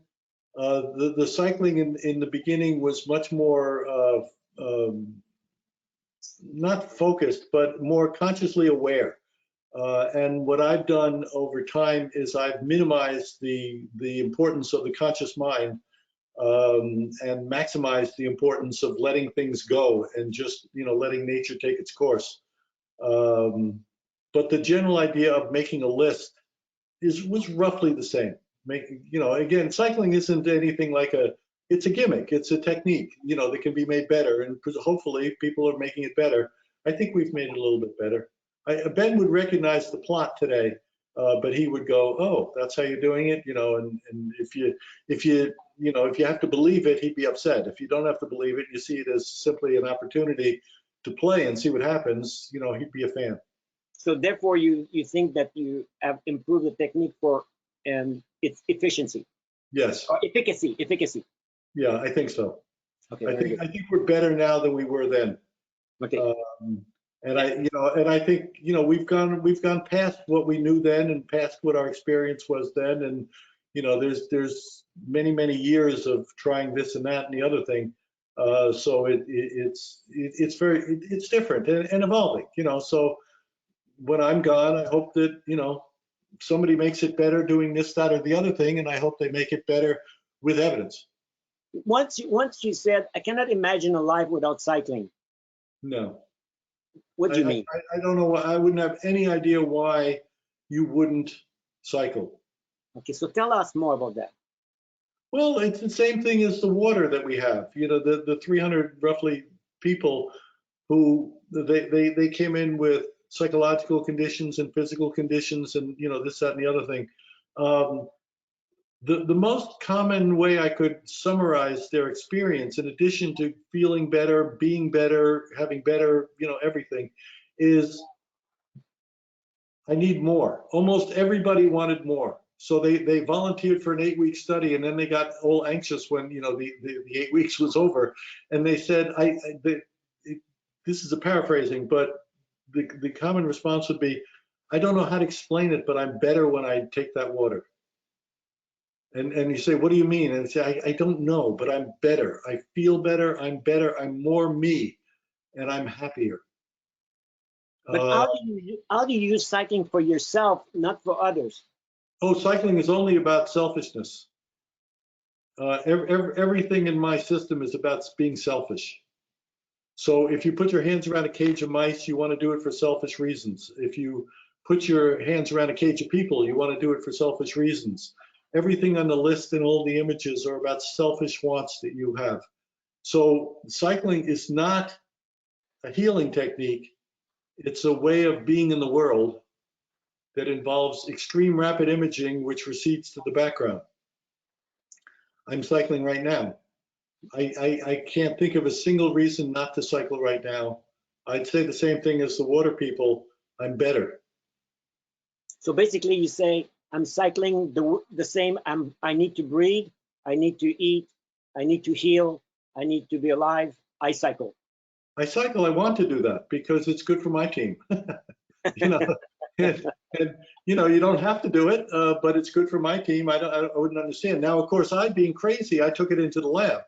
The cycling in the beginning was much more not focused, but more consciously aware. And what I've done over time is I've minimized the importance of the conscious mind and maximized the importance of letting things go and just letting nature take its course. But the general idea of making a list was roughly the same. Again, cycling isn't anything like it's a gimmick. It's a technique, that can be made better, and hopefully people are making it better. I think we've made it a little bit better. Ben would recognize the plot today, but he would go, "Oh, that's how you're doing it," And if you have to believe it, he'd be upset. If you don't have to believe it, you see it as simply an opportunity to play and see what happens, he'd be a fan.
So therefore, you think that you have improved the technique for its efficiency?
Yes.
Or efficacy.
Yeah, I think so.
Okay.
I think we're better now than we were then.
Okay.
And I think, we've gone past what we knew then and past what our experience was then. And, there's many, many years of trying this and that and the other thing. So it's different and evolving, so when I'm gone, I hope that, somebody makes it better doing this, that, or the other thing. And I hope they make it better with evidence.
Once you said, I cannot imagine a life without cycling.
No.
What do you mean?
I don't know why. I wouldn't have any idea why you wouldn't cycle.
Okay, so tell us more about that.
Well, it's the same thing as the water that we have. The 300 roughly people who they came in with psychological conditions and physical conditions and this, that, and the other thing. The most common way I could summarize their experience, in addition to feeling better, being better, having better, everything, is I need more. Almost everybody wanted more. So they volunteered for an 8-week study, and then they got all anxious when the 8 weeks was over, and they said, this is a paraphrasing, but the common response would be, I don't know how to explain it, but I'm better when I take that water. And you say, what do you mean? And I say, I don't know, but I'm better. I feel better. I'm more me, and I'm happier.
But how do you use cycling for yourself, not for others?
Oh, cycling is only about selfishness. Everything in my system is about being selfish. So if you put your hands around a cage of mice, you want to do it for selfish reasons. If you put your hands around a cage of people, you want to do it for selfish reasons. Everything on the list and all the images are about selfish wants that you have. So cycling is not a healing technique. It's a way of being in the world that involves extreme rapid imaging, which recedes to the background. I'm cycling right now. I can't think of a single reason not to cycle right now. I'd say the same thing as the water people. I'm better.
So basically you say, I'm cycling the same. I need to breathe. I need to eat. I need to heal. I need to be alive. I cycle.
I cycle. I want to do that because it's good for my team. And you don't have to do it, but it's good for my team. I wouldn't understand. Now, of course, I being crazy, I took it into the lab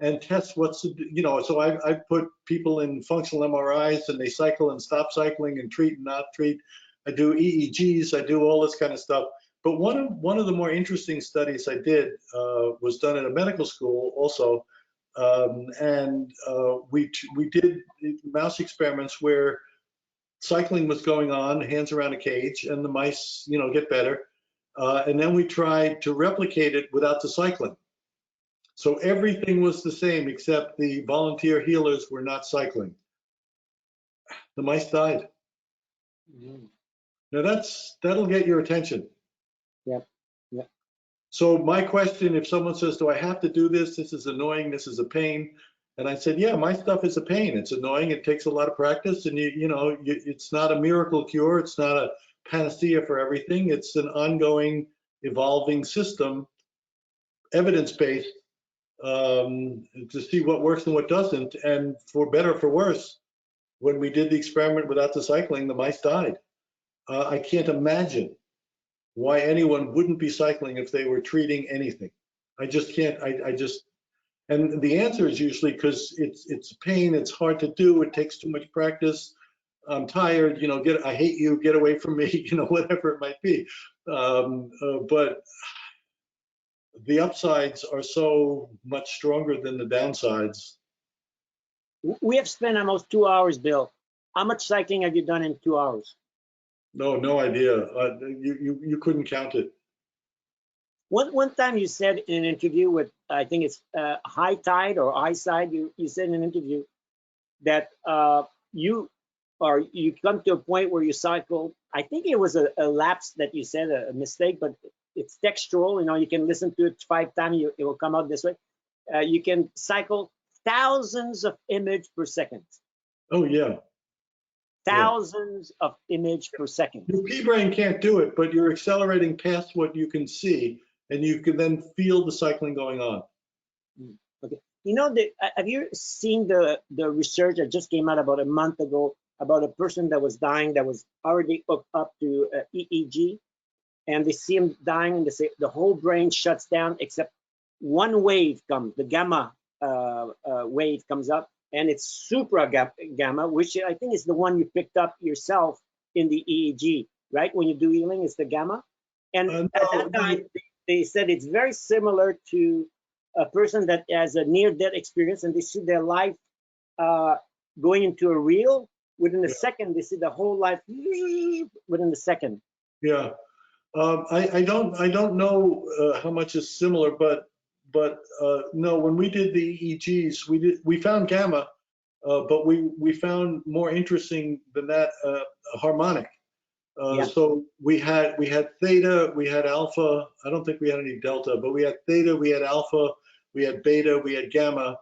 and test so I put people in functional MRIs and they cycle and stop cycling and treat and not treat. I do EEGs, I do all this kind of stuff. But one of the more interesting studies I did was done at a medical school also. We did mouse experiments where cycling was going on, hands around a cage, and the mice, get better. And then we tried to replicate it without the cycling. So everything was the same except the volunteer healers were not cycling. The mice died. Mm-hmm. Now that'll get your attention.
Yep. Yep.
So my question, if someone says, do I have to do this? This is annoying, this is a pain. And I said, yeah, my stuff is a pain. It's annoying. It takes a lot of practice. And it's not a miracle cure. It's not a panacea for everything. It's an ongoing, evolving system, evidence-based, to see what works and what doesn't. And for better or for worse, when we did the experiment without the cycling, the mice died. I can't imagine why anyone wouldn't be cycling if they were treating anything. I just can't. And the answer is usually because it's pain, it's hard to do, it takes too much practice, I'm tired, I hate you, get away from me, whatever it might be. But the upsides are so much stronger than the downsides.
We have spent almost 2 hours, Bill. How much cycling have you done in 2 hours?
No idea. You couldn't count it.
One time you said in an interview with, I think it's High Tide or Eyesight, you said in an interview that you come to a point where you cycle. I think it was a lapse that you said, a mistake, but it's textual. You can listen to it 5 times, it will come out this way. You can cycle thousands of images per second.
Oh yeah.
Thousands of images per second.
Your pea-brain can't do it, but you're accelerating past what you can see, and you can then feel the cycling going on.
Okay. Have you seen the research that just came out about a month ago about a person that was dying, that was already hooked up to EEG, and they see him dying, and they say the whole brain shuts down except one wave comes, the gamma wave comes up, and it's supra gamma, which I think is the one you picked up yourself in the EEG, right? When you do healing, it's the gamma. And at that time, they said it's very similar to a person that has a near-death experience, and they see their life going into a reel. Within a second, they see the whole life within a second.
Yeah. I don't know how much is similar, but no, when we did the EEGs, we found gamma, but we found more interesting than that a harmonic. So we had theta, we had alpha. I don't think we had any delta, but we had theta, we had alpha, we had beta, we had gamma,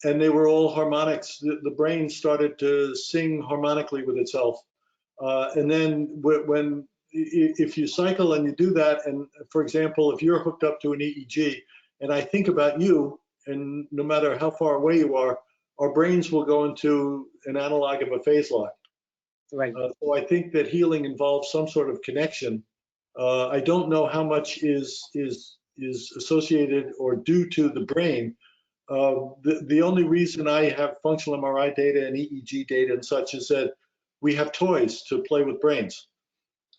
and they were all harmonics. The brain started to sing harmonically with itself, and then if you cycle and you do that, and for example, if you're hooked up to an EEG, and I think about you, and no matter how far away you are, our brains will go into an analog of a phase lock.
Right.
So I think that healing involves some sort of connection. I don't know how much is associated or due to the brain. The only reason I have functional MRI data and EEG data and such is that we have toys to play with brains.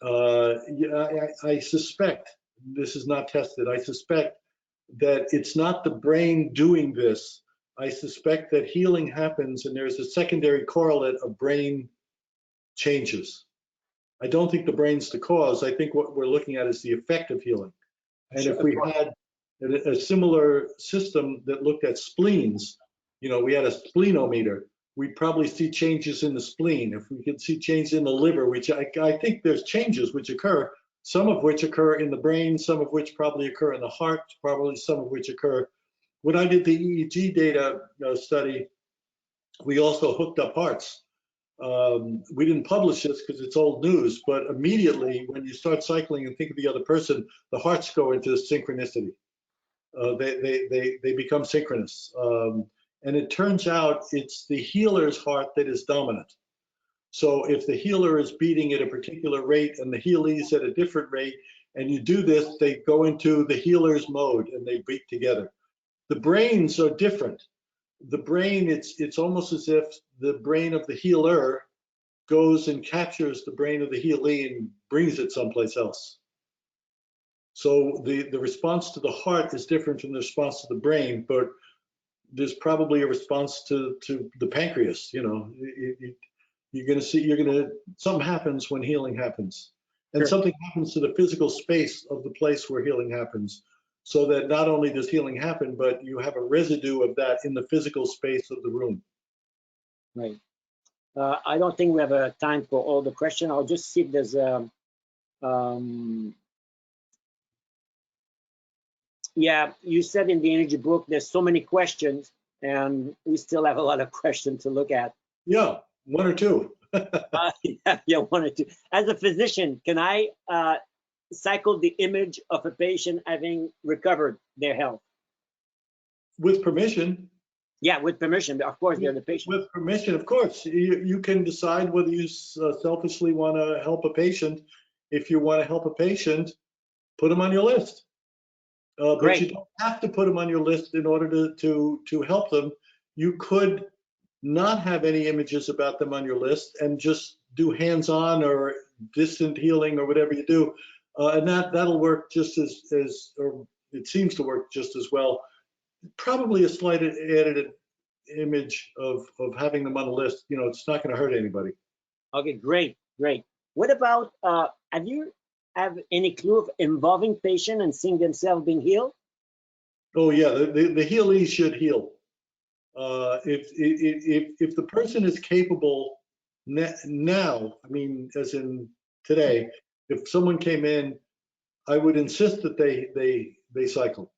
I suspect, this is not tested, I suspect that it's not the brain doing this. I suspect that healing happens and there's a secondary correlate of brain changes. I don't think the brain's the cause. I think what we're looking at is the effect of healing. And if we had a similar system that looked at spleens, you know, we had a splenometer, we'd probably see changes in the spleen. If we could see changes in the liver, which I think there's changes which occur, some of which occur in the brain, some of which probably occur in the heart, probably some of which occur. When I did the EEG data study, we also hooked up hearts. We didn't publish this because it's old news, but immediately when you start cycling and think of the other person, the hearts go into synchronicity. They become synchronous. And it turns out it's the healer's heart that is dominant. So if the healer is beating at a particular rate and the healee's at a different rate, and you do this, they go into the healer's mode and they beat together. The brains are different. The brain, it's almost as if the brain of the healer goes and captures the brain of the healee and brings it someplace else. So the response to the heart is different from the response to the brain, but there's probably a response to the pancreas. You know, you're going to see, something happens when healing happens, and something happens to the physical space of the place where healing happens, so that not only does healing happen, but you have a residue of that in the physical space of the room.
Right. I don't think we have time for all the questions. I'll just see if there's yeah, you said in the energy book there's so many questions, and we still have a lot of questions to look at.
Yeah, one or two.
Yeah, one or two. As a physician, can I cycle the image of a patient having recovered their health?
With permission.
Yeah, with permission. Of course, they're the patient.
With permission, of course. You can decide whether you selfishly want to help a patient. If you want to help a patient, put them on your list. But you don't have to put them on your list in order to help them. You could not have any images about them on your list and just do hands-on or distant healing or whatever you do, and that'll work just as or it seems to work just as well. Probably a slight added image of having them on the list. You know, it's not going to hurt anybody.
Okay, great. What about have you have any clue of involving patient and seeing themselves being healed?
Oh yeah, the healee should heal. If the person is capable now, I mean, as in today, if someone came in, I would insist that they cycle,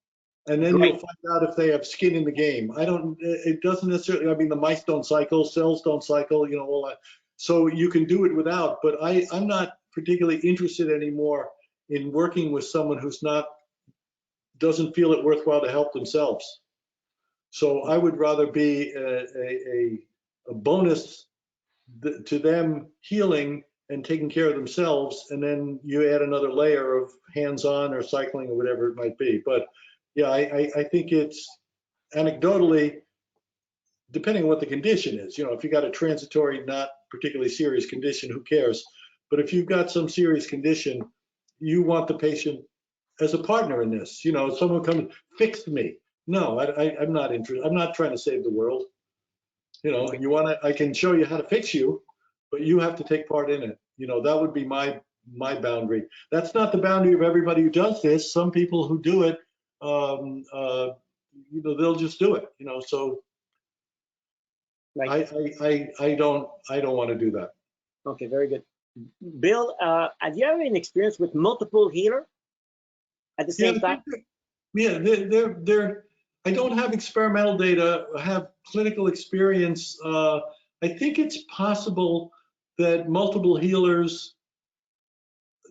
and then you'll find out if they have skin in the game. It doesn't necessarily. I mean, the mice don't cycle, cells don't cycle, you know, all that. So you can do it without. But I'm not particularly interested anymore in working with someone who's doesn't feel it worthwhile to help themselves. So I would rather be a bonus to them healing and taking care of themselves, and then you add another layer of hands-on or cycling or whatever it might be. But yeah, I think it's anecdotally, depending on what the condition is. If you got a transitory, not particularly serious condition, who cares? But if you've got some serious condition, you want the patient as a partner in this. Someone comes, fix me. No, I'm not interested. I'm not trying to save the world. You want to, I can show you how to fix you, but you have to take part in it. That would be my boundary. That's not the boundary of everybody who does this. Some people who do it, they'll just do it. So
Right.
I don't want to do that.
Okay, very good. Bill, have you ever an experience with multiple healer at the same time?
Yeah, I don't have experimental data. I have clinical experience. I think it's possible that multiple healers,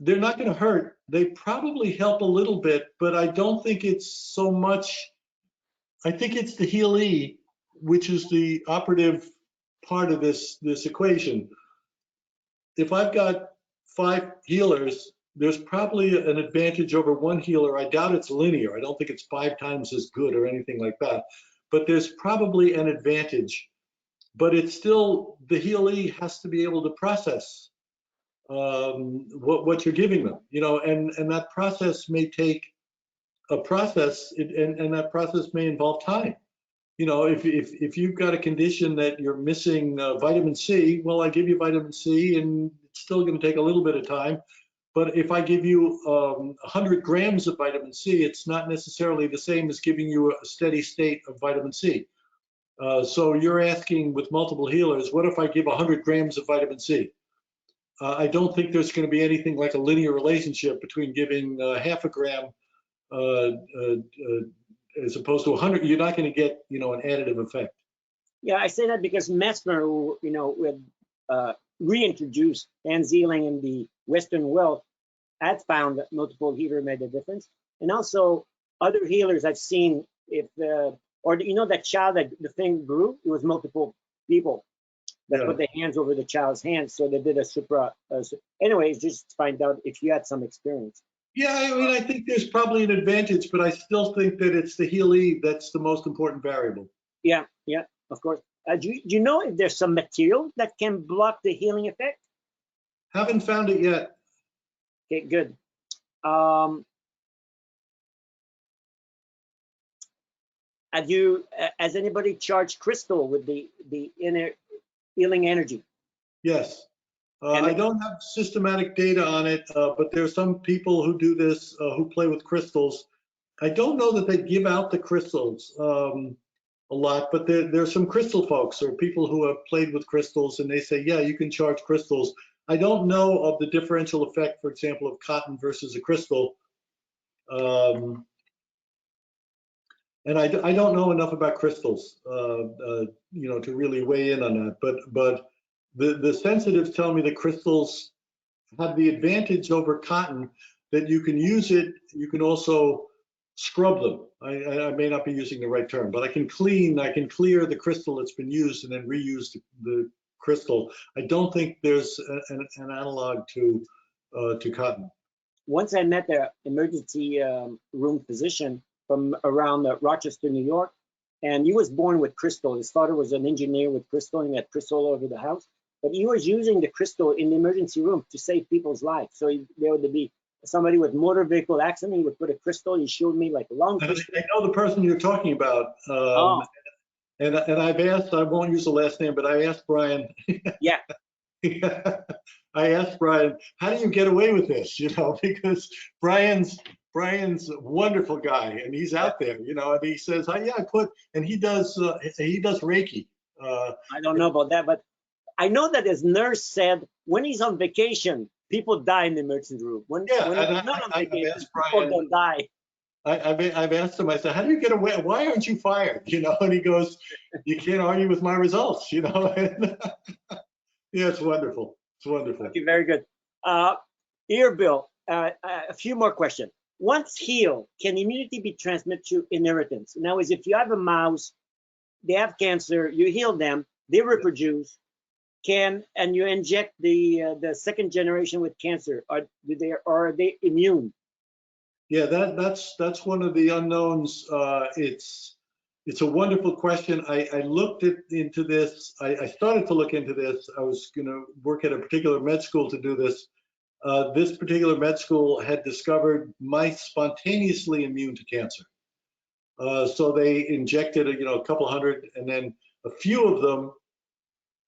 they're not going to hurt. They probably help a little bit, but I don't think it's so much. I think it's the healee, which is the operative part of this equation. If I've got 5 healers, there's probably an advantage over one healer. I doubt it's linear. I don't think it's 5 times as good or anything like that. But there's probably an advantage. But it's still, the healee has to be able to process what you're giving them, and that process may take a process, and that process may involve time. If you've got a condition that you're missing vitamin C, well, I give you vitamin C, and it's still going to take a little bit of time. But if I give you 100 grams of vitamin C, it's not necessarily the same as giving you a steady state of vitamin C. So you're asking with multiple healers, what if I give 100 grams of vitamin C? I don't think there's going to be anything like a linear relationship between giving half a gram as opposed to 100. You're not going to get, an additive effect.
Yeah, I say that because Mesmer, who would reintroduce hands healing in the Western world, had found that multiple healer made a difference. And also other healers I've seen, if that child that the thing grew, it was multiple people that put their hands over the child's hands, so they did a supra. Anyways, just to find out if you had some experience.
Yeah, I think there's probably an advantage, but I still think that it's the healee that's the most important variable.
Yeah, of course. Do you know if there's some material that can block the healing effect?
Haven't found it yet.
Okay, good. Has anybody charged crystal with the inner healing energy?
Yes. I don't have systematic data on it, but there's some people who do this, who play with crystals. I don't know that they give out the crystals a lot, but there's some crystal folks or people who have played with crystals, and they say, yeah, you can charge crystals. I don't know of the differential effect, for example, of cotton versus a crystal. And I don't know enough about crystals, to really weigh in on that. But the sensitives tell me that crystals have the advantage over cotton that you can use it. You can also scrub them. I may not be using the right term, but I can clear the crystal that's been used and then reuse the crystal. I don't think there's an analog to cotton.
Once I met the emergency room physician from around Rochester, New York, and he was born with crystal. His father was an engineer with crystal, and he had crystal all over the house. But he was using the crystal in the emergency room to save people's lives. So there would be somebody with motor vehicle accident, he would put a crystal. He showed me like a long crystal.
I know the person you're talking about. And I've asked, I won't use the last name, but I asked Brian.
Yeah.
I asked Brian, how do you get away with this? Because Brian's a wonderful guy, and he's out there, and he says, oh, yeah, and he does Reiki.
I don't know about that, but I know that his nurse said when he's on vacation, people die in the emergency room. When he's not on vacation, people don't die.
I've asked him, I said, how do you get away? Why aren't you fired? And he goes, you can't argue with my results, Yeah, it's wonderful. It's wonderful.
Okay, very good. Here, Bill, a few more questions. Once healed, can immunity be transmitted to inheritance? Now, if you have a mouse, they have cancer, you heal them, they reproduce. and you inject the second generation with cancer, are they immune?
Yeah, that's one of the unknowns. It's a wonderful question. I looked into this. I started to look into this. I was going to work at a particular med school to do this. This particular med school had discovered mice spontaneously immune to cancer. So they injected a couple hundred, and then a few of them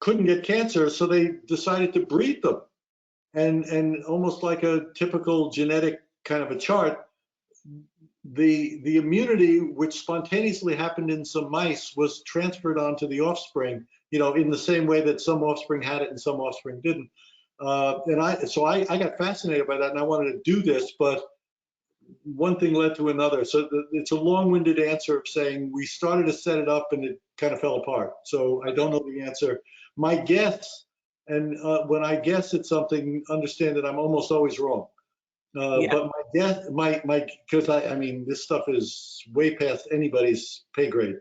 couldn't get cancer, so they decided to breed them. And almost like a typical genetic kind of a chart, the immunity which spontaneously happened in some mice was transferred onto the offspring, in the same way that some offspring had it and some offspring didn't. So I got fascinated by that, and I wanted to do this, but one thing led to another. So it's a long-winded answer of saying we started to set it up and it kind of fell apart. So I don't know the answer. My guess, and when I guess at something, understand that I'm almost always wrong.
Yeah.
But my guess, because I mean, this stuff is way past anybody's pay grade.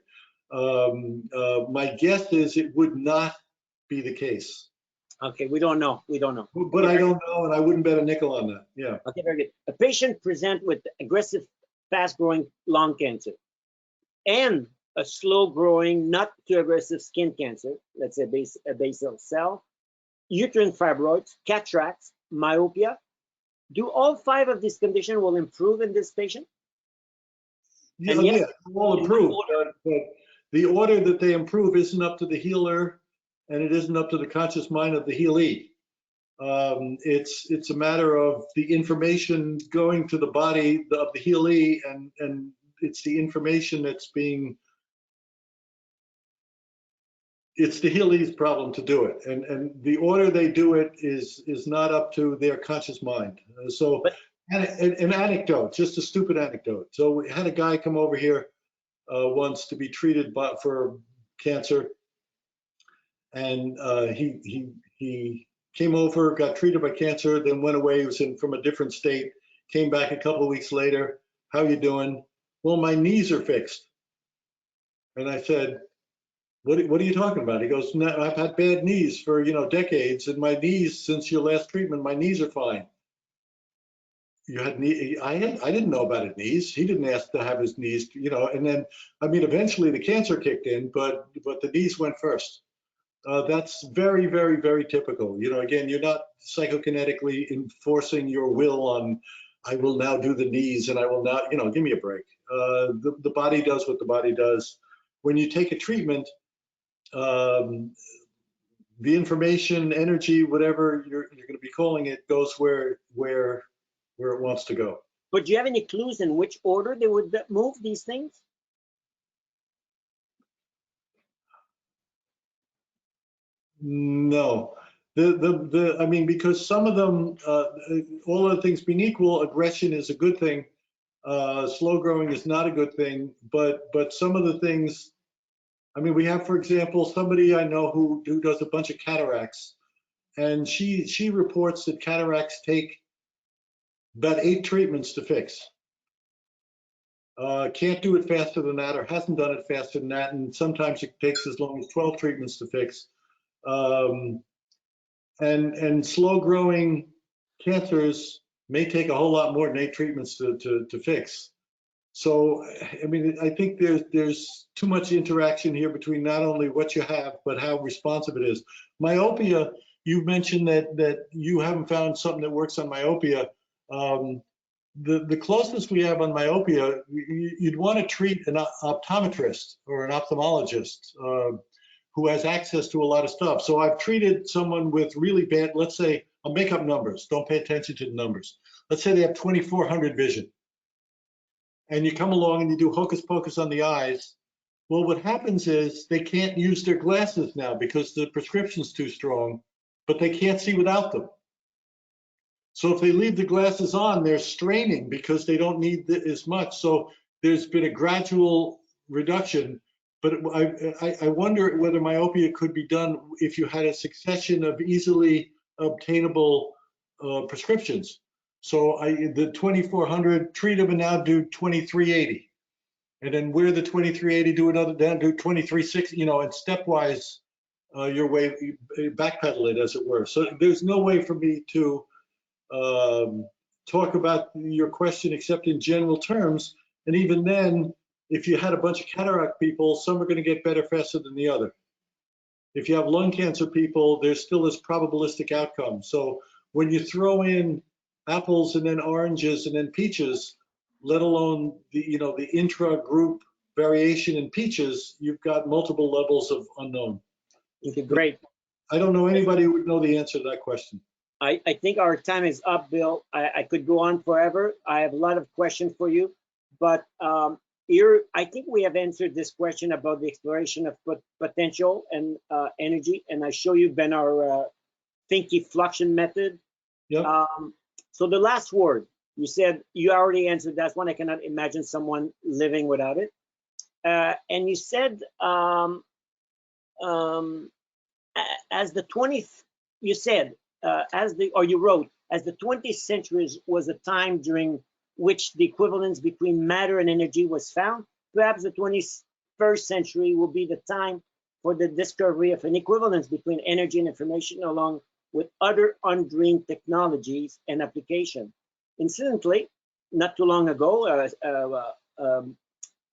My guess is it would not be the case.
Okay, we don't know. We don't know.
But
Okay,
I don't know, and I wouldn't bet a nickel on that. Yeah.
Okay, very good. A patient present with aggressive, fast-growing lung cancer and a slow-growing, not too aggressive skin cancer, let's say a basal cell, uterine fibroids, cataracts, myopia. Do all 5 of these conditions will improve in this patient?
Yeah, yeah, all improve, but the order that they improve isn't up to the healer, and it isn't up to the conscious mind of the healee. It's a matter of the information going to the body of the healee, and it's the information that's it's the healee's problem to do it, and the order they do it is not up to their conscious mind. So an anecdote, just a stupid anecdote. So we had a guy come over here once to be treated for cancer, and he came over, got treated by cancer, then went away. He was from a different state, came back a couple of weeks later. How you doing? Well, my knees are fixed. And I said, what are you talking about? He goes, no, I've had bad knees for decades, and my knees, since your last treatment, my knees are fine. You had knee? I didn't know about his knees. He didn't ask to have his knees, And then, I mean, eventually the cancer kicked in, but the knees went first. That's very, very, very typical. Again, you're not psychokinetically enforcing your will on, I will now do the knees and I will not, give me a break. The body does what the body does. When you take a treatment, the information, energy, whatever you're going to be calling it, goes where it wants to go.
But do you have any clues in which order they would move these things?
No. I mean, because some of them, all other things being equal, aggression is a good thing. Slow growing is not a good thing, but some of the things, I mean, we have, for example, somebody I know who does a bunch of cataracts, and she reports that cataracts take about 8 treatments to fix. Can't do it faster than that, or hasn't done it faster than that, and sometimes it takes as long as 12 treatments to fix. And slow growing cancers may take a whole lot more than 8 treatments to fix. So, I mean, I think there's too much interaction here between not only what you have, but how responsive it is. Myopia, you mentioned that you haven't found something that works on myopia. The closest we have on myopia, you'd want to treat an optometrist or an ophthalmologist who has access to a lot of stuff. So I've treated someone with really bad, let's say, I'll make up numbers, don't pay attention to the numbers. Let's say they have 2400 vision. And you come along and you do hocus pocus on the eyes. Well, what happens is they can't use their glasses now because the prescription's too strong, but they can't see without them. So if they leave the glasses on, they're straining because they don't need as much. So there's been a gradual reduction, but I wonder whether myopia could be done if you had a succession of easily obtainable prescriptions. So the 2400, treat them and now do 2380. And then where the 2380 do another, then do 2360, and stepwise your way, backpedal it, as it were. So there's no way for me to talk about your question except in general terms. And even then, if you had a bunch of cataract people, some are going to get better faster than the other. If you have lung cancer people, there's still this probabilistic outcome. So when you throw in apples and then oranges and then peaches, let alone the, you know, the intra-group variation in peaches, you've got multiple levels of unknown.
Okay, great.
I don't know anybody who would know the answer to that question.
I think our time is up, Bill. I could go on forever. I have a lot of questions for you, but here I think we have answered this question about the exploration of potential and energy, and I show you Ben our thinky flexion method.
Yep.
So the last word, you said you already answered that one. I cannot imagine someone living without it. And you said as the 20th, you said you wrote, as the 20th century was a time during which the equivalence between matter and energy was found, perhaps the 21st century will be the time for the discovery of an equivalence between energy and information, along with other undreamed technologies and application. Incidentally, not too long ago,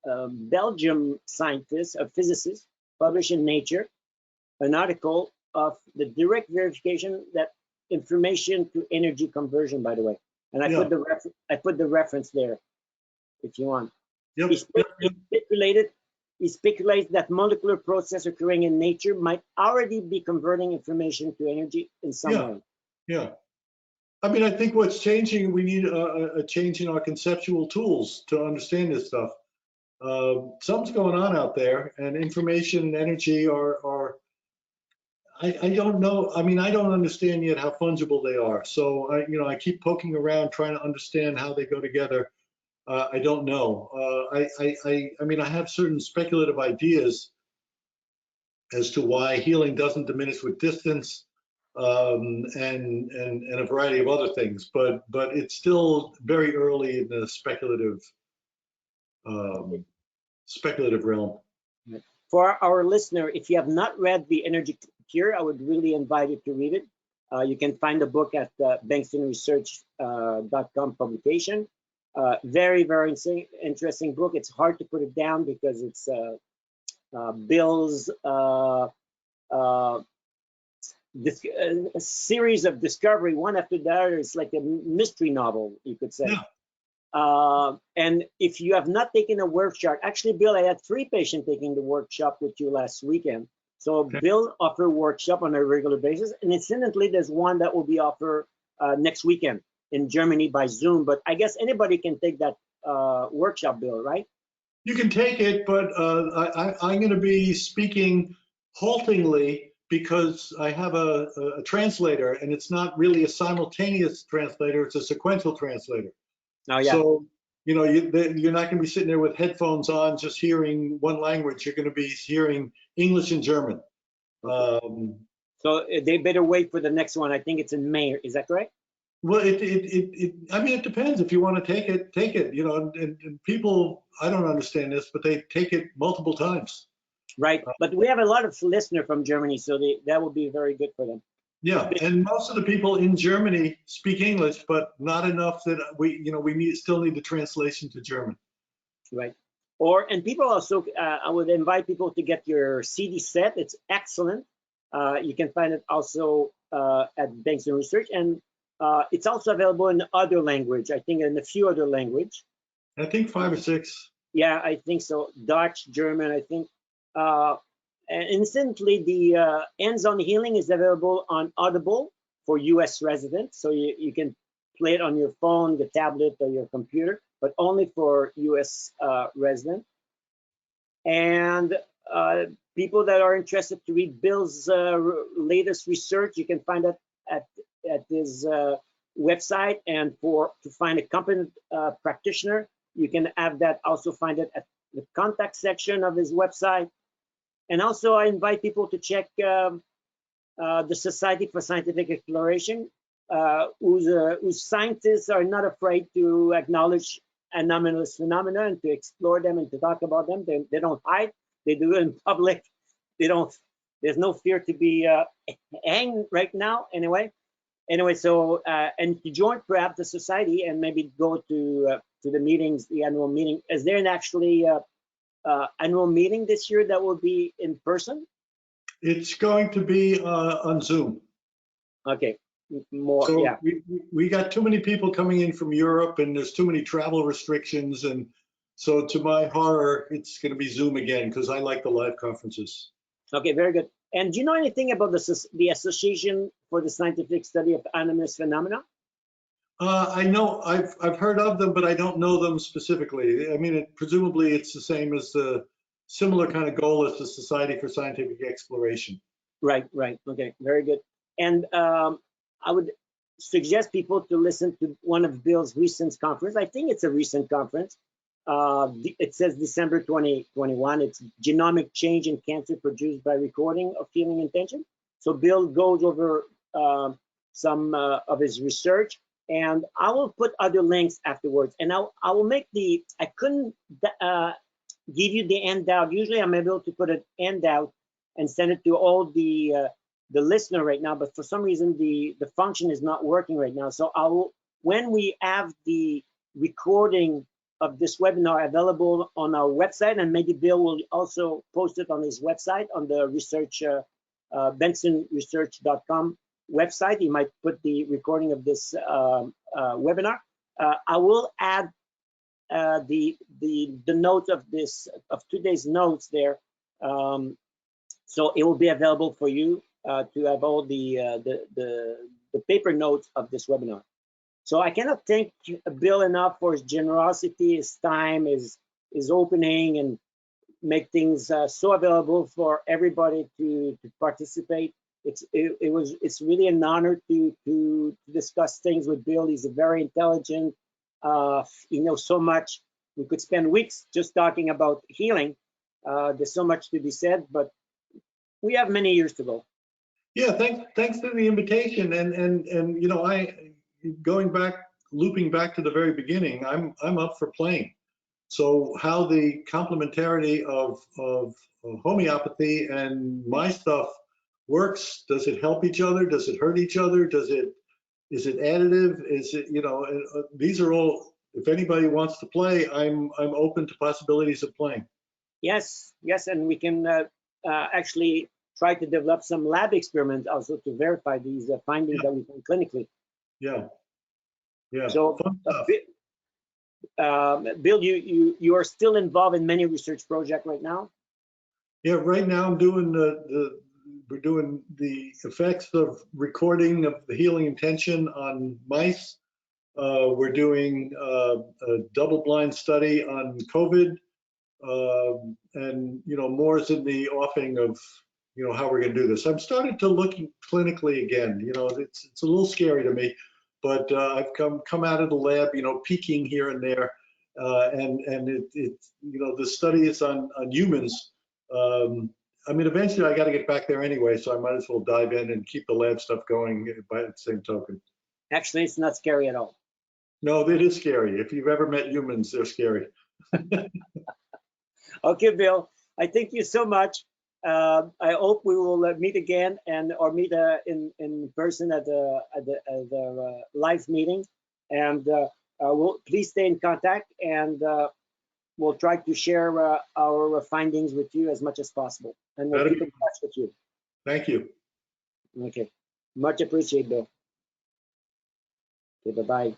Belgium scientist, a physicist, published in Nature an article of the direct verification that information to energy conversion, by the way. And I put the reference there if you want.
Yep.
He speculates that molecular process occurring in nature might already be converting information to energy in some way.
Yeah. I mean, I think what's changing, we need a change in our conceptual tools to understand this stuff. Something's going on out there, and information and energy are I don't know. I mean, I don't understand yet how fungible they are. So I keep poking around trying to understand how they go together. I don't know. I mean, I have certain speculative ideas as to why healing doesn't diminish with distance, and a variety of other things. But it's still very early in the speculative realm.
For our listener, if you have not read The Energy Cure, I would really invite you to read it. You can find the book at bengstonresearch.com publication. Very, very interesting book. It's hard to put it down because it's Bill's a series of discovery, one after the other. It's like a mystery novel, you could say.
Yeah.
And if you have not taken a workshop, actually, Bill, I had 3 patients taking the workshop with you last weekend. So okay. Bill offer workshop on a regular basis, and incidentally, there's one that will be offered next weekend in Germany by Zoom. But I guess anybody can take that workshop, Bill, right?
You can take it, but I'm going to be speaking haltingly because I have a translator, and it's not really a simultaneous translator; it's a sequential translator.
Oh, yeah.
So, you're not going to be sitting there with headphones on just hearing one language. You're going to be hearing English and German.
So they better wait for the next one. I think it's in May. Is that correct?
Well, I mean, it depends. If you want to take it, take it. And people, I don't understand this, but they take it multiple times.
Right. But we have a lot of listeners from Germany, so that would be very good for them.
Yeah, and most of the people in Germany speak English, but not enough that we still need the translation to German.
Right. And people also, I would invite people to get your CD set. It's excellent. You can find it also at Bengston Research, and it's also available in other language. I think in a few other language.
I think 5 or 6.
Yeah, I think so. Dutch, German, I think. And incidentally, the hands-on healing is available on Audible for US residents. So you can play it on your phone, the tablet, or your computer, but only for US residents. And people that are interested to read Bill's latest research, you can find it at his website. And to find a competent practitioner, you can have that also find it at the contact section of his website. And also, I invite people to check the Society for Scientific Exploration, whose scientists are not afraid to acknowledge anomalous phenomena and to explore them and to talk about them. They don't hide. They do it in public. They don't there's no fear to be hanged right now. Anyway, so and to join perhaps the society and maybe go to the meetings, the annual meeting. Is there an actually annual meeting this year that will be in person?
It's going to be on Zoom.
Okay, more,
So
yeah.
we got too many people coming in from Europe, and there's too many travel restrictions, and so to my horror, it's going to be Zoom again because I like the live conferences.
Okay, very good. And do you know anything about the Association for the Scientific Study of Anomalous Phenomena?
I know I've heard of them, but I don't know them specifically. I mean, presumably it's the same as the similar kind of goal as the Society for Scientific Exploration.
Right, right. Okay, very good. And I would suggest people to listen to one of Bill's recent conference. I think it's a recent conference. It says December 2021. It's Genomic Change in Cancer Produced by Recording of Healing Intention. So Bill goes over some of his research, and I will put other links afterwards. And I will make I couldn't give you the handout. Usually I'm able to put an handout and send it to all the listener right now, but for some reason the function is not working right now. So I will, when we have the recording of this webinar available on our website, and maybe Bill will also post it on his website, on the research BengstonResearch.com website. He might put the recording of this webinar. I will add the notes of today's notes there. So it will be available for you to have all the paper notes of this webinar. So I cannot thank Bill enough for his generosity, his time, his opening, and make things so available for everybody to participate. It's really an honor to discuss things with Bill. He's a very intelligent. He knows so much. We could spend weeks just talking about healing. There's so much to be said, but we have many years to go.
Yeah, thanks for the invitation, and you know, looping back to the very beginning, I'm up for playing. So how the complementarity of homeopathy and my stuff works, does it help each other? Does it hurt each other? Is it additive? Is it, you know, these are all, if anybody wants to play, I'm open to possibilities of playing.
Yes, and we can actually try to develop some lab experiments also to verify these findings that we can clinically.
Yeah.
So, Bill, you are still involved in many research projects right now?
Yeah, right now I'm doing we're doing the effects of recording of the healing intention on mice. We're doing a double-blind study on COVID, and you know, more is in the offing of, you know, how we're going to do this. I'm starting to look clinically again. You know, it's a little scary to me, but I've come out of the lab, you know, peeking here and there, and you know, the study is on humans. I mean, eventually I got to get back there anyway, so I might as well dive in and keep the lab stuff going by the same token.
Actually, it's not scary at all.
No, it is scary. If you've ever met humans, they're scary.
Okay, Bill, I thank you so much. I hope we will meet again or meet in person at the live meeting. And please stay in contact, and we'll try to share our findings with you as much as possible. And we'll keep in touch with you.
Thank you.
Okay, much appreciated, Bill. Okay, bye-bye.